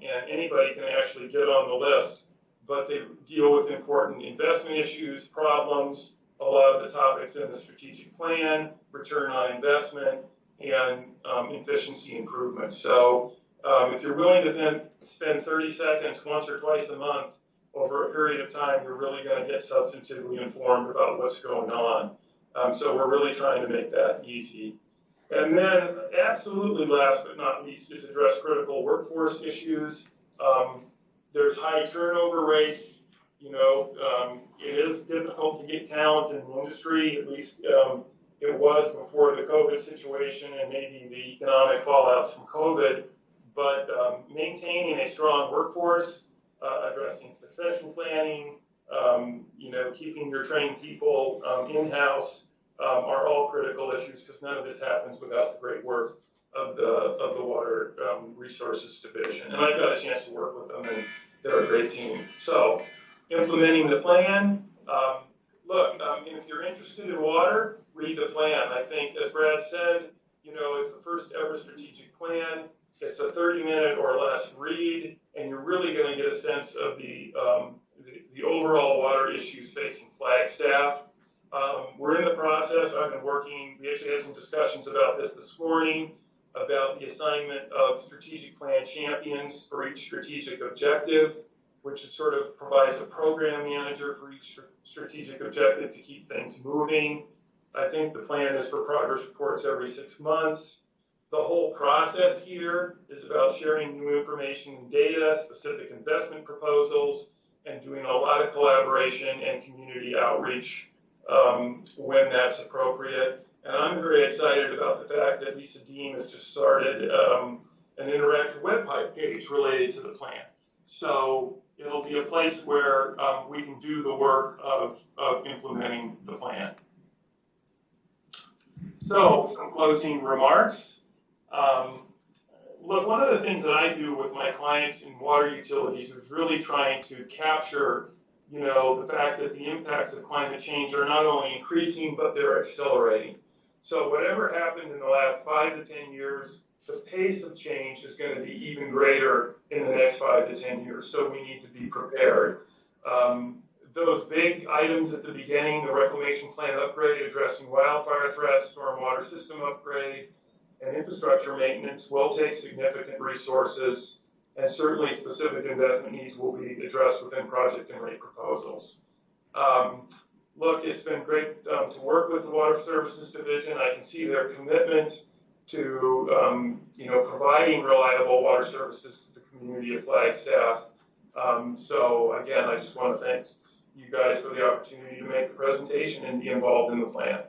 and anybody can actually get on the list. But they deal with important investment issues, problems, a lot of the topics in the strategic plan, return on investment, and efficiency improvements. So if you're willing to then spend 30 seconds once or twice a month over a period of time, you're really going to get substantively informed about what's going on. So we're really trying to make that easy. And then absolutely last but not least is address critical workforce issues. There's high turnover rates. You know, it is difficult to get talent in the industry, at least it was before the COVID situation and maybe the economic fallouts from COVID. But maintaining a strong workforce, addressing succession planning, you know, keeping your trained people in-house are all critical issues, because none of this happens without the great work of the Water Resources Division. And I've got a chance to work with them, and they're a great team. So implementing the plan, look, if you're interested in water, read the plan. I think, as Brad said, you know, it's the first ever strategic plan. It's a 30-minute or less read, and you're really going to get a sense of the overall water issues facing Flagstaff. We're in the process. I've been working. We actually had some discussions about this morning, about the assignment of strategic plan champions for each strategic objective, which sort of provides a program manager for each strategic objective to keep things moving. I think the plan is for progress reports every 6 months. The whole process here is about sharing new information and data, specific investment proposals, and doing a lot of collaboration and community outreach when that's appropriate. And I'm very excited about the fact that Lisa Dean has just started an interactive web page related to the plan. So it'll be a place where we can do the work of implementing the plan. So some closing remarks. Look, one of the things that I do with my clients in water utilities is really trying to capture, you know, the fact that the impacts of climate change are not only increasing, but they're accelerating. So whatever happened in the last 5 to 10 years, the pace of change is going to be even greater in the next 5 to 10 years. So we need to be prepared. Those big items at the beginning, the reclamation plan upgrade, addressing wildfire threats, stormwater system upgrade, and infrastructure maintenance will take significant resources, and certainly specific investment needs will be addressed within project and rate proposals. Look, it's been great to work with the Water Services Division. I can see their commitment to you know, providing reliable water services to the community of Flagstaff. So again, I just want to thank you guys for the opportunity to make the presentation and be involved in the plan.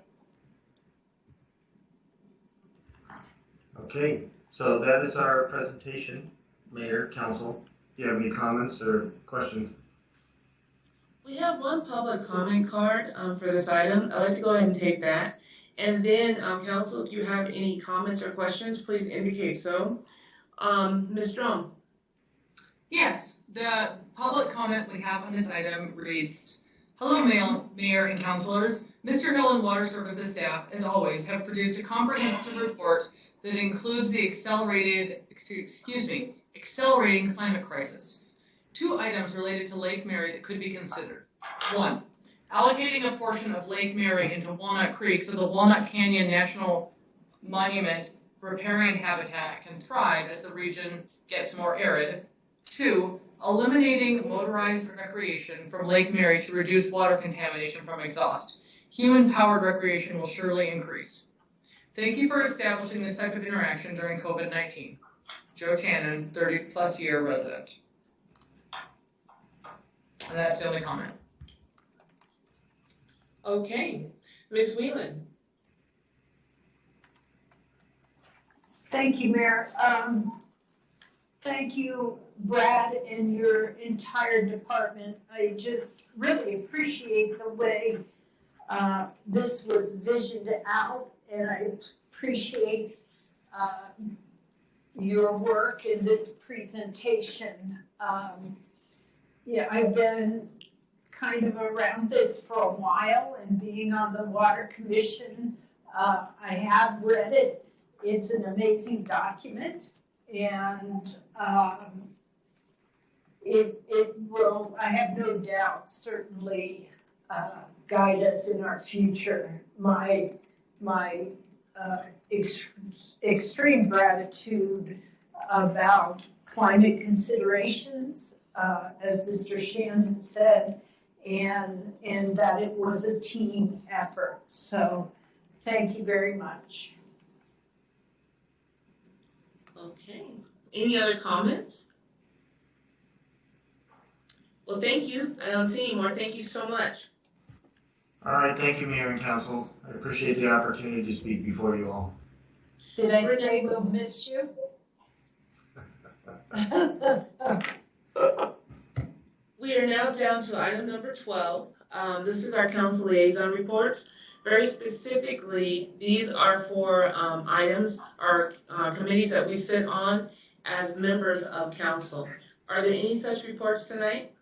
Okay, so that is our presentation. Mayor, Council, do you have any comments or questions? We have one public comment card for this item. I'd like to go ahead and take that. And then, Council, if you have any comments or questions, please indicate so. Ms. Strong. Yes, the public comment we have on this item reads, hello, Mayor and Councilors. Mr. Hill and Water Services staff, as always, have produced a comprehensive report that includes the accelerating climate crisis. 2 items related to Lake Mary that could be considered. 1, allocating a portion of Lake Mary into Walnut Creek so the Walnut Canyon National Monument riparian habitat can thrive as the region gets more arid. 2, eliminating motorized recreation from Lake Mary to reduce water contamination from exhaust. Human-powered recreation will surely increase. Thank you for establishing this type of interaction during COVID-19. Joe Channon, 30-plus year resident. And that's the only comment. Okay, Ms. Whelan. Thank you, Mayor. Thank you, Brad, and your entire department. I just really appreciate the way this was visioned out, and I appreciate your work in this presentation. Yeah, I've been kind of around this for a while, and being on the Water Commission, I have read it. It's an amazing document, and it will, I have no doubt, certainly guide us in our future. My extreme gratitude about climate considerations, as Mr. Shannon said, and that it was a team effort. So thank you very much. Okay, any other comments? Well, thank you. I don't see any more. Thank you so much. All right, thank you, Mayor and Council. I appreciate the opportunity to speak before you all. Did I say we'll miss you? We are now down to item number 12. This is our council liaison reports. Very specifically, these are for items or committees that we sit on as members of council. Are there any such reports tonight?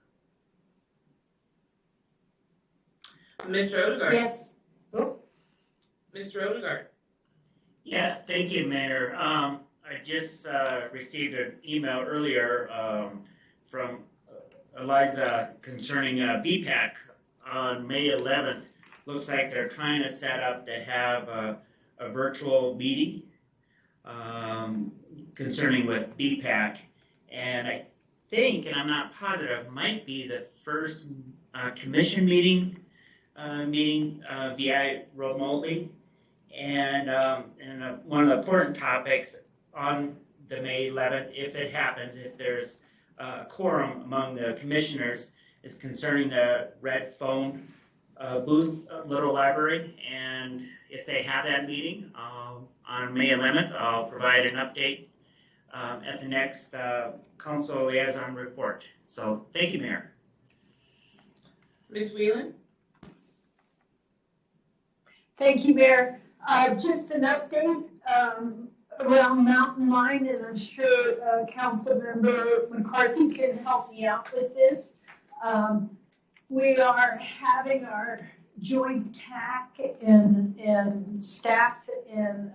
Mr. Odegaard? Yes. Mr. Odegaard? Yeah, thank you, Mayor. I just received an email earlier from Eliza concerning BPAC on May 11th. Looks like they're trying to set up to have a virtual meeting concerning with BPAC. And I think, and I'm not positive, might be the first commission meeting via remotely. And one of the important topics on the May 11th, if it happens, if there's a quorum among the commissioners, is concerning the red phone booth, Little Library. And if they have that meeting on May 11th, I'll provide an update at the next council liaison report. So thank you, Mayor. Ms. Whelan? Thank you, Mayor. Just an update around Mountain Line, and I'm sure Councilmember McCarthy can help me out with this. We are having our joint TAC and staff and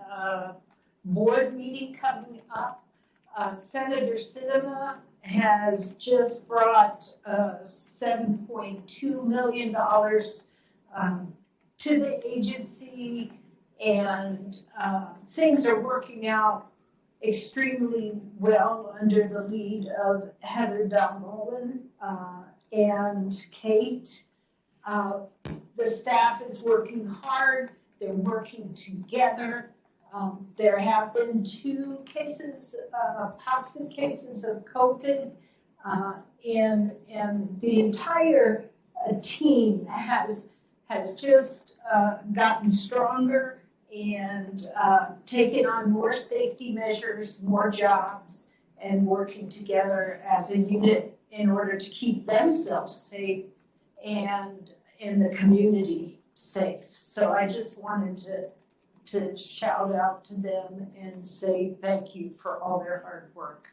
board meeting coming up. Senator Sinema has just brought $7.2 million to the agency, and things are working out extremely well under the lead of Heather Dalmolin and Kate. The staff is working hard. They're working together. There have been 2 cases, positive cases of COVID, and the entire team has just gotten stronger and taken on more safety measures, more jobs, and working together as a unit in order to keep themselves safe and in the community safe. So I just wanted to shout out to them and say thank you for all their hard work.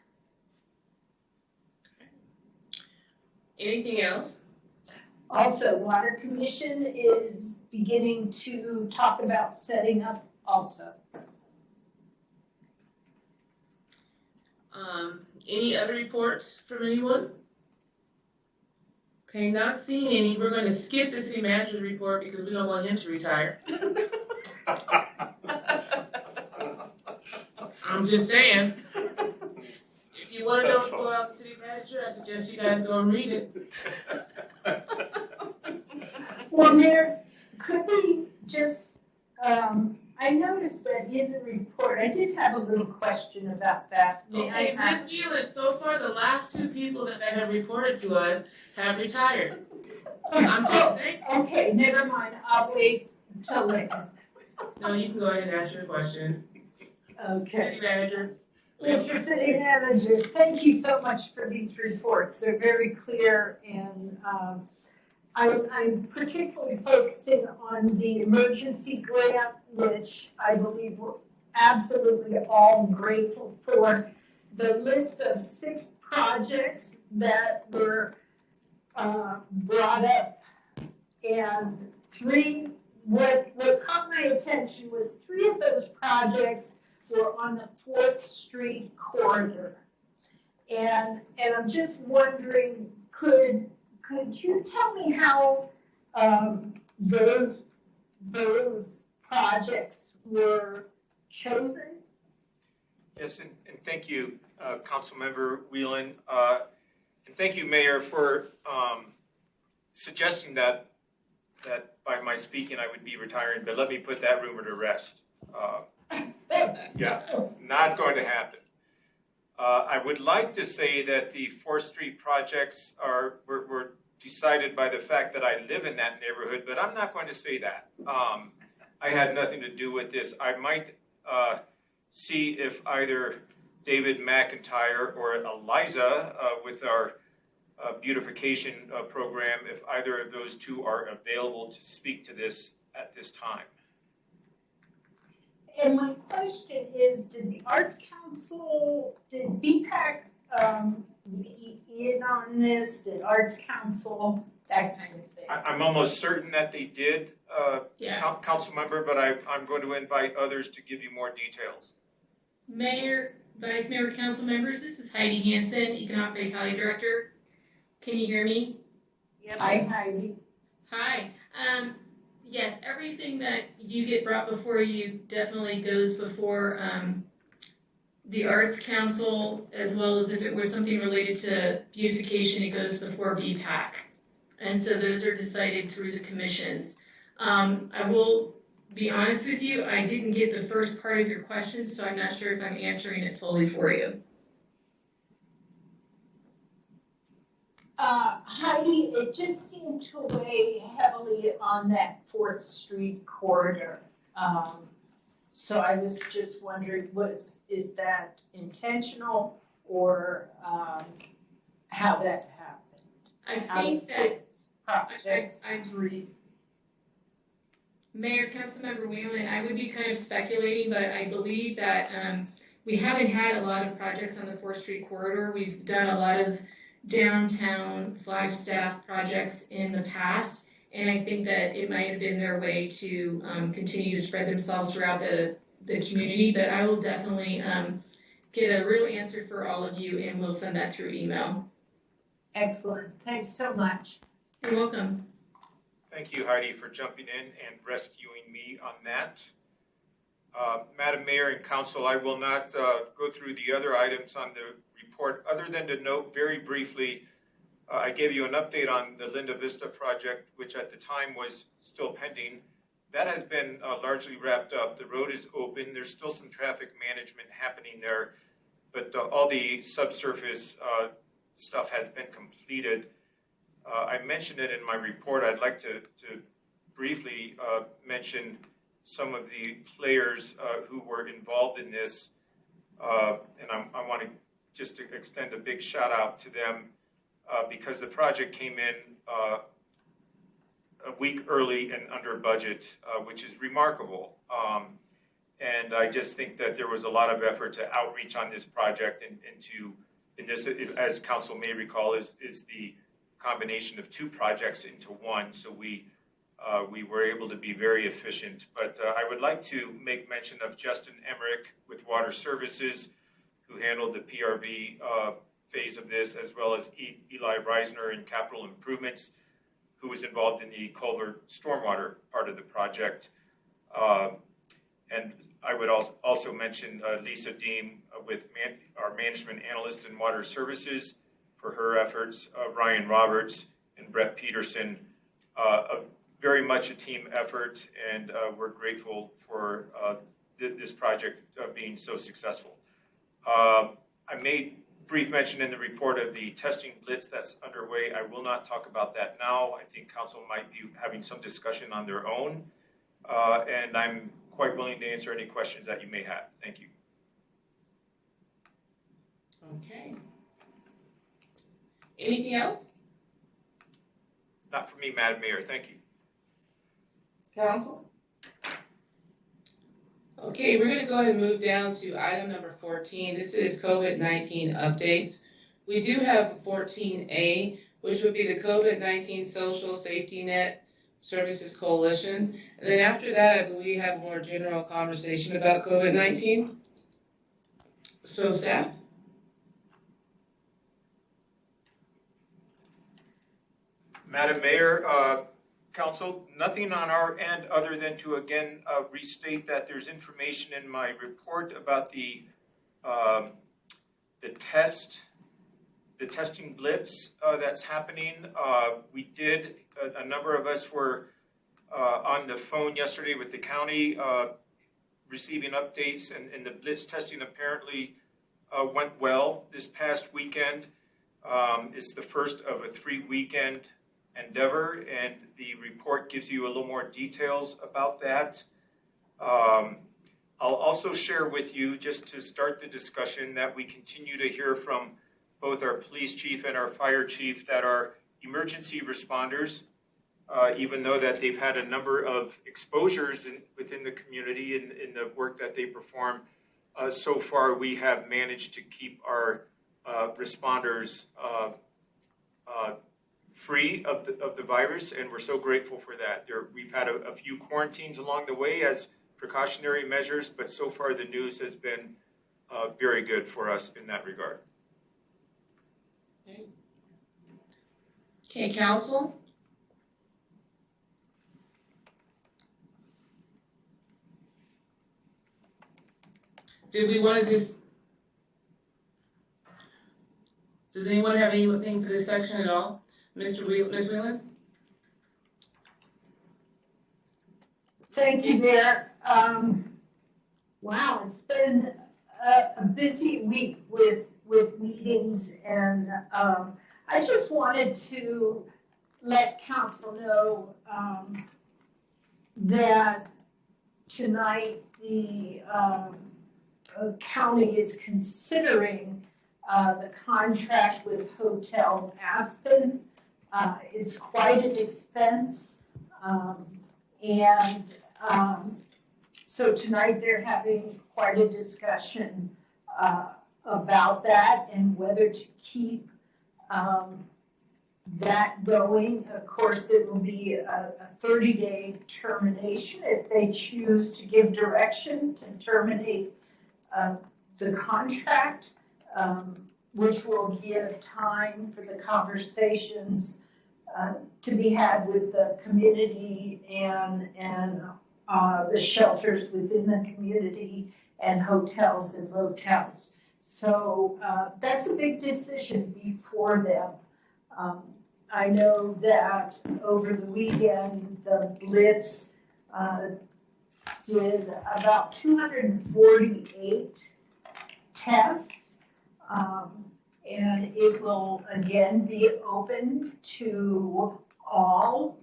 Anything else? Also, Water Commission is beginning to talk about setting up also. Any other reports from anyone? Okay, not seeing any. We're going to skip the city manager's report because we don't want him to retire. I'm just saying. If you want to know what's going on with the city manager, I suggest you guys go and read it. Well, Mayor, could we just, I noticed that in the report, I did have a little question about that. May I Okay, Ms. ask? Wheelan, so far the last two people that have reported to us have retired. I'm just saying. Okay, never mind, I'll wait till later. No, you can go ahead and ask your question. Okay. City manager. Mr. City Manager, thank you so much for these reports. They're very clear, and I'm particularly focusing on the emergency grant, which I believe we're absolutely all grateful for. The list of 6 projects that were brought up, and 3, what caught my attention was 3 of those projects were on the 4th Street corridor. And I'm just wondering, could you tell me how those projects were chosen? Yes, and thank you, Councilmember Wheelan. And thank you, Mayor, for suggesting that by my speaking I would be retiring, but let me put that rumor to rest. Yeah, not going to happen. I would like to say that the 4th Street projects were decided by the fact that I live in that neighborhood, but I'm not going to say that. I had nothing to do with this. I might see if either David McIntyre or Eliza with our beautification program, if either of those two are available to speak to this at this time. And my question is, did the Arts Council, did BPAC be in on this? Did Arts Council, that kind of thing? I'm almost certain that they did, council member, but I'm going to invite others to give you more details. Mayor, Vice Mayor, council members, this is Heidi Hansen, Economic Vitality Director. Can you hear me? Yep. Hi, Heidi. Hi. Yes, everything that you get brought before you definitely goes before the Arts Council, as well as if it was something related to beautification, it goes before BPAC. And so those are decided through the commissions. I will be honest with you, I didn't get the first part of your question, so I'm not sure if I'm answering it fully for you. Heidi, it just seemed to weigh heavily on that 4th Street corridor. So I was just wondering, is that intentional or how that happened? I think that projects. I agree. Mayor, Councilmember Wheelan, I would be kind of speculating, but I believe that we haven't had a lot of projects on the 4th Street corridor. We've done a lot of downtown Flagstaff projects in the past, and I think that it might have been their way to continue to spread themselves throughout the community, but I will definitely get a real answer for all of you, and we'll send that through email. Excellent. Thanks so much. You're welcome. Thank you, Heidi, for jumping in and rescuing me on that. Madam Mayor and Council, I will not go through the other items on the report, other than to note very briefly, I gave you an update on the Linda Vista project, which at the time was still pending. That has been largely wrapped up. The road is open. There's still some traffic management happening there, but all the subsurface stuff has been completed. I mentioned it in my report. I'd like to briefly mention some of the players who were involved in this, and I want to just extend a big shout out to them because the project came in a week early and under budget, which is remarkable. And I just think that there was a lot of effort to outreach on this project and this, as council may recall, is the combination of 2 projects into one. So we were able to be very efficient. But I would like to make mention of Justin Emmerich with Water Services, who handled the PRV phase of this, as well as Eli Reisner in Capital Improvements, who was involved in the culvert stormwater part of the project. And I would also mention Lisa Deem with our management analyst in water services for her efforts, Ryan Roberts and Brett Peterson, very much a team effort, and we're grateful for this project being so successful. I made brief mention in the report of the testing blitz that's underway. I will not talk about that now. I think council might be having some discussion on their own, and I'm quite willing to answer any questions that you may have. Thank you. Okay. Anything else? Not for me, Madam Mayor. Thank you. Council? Okay, we're going to go ahead and move down to item number 14. This is COVID-19 updates. We do have 14A, which would be the COVID-19 Social Safety Net Services Coalition. And then after that, I believe we have a more general conversation about COVID-19. So staff? Madam Mayor, Council, nothing on our end other than to again restate that there's information in my report about the testing blitz that's happening. We did, a number of us were on the phone yesterday with the county receiving updates, and the blitz testing apparently went well this past weekend. It's the first of a 3-weekend endeavor, and the report gives you a little more details about that. I'll also share with you, just to start the discussion, that we continue to hear from both our police chief and our fire chief that our emergency responders, even though that they've had a number of exposures within the community in the work that they perform, so far we have managed to keep our responders free of the virus, and we're so grateful for that. We've had a few quarantines along the way as precautionary measures, but so far the news has been very good for us in that regard. Okay, council? Did we want to just... Does anyone have anything for this section at all? Ms. Whelan? Thank you, Mayor. Wow, it's been a busy week with meetings, and I just wanted to let council know that tonight the county is considering the contract with Hotel Aspen. It's quite an expense, and so tonight they're having quite a discussion about that and whether to keep that going. Of course, it will be a 30-day termination if they choose to give direction to terminate the contract, which will give time for the conversations to be had with the community and the shelters within the community and hotels and motels. So that's a big decision before them. I know that over the weekend, the Blitz did about 248 tests, and it will again be open to all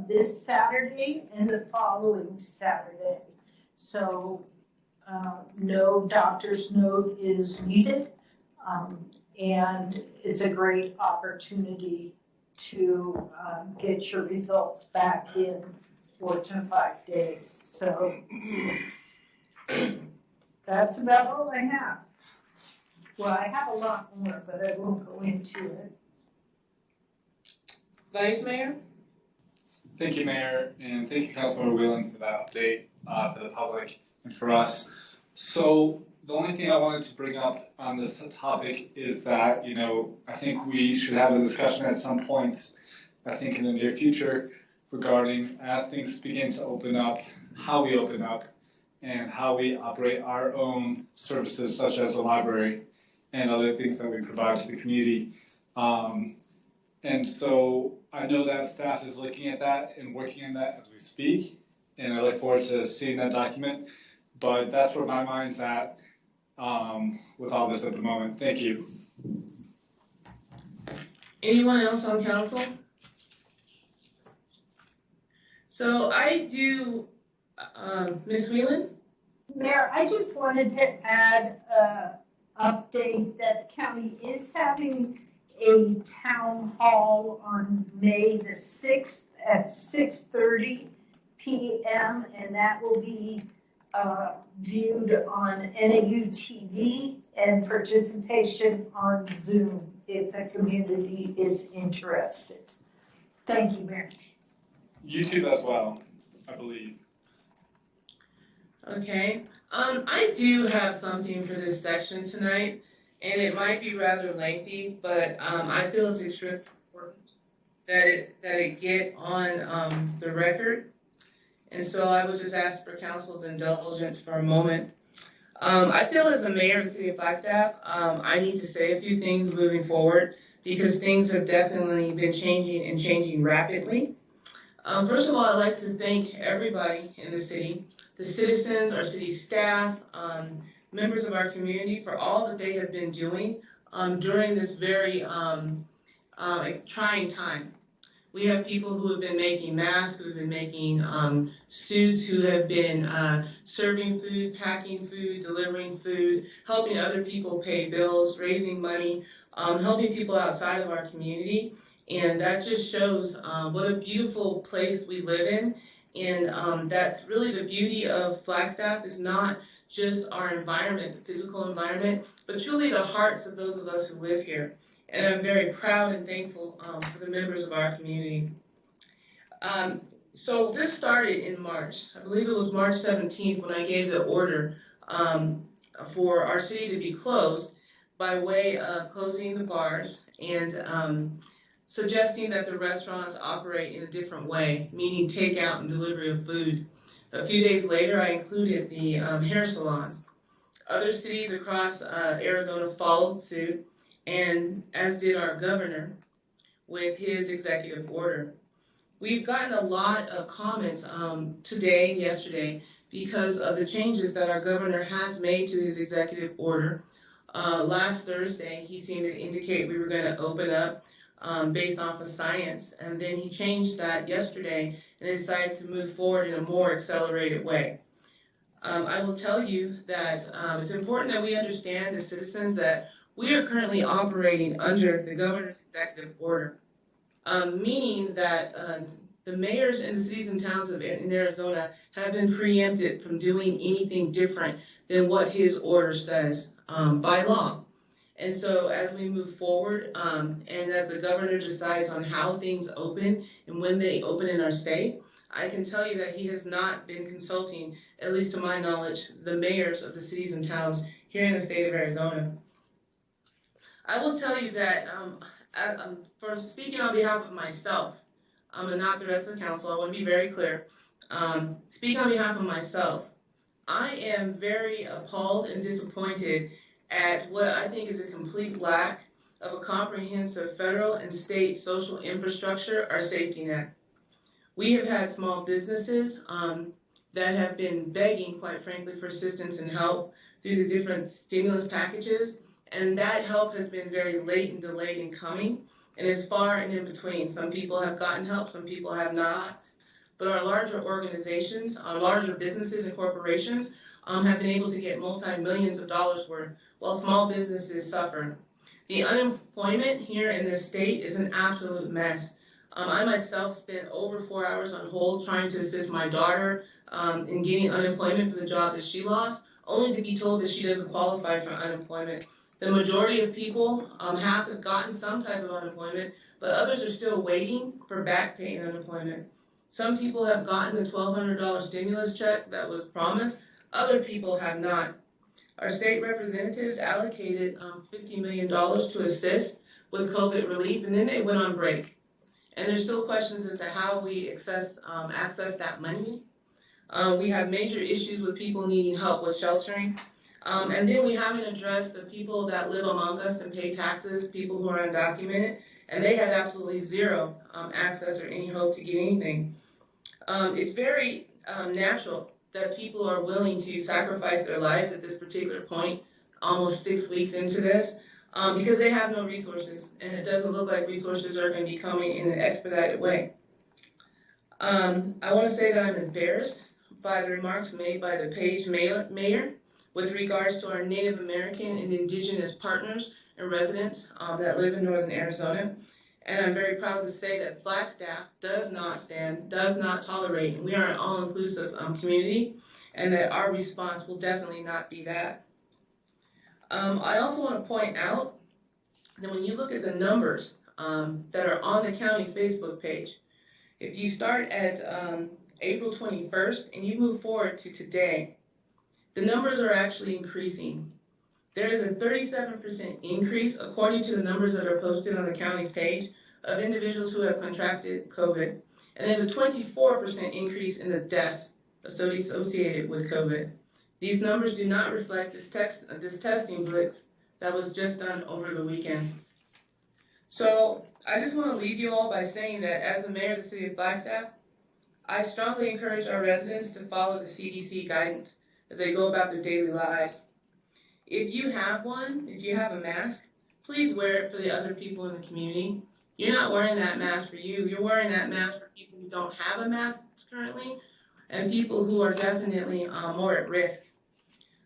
this Saturday and the following Saturday. So no doctor's note is needed, and it's a great opportunity to get your results back in 4 to 5 days. So that's about all I have. Well, I have a lot more, but I won't go into it. Vice Mayor? Thank you, Mayor, and thank you, Councilmember Whelan, for that update for the public and for us. So the only thing I wanted to bring up on this topic is that, I think we should have a discussion at some point, I think in the near future, regarding as things begin to open up, how we open up, and how we operate our own services, such as the library and other things that we provide to the community. And so I know that staff is looking at that and working on that as we speak, and I look forward to seeing that document. But that's where my mind's at with all this at the moment. Thank you. Anyone else on council? So I do, Ms. Whelan? Mayor, I just wanted to add an update that the county is having a town hall on May the 6th at 6:30 p.m. and that will be viewed on NAU TV and participation on Zoom if the community is interested. Thank you, Mayor. YouTube as well, I believe. Okay, I do have something for this section tonight, and it might be rather lengthy, but I feel it's extremely important that it get on the record. And so I would just ask for council's indulgence for a moment. I feel as the mayor of the city of Flagstaff, I need to say a few things moving forward because things have definitely been changing and changing rapidly. First of all, I'd like to thank everybody in the city, the citizens, our city staff, members of our community for all that they have been doing during this very trying time. We have people who have been making masks, who have been making suits, who have been serving food, packing food, delivering food, helping other people pay bills, raising money, helping people outside of our community. And that just shows what a beautiful place we live in. And that's really the beauty of Flagstaff is not just our environment, the physical environment, but truly the hearts of those of us who live here. And I'm very proud and thankful for the members of our community. So this started in March. I believe it was March 17th when I gave the order for our city to be closed by way of closing the bars and suggesting that the restaurants operate in a different way, meaning takeout and delivery of food. A few days later, I included the hair salons. Other cities across Arizona followed suit, and as did our governor with his executive order. We've gotten a lot of comments today and yesterday because of the changes that our governor has made to his executive order. Last Thursday, he seemed to indicate we were going to open up based off of science, and then he changed that yesterday and decided to move forward in a more accelerated way. I will tell you that it's important that we understand as citizens that we are currently operating under the governor's executive order, meaning that the mayors in the cities and towns in Arizona have been preempted from doing anything different than what his order says by law. And so as we move forward and as the governor decides on how things open and when they open in our state, I can tell you that he has not been consulting, at least to my knowledge, the mayors of the cities and towns here in the state of Arizona. I will tell you that for speaking on behalf of myself and not the rest of the council, I want to be very clear. Speaking on behalf of myself, I am very appalled and disappointed at what I think is a complete lack of a comprehensive federal and state social infrastructure or safety net. We have had small businesses that have been begging, quite frankly, for assistance and help through the different stimulus packages. And that help has been very late and delayed in coming, and is far and in between. Some people have gotten help, some people have not. But our larger organizations, our larger businesses and corporations have been able to get multi-millions of dollars worth, while small businesses suffer. The unemployment here in this state is an absolute mess. I myself spent over 4 hours on hold trying to assist my daughter in getting unemployment for the job that she lost, only to be told that she doesn't qualify for unemployment. The majority of people have gotten some type of unemployment, but others are still waiting for back pay and unemployment. Some people have gotten the $1,200 stimulus check that was promised. Other people have not. Our state representatives allocated $50 million to assist with COVID relief, and then they went on break. And there's still questions as to how we access that money. We have major issues with people needing help with sheltering. And then we haven't addressed the people that live among us and pay taxes, people who are undocumented, and they have absolutely zero access or any hope to get anything. It's very natural that people are willing to sacrifice their lives at this particular point, almost 6 weeks into this, because they have no resources, and it doesn't look like resources are going to be coming in an expedited way. I want to say that I'm embarrassed by the remarks made by the Page mayor with regards to our Native American and Indigenous partners and residents that live in northern Arizona. And I'm very proud to say that Flagstaff does not tolerate, and we are an all-inclusive community, and that our response will definitely not be that. I also want to point out that when you look at the numbers that are on the county's Facebook page, if you start at April 21st and you move forward to today, the numbers are actually increasing. There is a 37% increase, according to the numbers that are posted on the county's page, of individuals who have contracted COVID. And there's a 24% increase in the deaths associated with COVID. These numbers do not reflect this testing blitz that was just done over the weekend. So I just want to leave you all by saying that as the mayor of the city of Flagstaff, I strongly encourage our residents to follow the CDC guidance as they go about their daily lives. If you have one, if you have a mask, please wear it for the other people in the community. You're not wearing that mask for you. You're wearing that mask for people who don't have a mask currently and people who are definitely more at risk.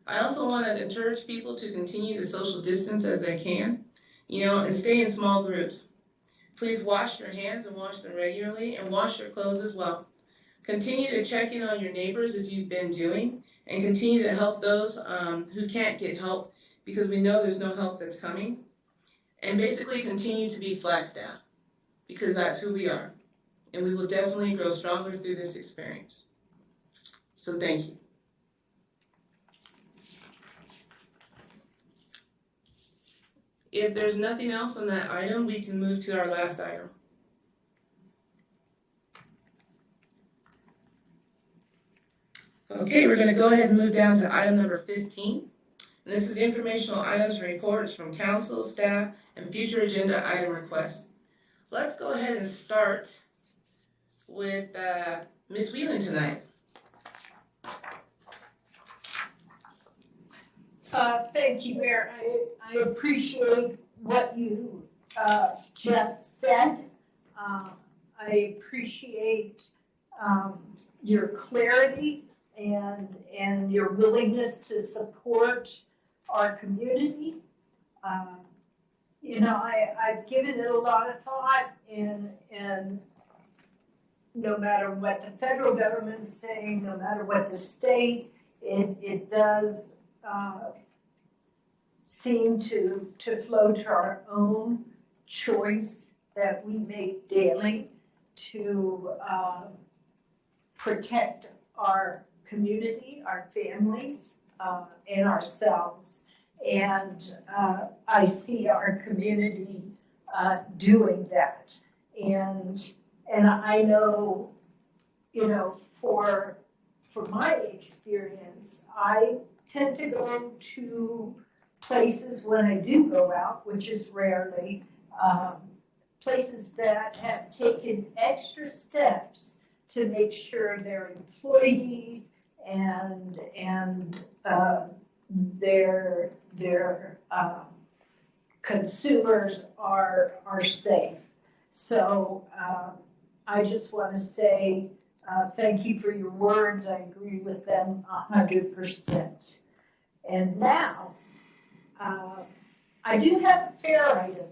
I also want to encourage people to continue to social distance as they can, and stay in small groups. Please wash your hands and wash them regularly, and wash your clothes as well. Continue to check in on your neighbors as you've been doing, and continue to help those who can't get help, because we know there's no help that's coming. And basically continue to be Flagstaff, because that's who we are. And we will definitely grow stronger through this experience. So thank you. If there's nothing else on that item, we can move to our last item. Okay, we're going to go ahead and move down to item number 15. And this is informational items and reports from council, staff, and future agenda item requests. Let's go ahead and start with Ms. Whelan tonight. Thank you, Mayor. I appreciate what you just said. I appreciate your clarity and your willingness to support our community. I've given it a lot of thought, and no matter what the federal government's saying, no matter what the state, it does seem to flow to our own choice that we make daily to protect our community, our families, and ourselves. And I see our community doing that. And I know, for my experience, I tend to go to places when I do go out, which is rarely, places that have taken extra steps to make sure their employees and their consumers are safe. So I just want to say thank you for your words. I agree with them 100%. And now, I do have a fair item,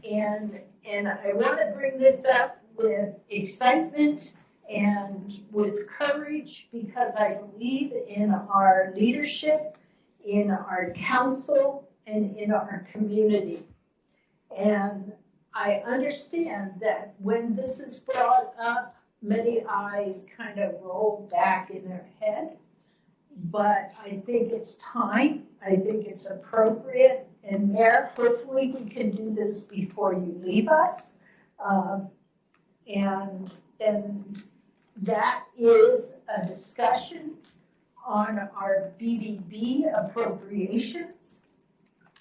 and I want to bring this up with excitement and with courage, because I believe in our leadership, in our council, and in our community. And I understand that when this is brought up, many eyes kind of roll back in their head. But I think it's time. I think it's appropriate. And Mayor, hopefully we can do this before you leave us. And that is a discussion on our BBB appropriations.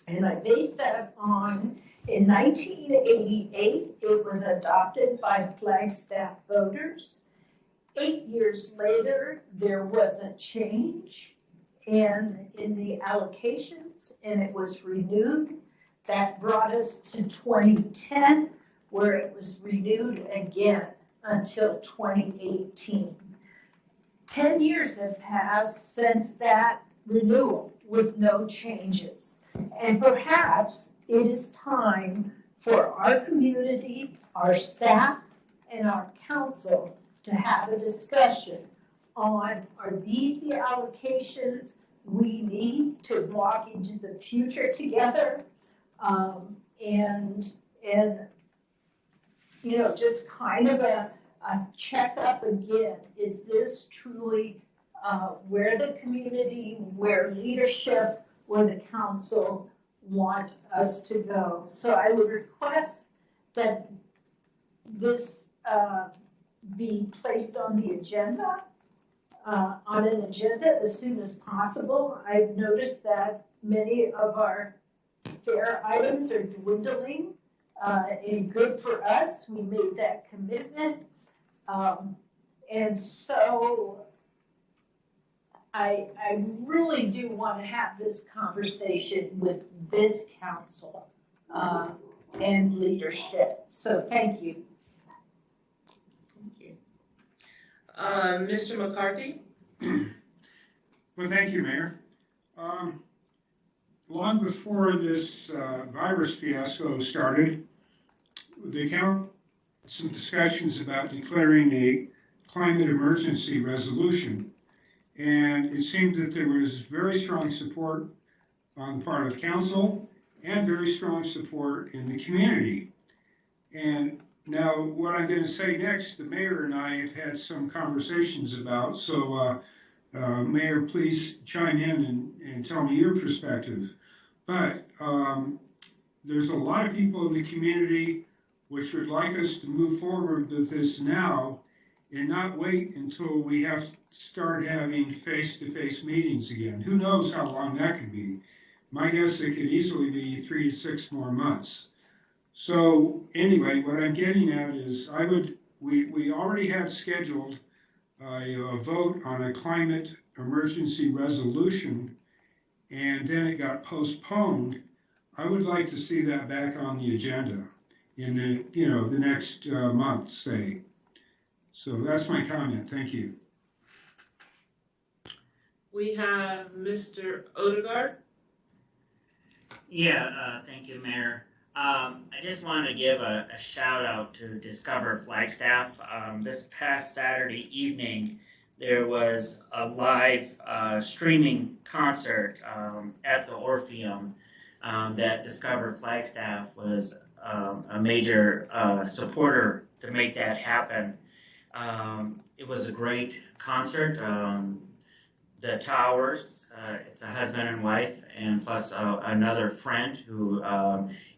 And I base that on, in 1988, it was adopted by Flagstaff voters. 8 years later, there was a change in the allocations, and it was renewed. That brought us to 2010, where it was renewed again until 2018. 10 years have passed since that renewal with no changes. And perhaps it is time for our community, our staff, and our council to have a discussion on, are these the allocations we need to walk into the future together? And you know, just kind of a checkup again. Is this truly where the community, where leadership, where the council want us to go? So I would request that this be placed on the agenda, on an agenda as soon as possible. I've noticed that many of our fair items are dwindling, and good for us. We made that commitment. And so I really do want to have this conversation with this council and leadership. So thank you. Thank you. Mr. McCarthy? Well, thank you, Mayor. Long before this virus fiasco started, the council had some discussions about declaring a climate emergency resolution. And it seemed that there was very strong support on the part of council and very strong support in the community. And now what I'm going to say next, the mayor and I have had some conversations about. So Mayor, please chime in and tell me your perspective. But there's a lot of people in the community which would like us to move forward with this now and not wait until we have to start having face-to-face meetings again. Who knows how long that could be? My guess, it could easily be 3 to 6 more months. So anyway, what I'm getting at is we already had scheduled a vote on a climate emergency resolution, and then it got postponed. I would like to see that back on the agenda in the next month, say. So that's my comment. Thank you. We have Mr. Odegaard. Yeah, thank you, Mayor. I just want to give a shout out to Discover Flagstaff. This past Saturday evening, there was a live streaming concert at the Orpheum that Discover Flagstaff was a major supporter to make that happen. It was a great concert. The Towers, it's a husband and wife, and plus another friend who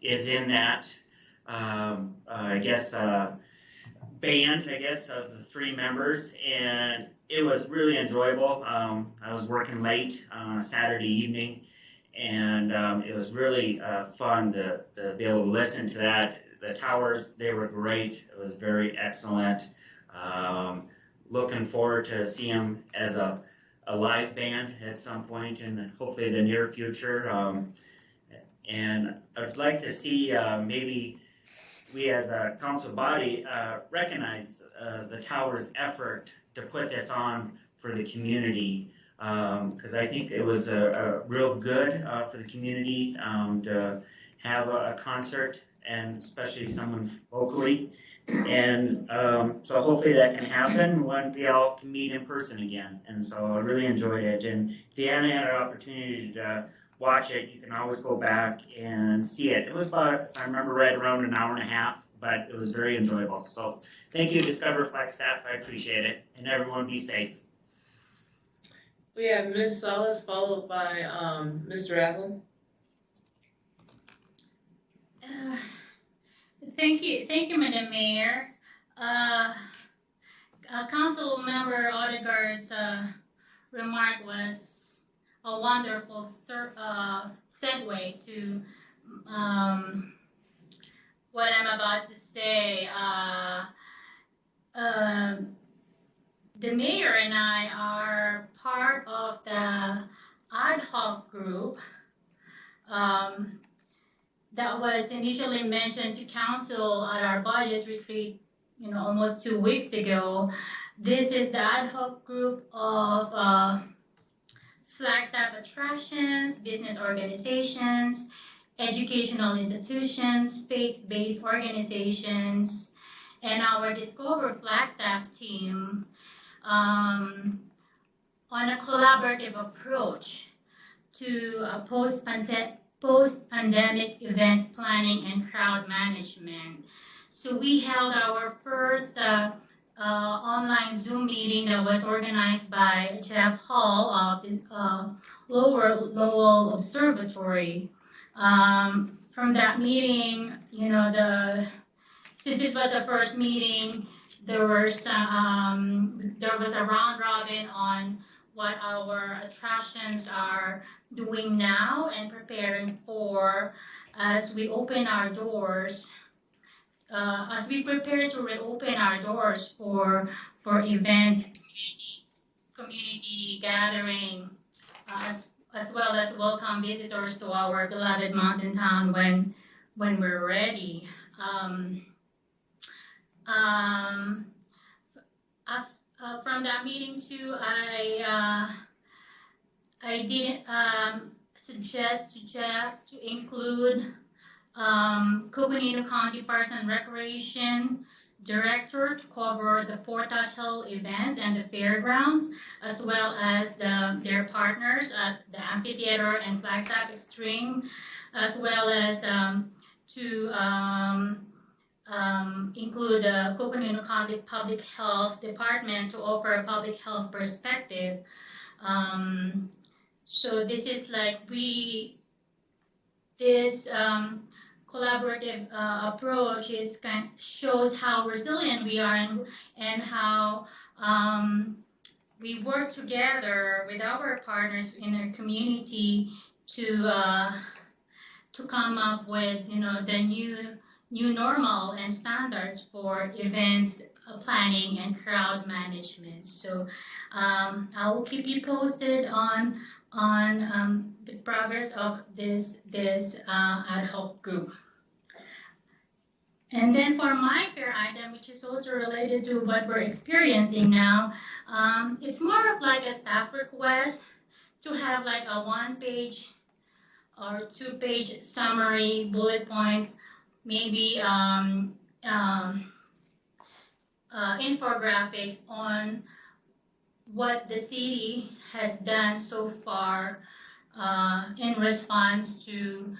is in that, band, of the 3 members, and it was really enjoyable. I was working late Saturday evening, and it was really fun to be able to listen to that. The Towers, they were great. It was very excellent. Looking forward to see them as a live band at some point in hopefully the near future. And I'd like to see maybe we as a council body recognize the Tower's effort to put this on for the community, because I think it was a real good for the community to have a concert, and especially someone locally. And so hopefully that can happen when we all can meet in person again. And so I really enjoyed it. And if you haven't had an opportunity to watch it, you can always go back and see it. It was about, if I remember right, around an hour and a half, but it was very enjoyable. So thank you, Discover Flagstaff. I appreciate it. And everyone be safe. We have Ms. Salas followed by Mr. Athlon. Thank you, Madam Mayor. Council Member Odegaard's remark was a wonderful segue to what I'm about to say. The mayor and I are part of the ad hoc group that was initially mentioned to council at our budget retreat, almost 2 weeks ago. This is the ad hoc group of Flagstaff attractions, business organizations, educational institutions, faith-based organizations, and our Discover Flagstaff team on a collaborative approach to post-pandemic events planning and crowd management. So we held our first online Zoom meeting that was organized by Jeff Hall of the Lower Lowell Observatory. From that meeting, since this was the first meeting, there was a round robin on what our attractions are doing now and preparing for as we open our doors. As we prepare to reopen our doors for events, community gathering, as well as welcome visitors to our beloved mountain town when we're ready. From that meeting too, I did suggest to Jeff to include Coconino County Parks and Recreation Director to cover the Fort Hill events and the fairgrounds, as well as their partners at the amphitheater and Flagstaff Extreme, as well as to include the Coconino County Public Health Department to offer a public health perspective. So this is this collaborative approach shows how resilient we are and how we work together with our partners in our community to come up with the new normal and standards for events planning and crowd management. So I will keep you posted on the progress of this ad hoc group. And then for my fair item, which is also related to what we're experiencing now, it's more of like a staff request to have like a 1-page or 2-page summary, bullet points, maybe infographics on what the city has done so far in response to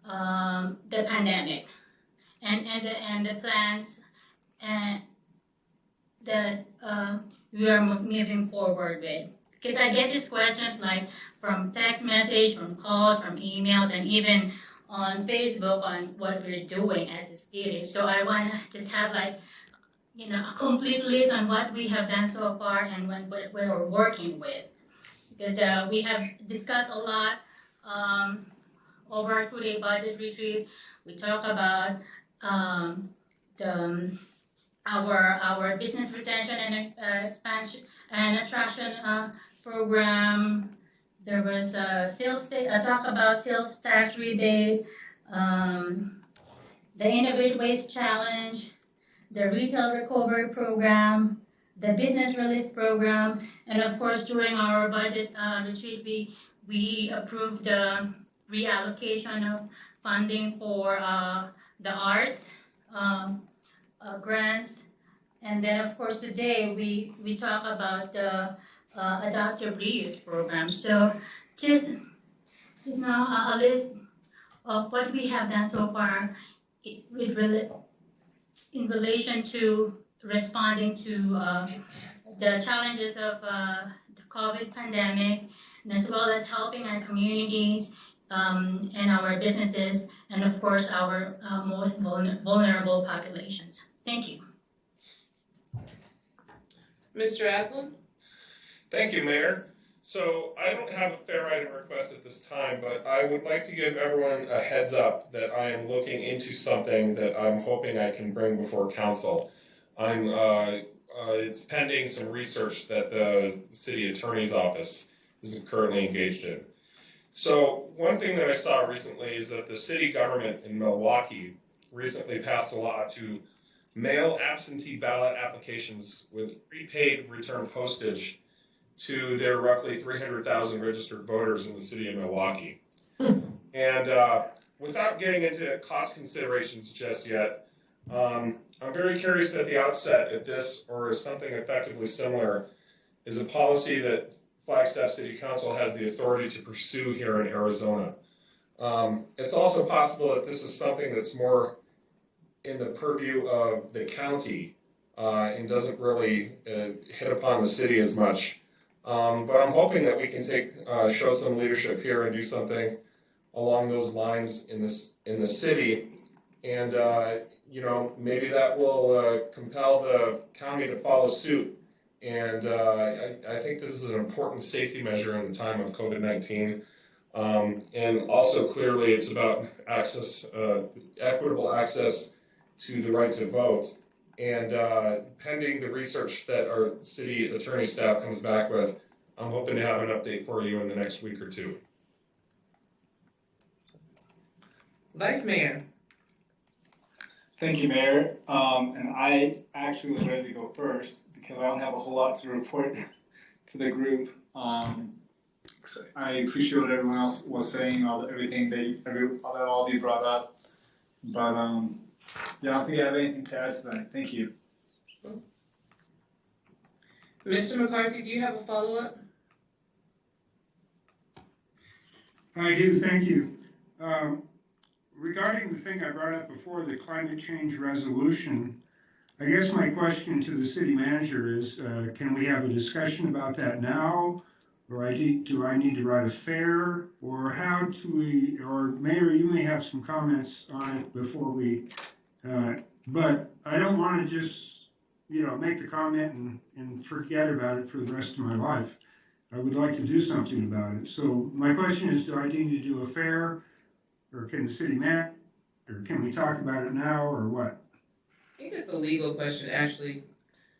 the pandemic and the plans that we are moving forward with. Because I get these questions like from text message, from calls, from emails, and even on Facebook on what we're doing as a city. So I want to just have a complete list on what we have done so far and what we're working with. Because we have discussed a lot over our 2-day budget retreat. We talk about our business retention and expansion and attraction program. There was a talk about sales tax rebate, the Innovate Waste Challenge, the Retail Recovery Program, the Business Relief Program, and of course during our budget retreat we approved the reallocation of funding for the arts grants, and then of course today we talk about the adaptive reuse program. So just a list of what we have done so far in relation to responding to the challenges of the COVID pandemic, and as well as helping our communities and our businesses, and of course our most vulnerable populations. Thank you. Mr. Aslan? Thank you, Mayor. So I don't have a fair item request at this time, but I would like to give everyone a heads up that I am looking into something that I'm hoping I can bring before council. It's pending some research that the city attorney's office is currently engaged in. So one thing that I saw recently is that the city government in Milwaukee recently passed a law to mail absentee ballot applications with prepaid return postage to their roughly 300,000 registered voters in the city of Milwaukee. And without getting into cost considerations just yet, I'm very curious at the outset if this, or something effectively similar, is a policy that Flagstaff City Council has the authority to pursue here in Arizona. It's also possible that this is something that's more in the purview of the county and doesn't really hit upon the city as much. But I'm hoping that we can show some leadership here and do something along those lines in the city, and maybe that will compel the county to follow suit. And I think this is an important safety measure in the time of COVID-19. And also clearly it's about access, equitable access to the right to vote. And pending the research that our city attorney staff comes back with, I'm hoping to have an update for you in the next week or two. Vice Mayor. Thank you, Mayor. And I actually was ready to go first because I don't have a whole lot to report to the group. I appreciate what everyone else was saying, everything that all of you brought up. But yeah, I don't think I have anything to add to that. Thank you. Mr. McCarthy, do you have a follow-up? I do, thank you. Regarding the thing I brought up before, the climate change resolution, I guess my question to the city manager is, can we have a discussion about that now? Or do I need to write a fair? Or how do we, or Mayor, you may have some comments on it before we, but I don't want to just, make the comment and forget about it for the rest of my life. I would like to do something about it. So my question is, do I need to do a fair? Or can the city manager, or can we talk about it now, or what? I think it's a legal question, actually.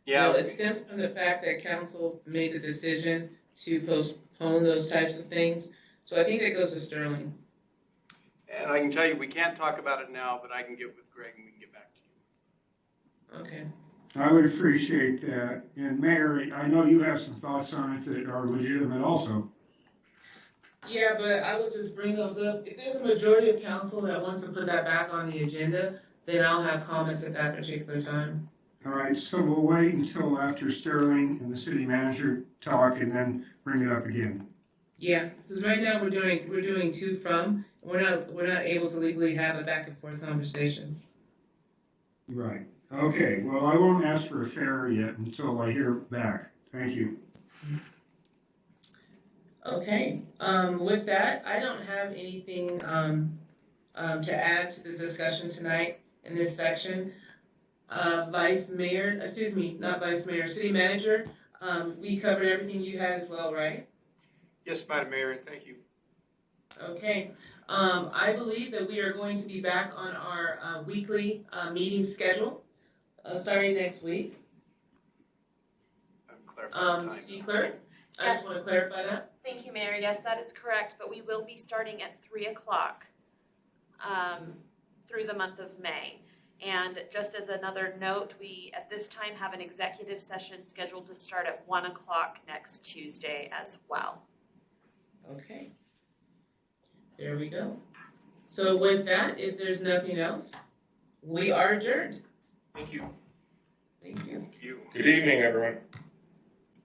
Yeah. It stems from the fact that council made the decision to postpone those types of things. So I think that goes to Sterling. And I can tell you, we can't talk about it now, but I can get with Greg and we can get back to you. Okay. I would appreciate that. And Mayor, I know you have some thoughts on it that are legitimate also. Yeah, but I will just bring those up. If there's a majority of council that wants to put that back on the agenda, then I'll have comments at that particular time. All right, so we'll wait until after Sterling and the city manager talk and then bring it up again. Yeah, because right now we're doing to from. We're not able to legally have a back and forth conversation. Right. Okay. Well, I won't ask for a fair yet until I hear back. Thank you. Okay. With that, I don't have anything to add to the discussion tonight in this section. Vice Mayor, excuse me, not Vice Mayor, City Manager, we covered everything you had as well, right? Yes, Madam Mayor, and thank you. Okay. I believe that we are going to be back on our weekly meeting schedule starting next week. City Clerk, I just want to clarify that. Thank you, Mayor. Yes, that is correct, but we will be starting at 3 o'clock through the month of May. And just as another note, we at this time have an executive session scheduled to start at 1 o'clock next Tuesday as well. Okay. There we go. So with that, if there's nothing else, we are adjourned. Thank you. Thank you. Thank you. Good evening, everyone.